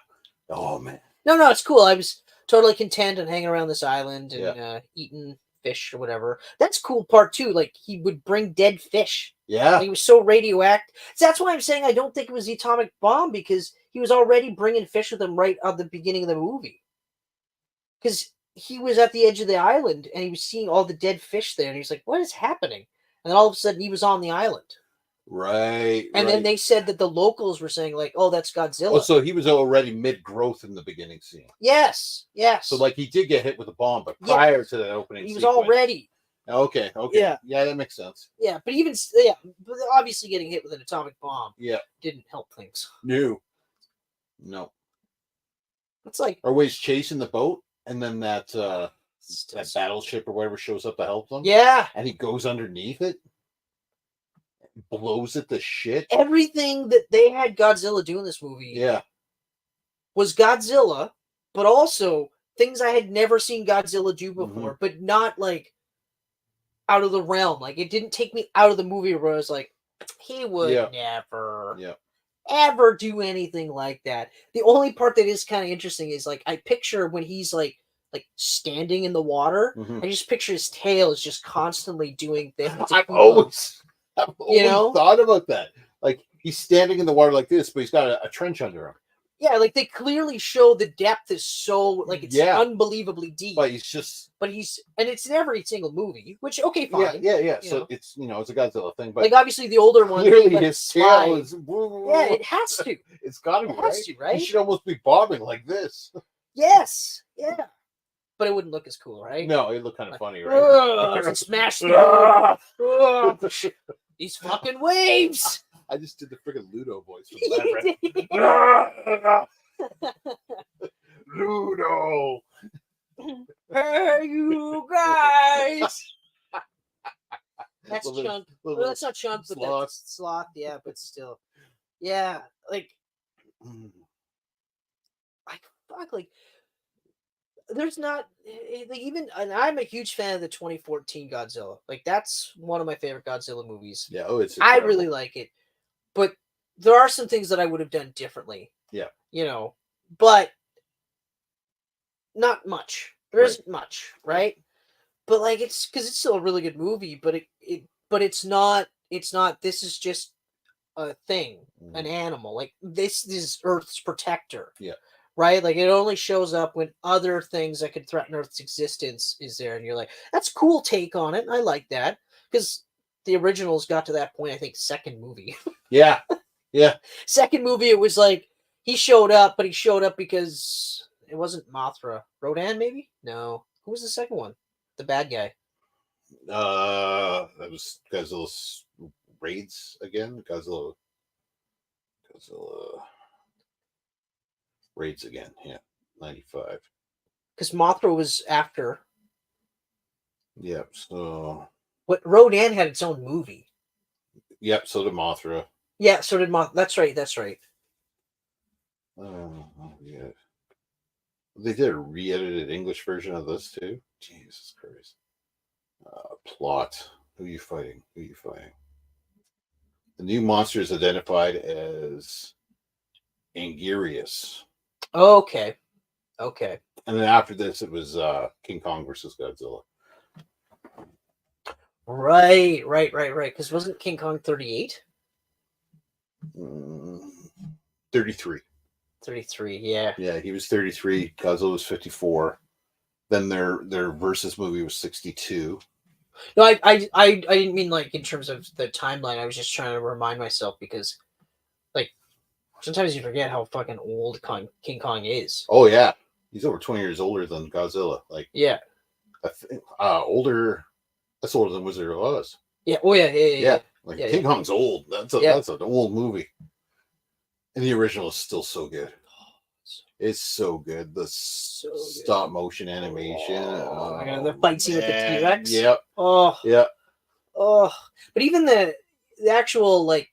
Oh man. No, it's cool. I was totally content and hanging around this island and eating fish or whatever. That's cool part too. Like he would bring dead fish. Yeah. He was so radioactive. So that's why I'm saying I don't think it was the atomic bomb, because he was already bringing fish with him right at the beginning of the movie. Because he was at the edge of the island and he was seeing all the dead fish there, and he's like, "What is happening?" And then all of a sudden he was on the island. Right. And then they said that the locals were saying, like, "Oh, that's Godzilla." Oh, so he was already mid-growth in the beginning scene. Yes. So, like, he did get hit with a bomb, but prior to that opening he was already. Okay. Yeah, that makes sense. Yeah, but but obviously getting hit with an atomic bomb didn't help things. No. It's like... Or he's chasing the boat, and then that battleship or whatever shows up to help them. Yeah. And he goes underneath it. Blows it to shit. Everything that they had Godzilla do in this movie was Godzilla, but also things I had never seen Godzilla do before, but not like out of the realm. Like it didn't take me out of the movie where I was like, he would never ever do anything like that. The only part that is kind of interesting is like I picture when he's like standing in the water, I just picture his tail is just constantly doing things. I've always thought about that. Like he's standing in the water like this, but he's got a trench under him. Yeah, like they clearly show the depth is so like it's unbelievably deep. But he's and it's in every single movie, which okay, fine. Yeah. So it's it's a Godzilla thing, but like obviously the older one clearly his tail is it has to. It's gotta be right. He should almost be bobbing like this. Yes, yeah. But it wouldn't look as cool, right? No, it'd look kind of funny, right? Smash these fucking waves. I just did the freaking Ludo voice from that, Ludo. Hey, you guys. That's Chunk. Well, that's not Chunk, but Sloth. that's Sloth. Yeah, but still. Yeah, like there's not even, and I'm a huge fan of the 2014 Godzilla. Like that's one of my favorite Godzilla movies. Yeah, it's I really like it, but there are some things that I would have done differently. Yeah, but not much. There isn't much, right? But like it's because it's still a really good movie, but it's not. This is just a thing, an animal. Like this is Earth's protector. Yeah. Right? Like it only shows up when other things that could threaten Earth's existence is there, and you're like, that's a cool take on it. I like that because the originals got to that point. I think second movie. Yeah. Second movie, it was like he showed up, but he showed up because it wasn't Mothra. Rodan, maybe? No. Who was the second one? The bad guy. That was Godzilla's raids again. Godzilla raids again. Yeah, 95. Because Mothra was after. Yep. So. What Rodan had its own movie. Yep. So did Mothra. Yeah. So did Mothra. That's right. Oh yeah. They did a re-edited English version of this too. Jesus Christ. Plot. Who are you fighting? The new monster is identified as Angirius. Okay. And then after this, it was King Kong versus Godzilla. Right. Because wasn't King Kong 38? 33. 33, yeah. Yeah, he was 33. Godzilla was 54. Then their versus movie was 62. No, I didn't mean like in terms of the timeline. I was just trying to remind myself because, like, sometimes you forget how fucking old King Kong is. Oh yeah, he's over 20 years older than Godzilla. Like, yeah, older. That's older than Wizard of Oz. Yeah. Oh yeah. Like King Kong's old. That's an old movie. And the original is still so good. It's so good. The stop motion animation. The fight scene with the T-Rex. Yep. Oh. Yeah. Oh. But even the actual like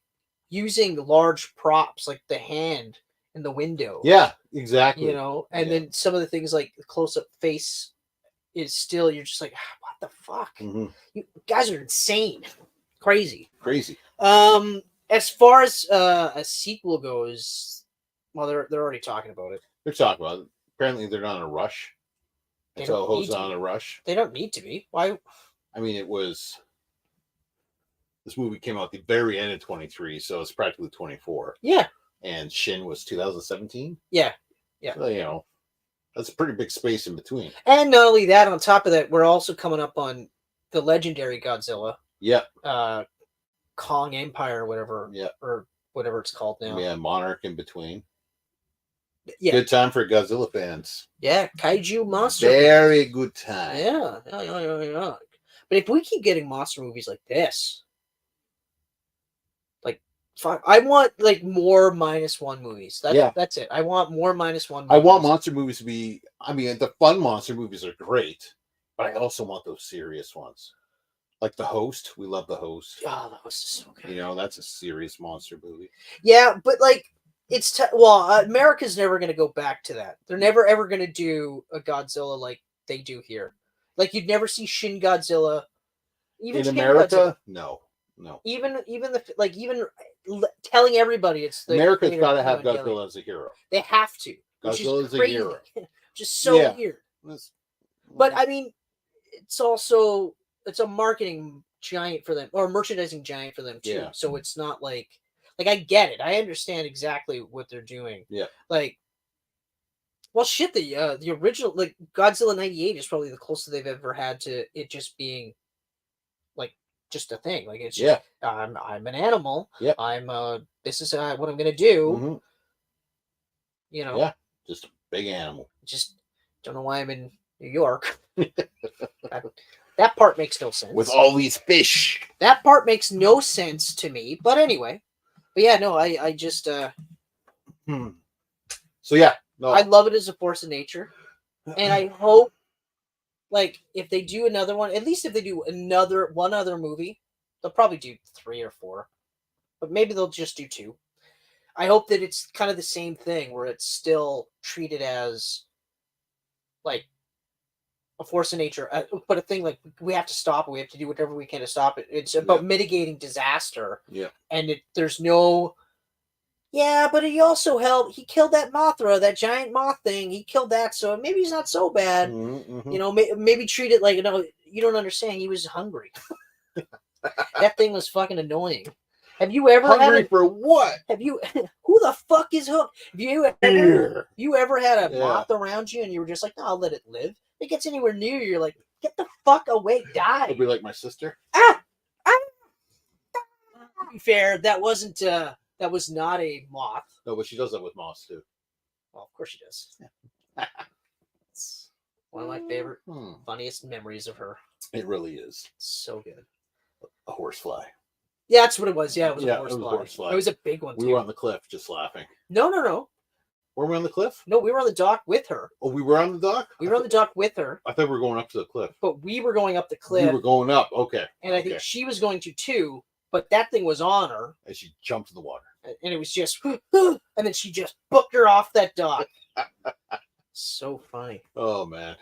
using large props like the hand in the window. Yeah, exactly. And then some of the things like the close-up face is still, you're just like, what the fuck? Mm-hmm. You guys are insane. Crazy. As far as a sequel goes, well, they're already talking about it. They're talking about it. Apparently, they're not in a rush. Toho's not in a rush. They don't need to be. Why? I mean, this movie came out at the very end of 23, so it's practically 24. Yeah. And Shin was 2017. Yeah. So, that's a pretty big space in between. And not only that, on top of that, we're also coming up on the legendary Godzilla. Yeah. Kong Empire or whatever. Yeah. Or whatever it's called now. Yeah, Monarch in between. Yeah. Good time for Godzilla fans. Yeah, kaiju monster. Very good time. Yeah. But if we keep getting monster movies like this, like, fuck, I want like more -1 movies. That's it. I want more -1 movies. I want monster movies to be. I mean, the fun monster movies are great, but I also want those serious ones, like The Host. We love The Host. Oh, The Host is so good. That's a serious monster movie. Yeah, but like. America's never going to go back to that. They're never ever going to do a Godzilla like they do here. Like you'd never see Shin Godzilla. Even in America, Godzilla. No. Even telling everybody it's the America's got to have Godzilla as a hero. They have to. Godzilla is a hero. Just so weird. But I mean, it's a marketing giant for them or merchandising giant for them too. Yeah. So it's not like Like, I get it. I understand exactly what they're doing. Yeah. Like, well, shit, the original, like, Godzilla 98 is probably the closest they've ever had to it just being, like, just a thing. Like, it's just, I'm an animal. Yep. This is what I'm going to do. Mm-hmm. You know? Yeah. Just a big animal. Just don't know why I'm in New York. That part makes no sense. With all these fish. That part makes no sense to me. But anyway. But yeah, no, I just... So yeah. No. I love it as a force of nature. And I hope, like, if they do another one, at least if they do one other movie, they'll probably do 3 or 4. But maybe they'll just do 2. I hope that it's kind of the same thing, where it's still treated as, like, a force of nature, but a thing like we have to stop it. We have to do whatever we can to stop it. It's about mitigating disaster. Yeah. And there's no, but he also helped. He killed that Mothra, that giant moth thing. He killed that, so maybe he's not so bad. Mm-hmm. You know, maybe treat it like, you know, you don't understand. He was hungry. That thing was fucking annoying. Have you ever hungry for what? Have you? Who the fuck is Hook? Have you ever had a moth around you and you were just like, no, I'll let it live? If it gets anywhere near you, you're like, get the fuck away, die. It'll be like my sister. To be fair, that was not a moth. No, but she does that with moths too. Well, of course she does. It's one of my favorite, funniest memories of her. It really is. So good. A horsefly. Yeah, that's what it was. Yeah, it was a horsefly. It was a big one too. We were on the cliff just laughing. No. Were we on the cliff? No, we were on the dock with her. Oh, we were on the dock? We were on the dock with her. I thought we were going up to the cliff. But we were going up the cliff. We were going up, okay. And I think she was going to too, but that thing was on her. And she jumped in the water. And it was just, and then she just booked her off that dock. So funny. Oh, man.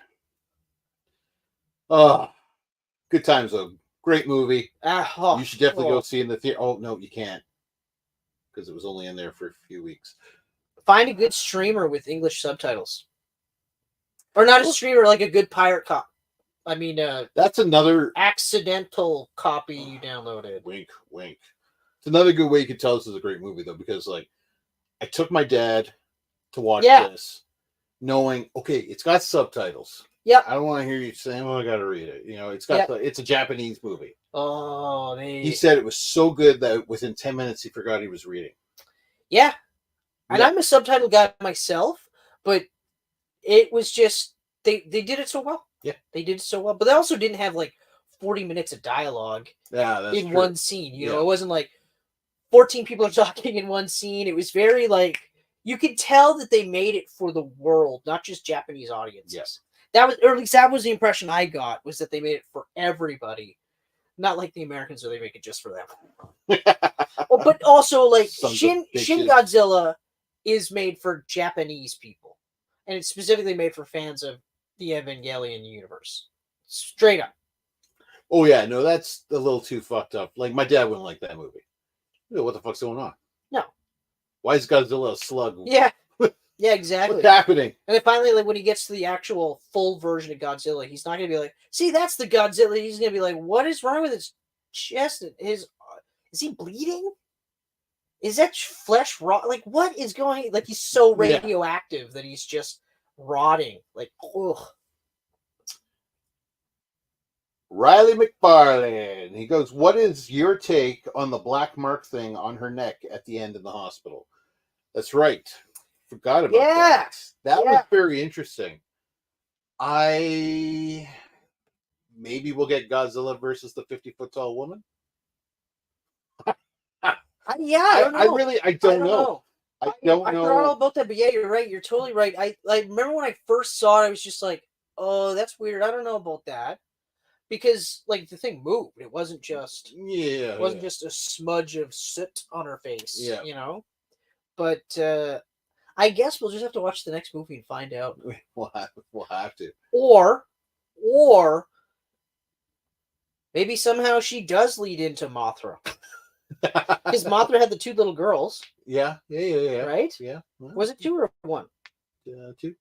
Oh, good times, though. Great movie. You should definitely go see it in the theater. Oh, no, you can't. Because it was only in there for a few weeks. Find a good streamer with English subtitles. Or not a streamer, like a good pirate cop. I mean, that's another accidental copy you downloaded. Wink, wink. It's another good way you can tell this is a great movie, though, because, like, I took my dad to watch this, knowing, okay, it's got subtitles. Yep. I don't want to hear you saying, "Oh, I got to read it." You know, it's got it's a Japanese movie. Oh, he said it was so good that within 10 minutes he forgot he was reading. Yeah. And I'm a subtitle guy myself, but it was just they did it so well. Yeah. They did it so well. But they also didn't have like 40 minutes of dialogue in one scene. You know, it wasn't like 14 people are talking in one scene. It was very like you could tell that they made it for the world, not just Japanese audiences. Yes. That was, or at least that was the impression I got, was that they made it for everybody. Not like the Americans where they make it just for them. But also like Shin Godzilla is made for Japanese people. And it's specifically made for fans of the Evangelion universe. Straight up. Oh yeah, no, that's a little too fucked up. Like my dad wouldn't like that movie. You know, what the fuck's going on? No. Why is Godzilla a slug? Yeah. Yeah, exactly. What's happening? And then finally, like when he gets to the actual full version of Godzilla, he's not gonna be like, see, that's the Godzilla. He's gonna be like, what is wrong with his chest? Is he bleeding? Is that flesh raw? Like, what is going? Like, he's so radioactive that he's just rotting. Like, ugh. Riley McFarlane. He goes, "What is your take on the black mark thing on her neck at the end in the hospital?" That's right. Forgot about that. That was very interesting. Maybe we'll get Godzilla versus the 50-foot tall woman. I don't know. I don't know. I don't know. I forgot all about that, but yeah, you're right. You're totally right. I remember when I first saw it, I was just like, oh, that's weird. I don't know about that. Because like the thing moved. It wasn't just just a smudge of soot on her face. Yeah. You know? But I guess we'll just have to watch the next movie and find out. We'll have to. Or maybe somehow she does lead into Mothra. Because Mothra had the 2 little girls. Yeah. Right? Yeah. Was it 2 or 1? 2.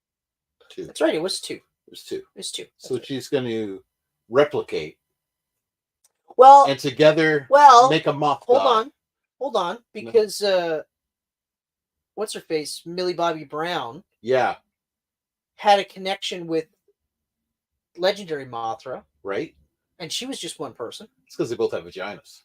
That's right. It was 2. It was 2. It was 2. So she's going to replicate. Well, and together make a moth. Hold on. hold on, because what's her face, Millie Bobby Brown, Yeah. had a connection with legendary Mothra, Right. and she was just one person. It's because they both have vaginas.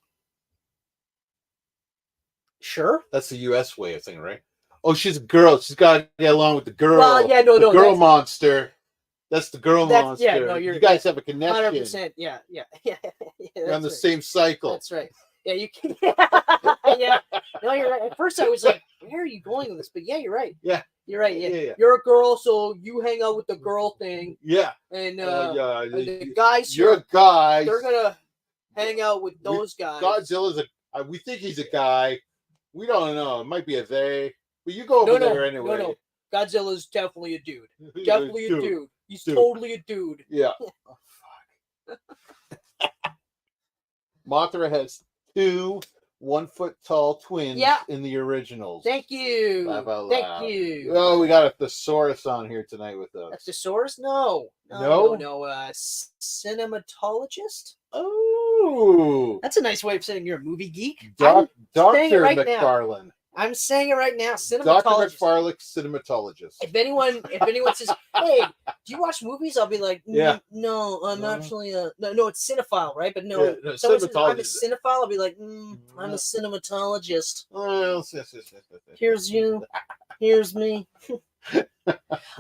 Sure. That's the U.S. way of thinking, right? Oh, she's a girl. She's got to get along with the girl. Well, yeah, no, the girl monster. That's the girl monster. Yeah, no, you guys have a connection. 100%. Yeah. You're on the same cycle. That's right. Yeah, you can. Yeah. No, you're right. At first, I was like, "Where are you going with this?" But yeah, you're right. Yeah. You're right. Yeah. Yeah. You're a girl, so you hang out with the girl thing. Yeah. And yeah. the guys, you're a guy. They're gonna hang out with those guys. Godzilla's we think he's a guy. We don't know. It might be a they. But you go over there anyway. No. Godzilla's definitely a dude. Definitely a dude. He's totally a dude. Yeah. Oh, fuck. Mothra has 2 1-foot-tall twins in the originals. Thank you. Thank you. Oh, we got a thesaurus on here tonight with us. A thesaurus? No. Cinematologist? Oh. That's a nice way of saying you're a movie geek. Dr. Right McFarlane. Now. I'm saying it right now. Dr. Cinematologist. McFarlane, cinematologist. If anyone says, "Hey, do you watch movies?" I'll be like, "No, I'm actually a no. It's cinephile, right?" But no, someone says I'm a cinephile. I'll be like, "I'm a cinematologist." Well, Here's you. Here's me.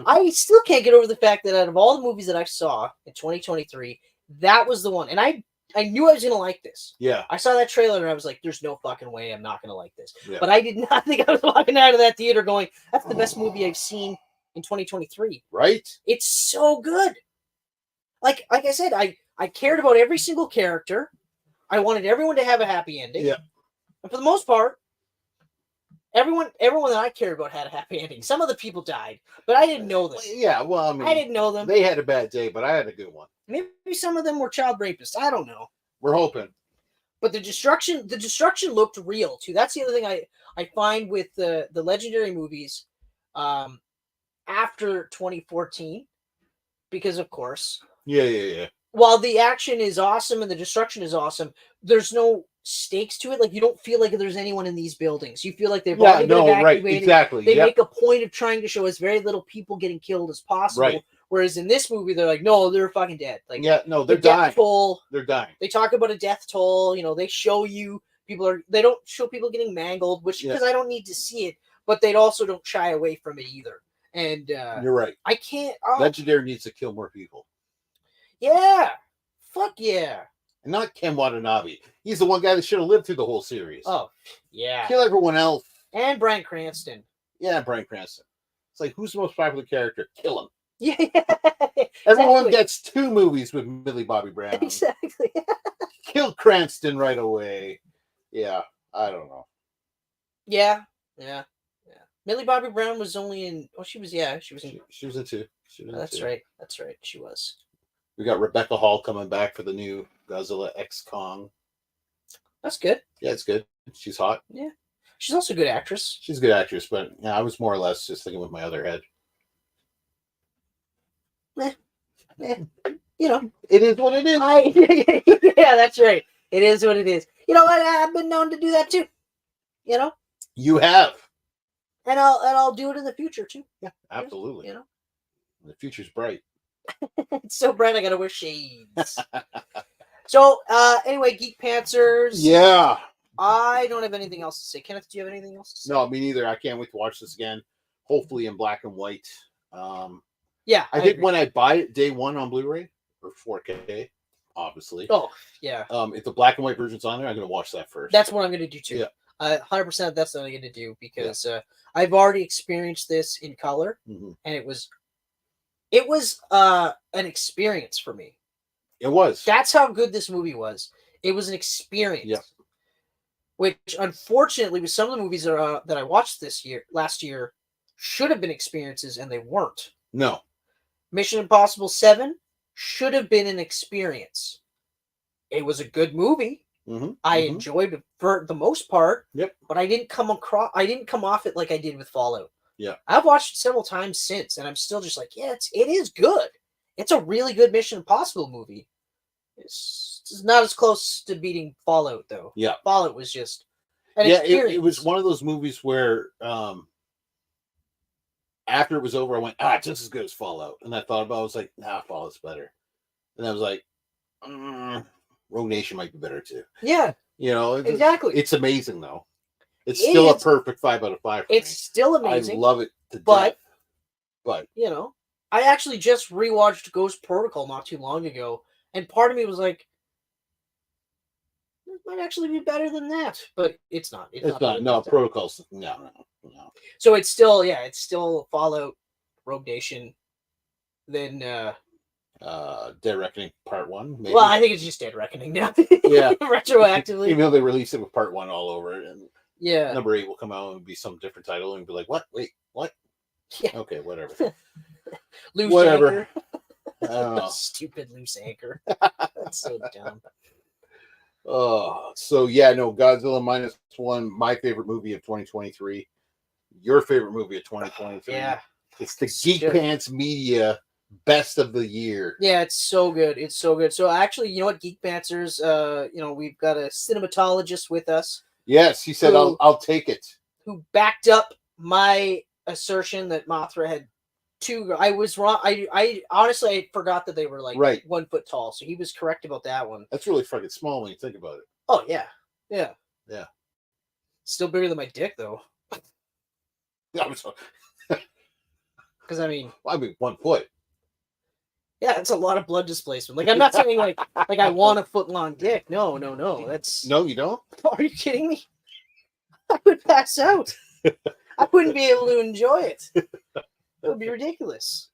I still can't get over the fact that out of all the movies that I saw in 2023, that was the one, and I knew I was going to like this. Yeah. I saw that trailer and I was like, there's no fucking way I'm not going to like this. Yeah. But I did not think I was walking out of that theater going, that's the best movie I've seen in 2023. Right? It's so good. Like I said, I cared about every single character. I wanted everyone to have a happy ending. Yeah. And for the most part, everyone that I cared about had a happy ending. Some of the people died, but I didn't know them. Yeah, well, I mean, I didn't know them. They had a bad day, but I had a good one. Maybe some of them were child rapists. I don't know. We're hoping. But the destruction looked real too. That's the other thing I find with the legendary movies after 2014, because of course. Yeah. While the action is awesome and the destruction is awesome, there's no stakes to it. Like, you don't feel like there's anyone in these buildings. You feel like they've already been evacuated. Right, exactly. They make a point of trying to show as very little people getting killed as possible. Right. Whereas in this movie, they're like, no, they're fucking dead. Like, they're dying. They're dying. They talk about a death toll. You know, they show you they don't show people getting mangled, which because I don't need to see it, but they also don't shy away from it either. And you're right. I can't. Legendary needs to kill more people. Yeah. Fuck yeah. And not Ken Watanabe. He's the one guy that should have lived through the whole series. Oh, yeah. Kill everyone else. And Bryan Cranston. Yeah, Bryan Cranston. It's like, who's the most popular character? Kill him. Yeah. Everyone gets 2 movies with Millie Bobby Brown. Exactly. Kill Cranston right away. Yeah, I don't know. Yeah. Millie Bobby Brown was only in. Oh, she was in. She was in 2. That's right. She was. We got Rebecca Hall coming back for the new Godzilla X Kong. That's good. Yeah, it's good. She's hot. Yeah. She's also a good actress. She's a good actress, but yeah, I was more or less just thinking with my other head. You know, it is what it is. Yeah, that's right. It is what it is. You know what? I've been known to do that too. You know. You have. And I'll do it in the future too. Yeah, absolutely. You know. The future's bright. It's so bright I gotta wear shades. So anyway, Geek-Pantsers. Yeah. I don't have anything else to say. Kenneth, do you have anything else to say? No, me neither. I can't wait to watch this again. Hopefully in black and white. Yeah. I think when I buy it day one on Blu-ray or 4K, obviously. Oh, yeah. If the black and white version's on there, I'm gonna watch that first. That's what I'm gonna do too. Yeah. 100% that's what I'm gonna do because I've already experienced this in color, and it was an experience for me. It was. That's how good this movie was. It was an experience. Yeah. Which, unfortunately, with some of the movies that I watched last year, should have been experiences, and they weren't. No. Mission Impossible 7 should have been an experience. It was a good movie. I enjoyed it for the most part. Yep. But I didn't come off it like I did with Fallout. Yeah. I've watched it several times since, and I'm still just like, yeah, it is good. It's a really good Mission Impossible movie. It's not as close to beating Fallout, though. Yeah. Fallout was just It was one of those movies where after it was over, I went, it's just as good as Fallout. And I thought about it, I was like, nah, Fallout's better. And I was like, Rogue Nation might be better too. Yeah. Exactly. It's amazing though. It's still a perfect 5 out of 5 for me. Still amazing. I love it to death. But I actually just rewatched Ghost Protocol not too long ago, and part of me was like, it might actually be better than that, but it's not. It's not. No, Protocol's no. So it's still Fallout, Rogue Nation, then Dead Reckoning Part 1. Maybe. Well, I think it's just Dead Reckoning now. Yeah, retroactively. Even though they released it with Part 1 all over it, and yeah, number 8 will come out and be some different title, and be like, what? Wait, what? Yeah. Okay, whatever. Loose whatever. Anchor. I don't know. Stupid Loose Anchor. That's so dumb. Oh, so yeah, no, Godzilla Minus One, my favorite movie of 2023. Your favorite movie of 2023. Yeah. It's the Geek Pants Media Best of the Year. Yeah, it's so good. It's so good. So actually, you know what, Geek-Pantsers, we've got a cinematologist with us. Yes, he said, I'll take it. Who backed up my assertion that Mothra had two. I was wrong. I honestly, I forgot that they were like 1 foot tall. So he was correct about that one. That's really fucking small when you think about it. Oh, yeah. Yeah. Yeah. Still bigger than my dick, though. Because I mean 1 foot. Yeah, it's a lot of blood displacement. Like I'm not saying like I want a foot long dick. No. That's no, you don't. Are you kidding me? I would pass out. I wouldn't be able to enjoy it. It would be ridiculous.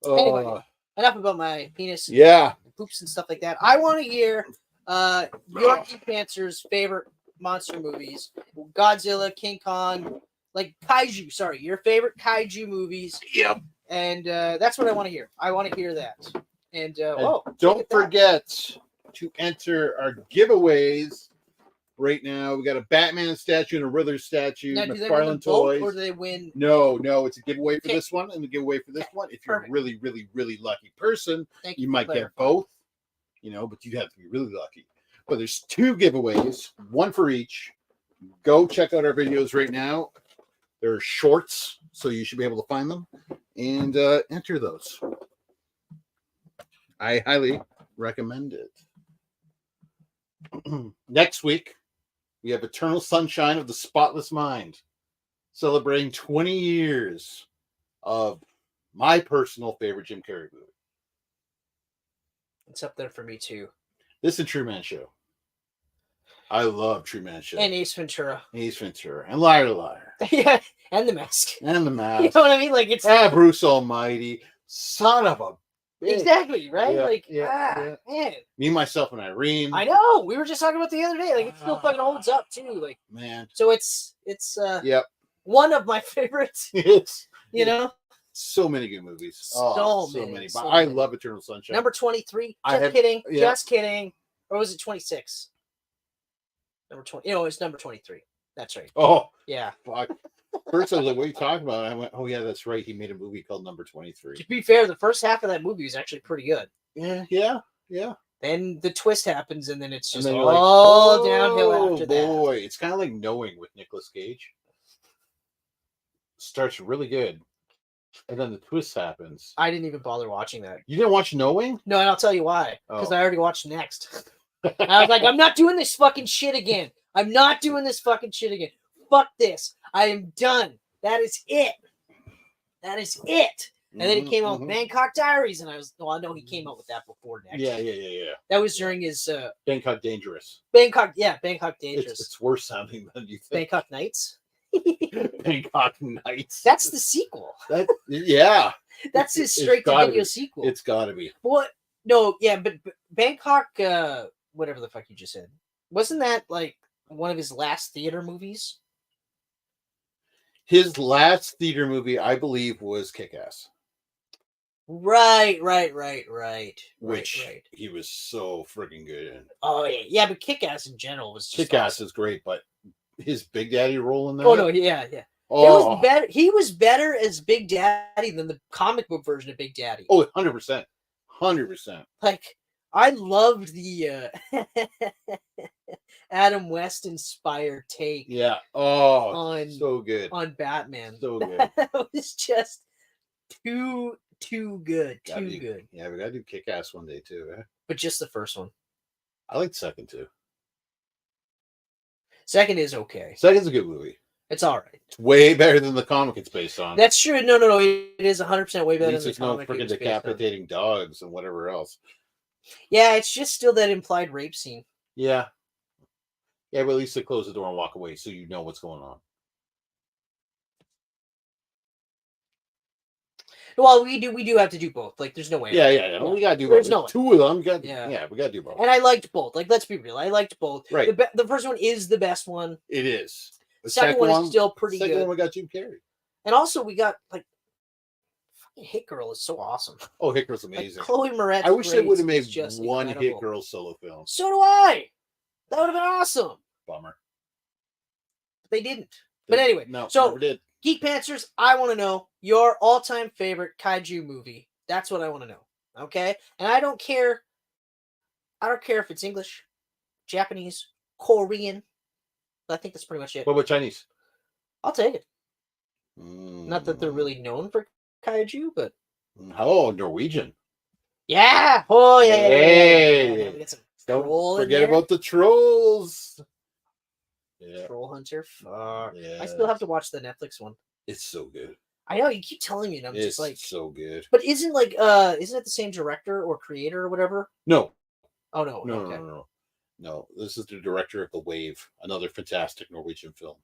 Anyway, enough about my penis. Yeah, and poops and stuff like that. I want to hear your Geek-Pantsers' favorite monster movies: Godzilla, King Kong. Like kaiju, sorry, your favorite kaiju movies. Yep. And that's what I want to hear. I want to hear that. And don't forget to enter our giveaways right now. We got a Batman statue and a Riddler statue. Now, do they McFarlane win toys. Or do they win? No, it's a giveaway for this one and a giveaway for this one. If you're a really, really, really lucky person, you might get both. But you'd have to be really lucky. But there's 2 giveaways, 1 for each. Go check out our videos right now. They're shorts, so you should be able to find them and enter those. I highly recommend it. Next week, we have Eternal Sunshine of the Spotless Mind, celebrating 20 years of my personal favorite Jim Carrey movie. It's up there for me, too. This is True Man Show. I love True Man Show. And Ace Ventura. And Liar Liar. Yeah, and The Mask. You know what I mean? Like it's Bruce Almighty. Son of a bitch. Exactly, right? Yeah, man. Me, Myself, and Irene. I know. We were just talking about the other day. Like it still fucking holds up too. Like man. So it's one of my favorites. It's So many good movies. So many. But I love Eternal Sunshine. Number 23. Kidding. Yeah. Just kidding. Or was it 26? Number 20. It's number 23. That's right. Oh. Yeah. Fuck. First I was like, what are you talking about? And I went, oh yeah, that's right. He made a movie called Number 23. To be fair, the first half of that movie is actually pretty good. Yeah. Then the twist happens and then it's just all downhill after that. Boy, it's kind of like Knowing with Nicolas Cage. Starts really good. And then the twist happens. I didn't even bother watching that. You didn't watch Knowing? No, and I'll tell you why. Because I already watched Next. I was like, I'm not doing this fucking shit again. Fuck this. I am done. That is it. And then he came out with Bangkok Diaries, and I was, no, he came out with that before Next. Yeah. That was during his Bangkok Dangerous. Bangkok Dangerous. It's worse sounding than you think. Bangkok Nights. Bangkok Nights. That's the sequel. Yeah. That's his straight-to-video sequel. It's got to be. What? No, yeah, but Bangkok, whatever the fuck you just said, wasn't that like one of his last theater movies? His last theater movie, I believe, was Kick-Ass. Right. Which he was so freaking good in. Oh yeah, but Kick-Ass in general was just Kick-Ass awesome. is great, but his Big Daddy role in that. Oh no, yeah. Oh. It was better. He was better as Big Daddy than the comic book version of Big Daddy. Oh, 100%. 100%. Like I loved the Adam West inspired take. Yeah. So good. On Batman. So good. That was just too good. Too good. Yeah, we gotta do Kick-Ass one day too. But just the first one. I like the second too. Second is okay. Second's a good movie. It's all right. It's way better than the comic it's based on. That's true. No. It is 100% way better than the comic. There's no freaking decapitating dogs and whatever else. Yeah, it's just still that implied rape scene. Yeah. Yeah, but at least they close the door and walk away so you know what's going on. Well, we do have to do both. Like, there's no way. Yeah. We gotta do there's both. No two of them. We gotta do both. And I liked both. Like, let's be real. I liked both. Right. The first one is the best one. It is. The second one is still pretty good. Second one we got Jim Carrey. And also we got like fucking Hit Girl is so awesome. Oh, Hit Girl's amazing. Like, Chloe Moretz. I wish they would have made one incredible. Hit Girl solo film. So do I. That would have been awesome. Bummer. They didn't. But anyway, no, so never did. Geek-Pantsers, I want to know your all-time favorite kaiju movie. That's what I want to know. Okay? And I don't care if it's English, Japanese, Korean. I think that's pretty much it. What about Chinese? I'll take it. Not that they're really known for kaiju, but Norwegian. Yeah. Oh yeah. Hey. Yeah. We get some Don't forget about the trolls. Yeah. Troll Hunter. Fuck. Yeah. I still have to watch the Netflix one. It's so good. I know you keep telling me, and I'm just like so good. But isn't it the same director or creator or whatever? No. Oh no. No. This is the director of The Wave, another fantastic Norwegian film.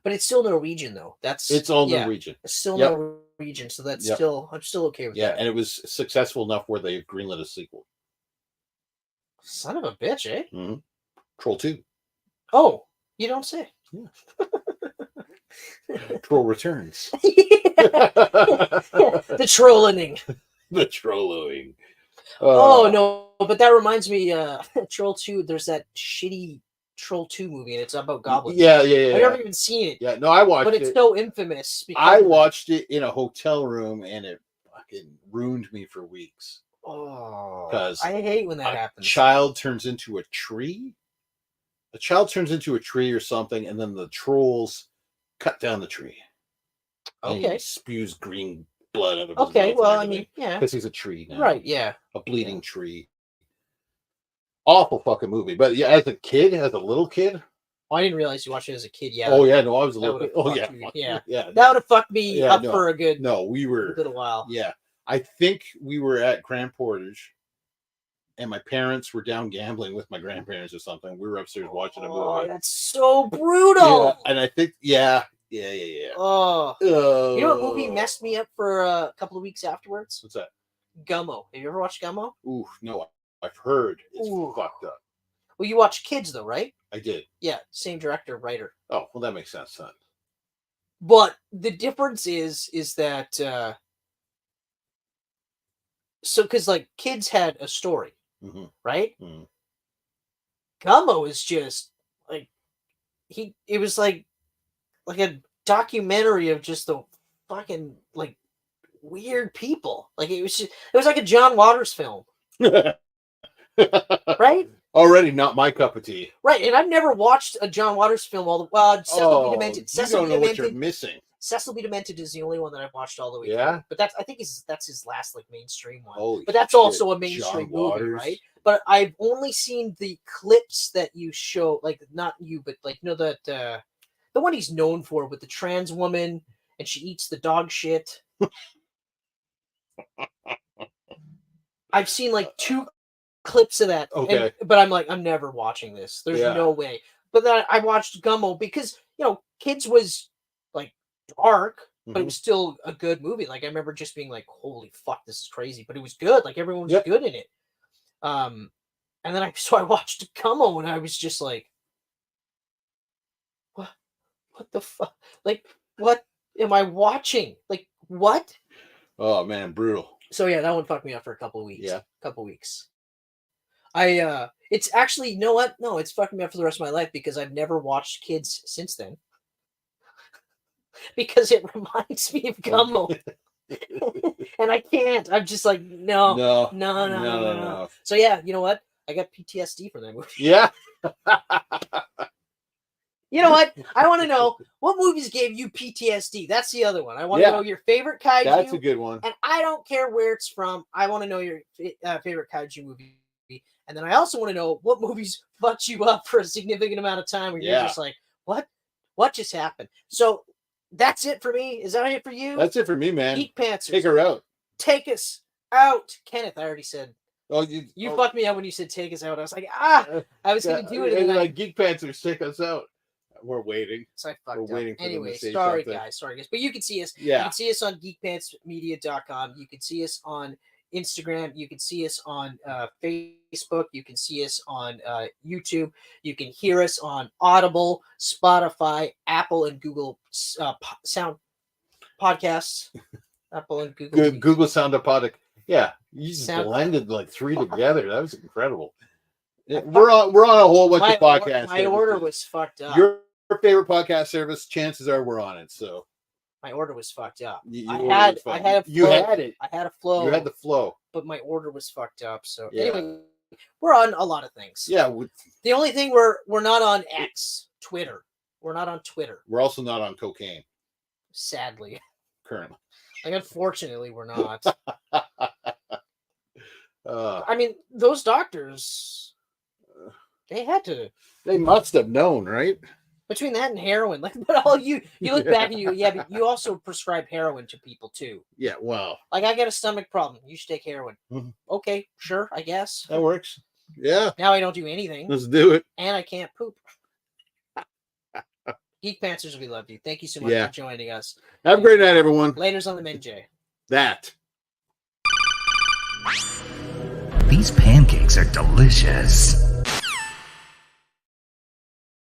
But it's still Norwegian though. It's all Norwegian. It's still Norwegian, so that's still I'm still okay with that. Yeah, and it was successful enough where they greenlit a sequel. Son of a bitch, eh? Mm-hmm. Troll 2. Oh, you don't say. Yeah. Troll returns. The trolling. The trolling. Oh no, but that reminds me, Troll 2, there's that shitty Troll 2 movie and it's about goblins. Yeah. I've never even seen it. Yeah, no, I watched it. But it's so infamous. I watched it in a hotel room and it fucking ruined me for weeks. Oh, because I hate when that happens. A child turns into a tree or something, and then the trolls cut down the tree. Okay. And he spews green blood out of his Okay, mouth. well, I mean, yeah. Because he's a tree now. Right, yeah. A bleeding tree. Awful fucking movie. But yeah, as a little kid. Oh, I didn't realize you watched it as a kid. Yeah. Oh, yeah, no, I was a little kid. Oh, yeah. Yeah. That would have fucked me up for a good little while. Yeah. I think we were at Grand Portage and my parents were down gambling with my grandparents or something. We were upstairs watching a movie. Oh, that's so brutal. Yeah, and I think, yeah. Oh. You know what movie messed me up for a couple of weeks afterwards? What's that? Gummo. Have you ever watched Gummo? Ooh, no. I've heard it's fucked up. Well, you watch Kids, though, right? I did. Yeah, same director, writer. Oh, well, that makes sense, son. But the difference is that so because like Kids had a story, right? Mm-hmm. Gummo is just like it was like a documentary of just the fucking like weird people. Like it was like a John Waters film. Right? Already not my cup of tea. Right, and I've never watched a John Waters film Cecil B. Demented. You don't know what you're missing. Cecil B. Demented is the only one that I've watched all the way through. But that's that's his last like mainstream one. Holy but that's shit. also a mainstream John movie, Waters. right? But I've only seen the clips that you show, like not you, but like that the one he's known for with the trans woman and she eats the dog shit. I've seen like 2 clips of that. Okay. But I'm like, I'm never watching this. There's no way. But then I watched Gummo because, Kids was like dark, but it was still a good movie. Like I remember just being like, holy fuck, this is crazy. But it was good. Like everyone was good in it. And then I watched Gummo and I was just like, what the fuck? Like, what am I watching? Like, what? Oh man, brutal. So yeah, that one fucked me up for a couple of weeks. Yeah. Couple weeks. It's actually, you know what? No, it's fucking me up for the rest of my life because I've never watched Kids since then. Because it reminds me of Gummo. And I can't. I'm just like, no. So yeah, you know what? I got PTSD from that movie. Yeah. You know what? I want to know what movies gave you PTSD. That's the other one. I want to know your favorite kaiju. That's a good one. And I don't care where it's from. I want to know your favorite kaiju movie. And then I also want to know what movies fucked you up for a significant amount of time where you're just like, what? What just happened? So that's it for me. Is that it for you? That's it for me, man. Geek-Pantsers. Take her out. Take us out. Kenneth, I already said. Oh, you fucked me up when you said take us out. I was like, I was going to do it. And like Geek-Pantsers, take us out. We're waiting. So I fucked We're waiting up. for them Anyway, to say sorry something. guys. But you can see us. Yeah. You can see us on geekpantsmedia.com. You can see us on Instagram. You can see us on Facebook. You can see us on YouTube. You can hear us on Audible, Spotify, Apple, and Google Sound podcasts. Apple and Google. Google Sound Apodic. Yeah, you just blended like three together. That was incredible. We're on a whole bunch of podcasts. My order was fucked up. Your favorite podcast service, chances are we're on it. So my order was fucked up. I had it. You had a flow. You had the flow. But my order was fucked up. So anyway, we're on a lot of things. Yeah. The only thing we're not on X, Twitter. We're not on Twitter. We're also not on cocaine. Sadly. Currently. Like, unfortunately, we're not. I mean, those doctors, they had to. They must have known, right? Between that and heroin, like, but all you look back and but you also prescribe heroin to people too. Yeah, well, like I got a stomach problem. You should take heroin. Mm-hmm. Okay, sure, I guess that works. Yeah. Now I don't do anything. Let's do it. And I can't poop. Geek-Pantsers, we love you. Thank you so much for joining us. Have a great night, everyone. Laters on the Minjay. That. These pancakes are delicious.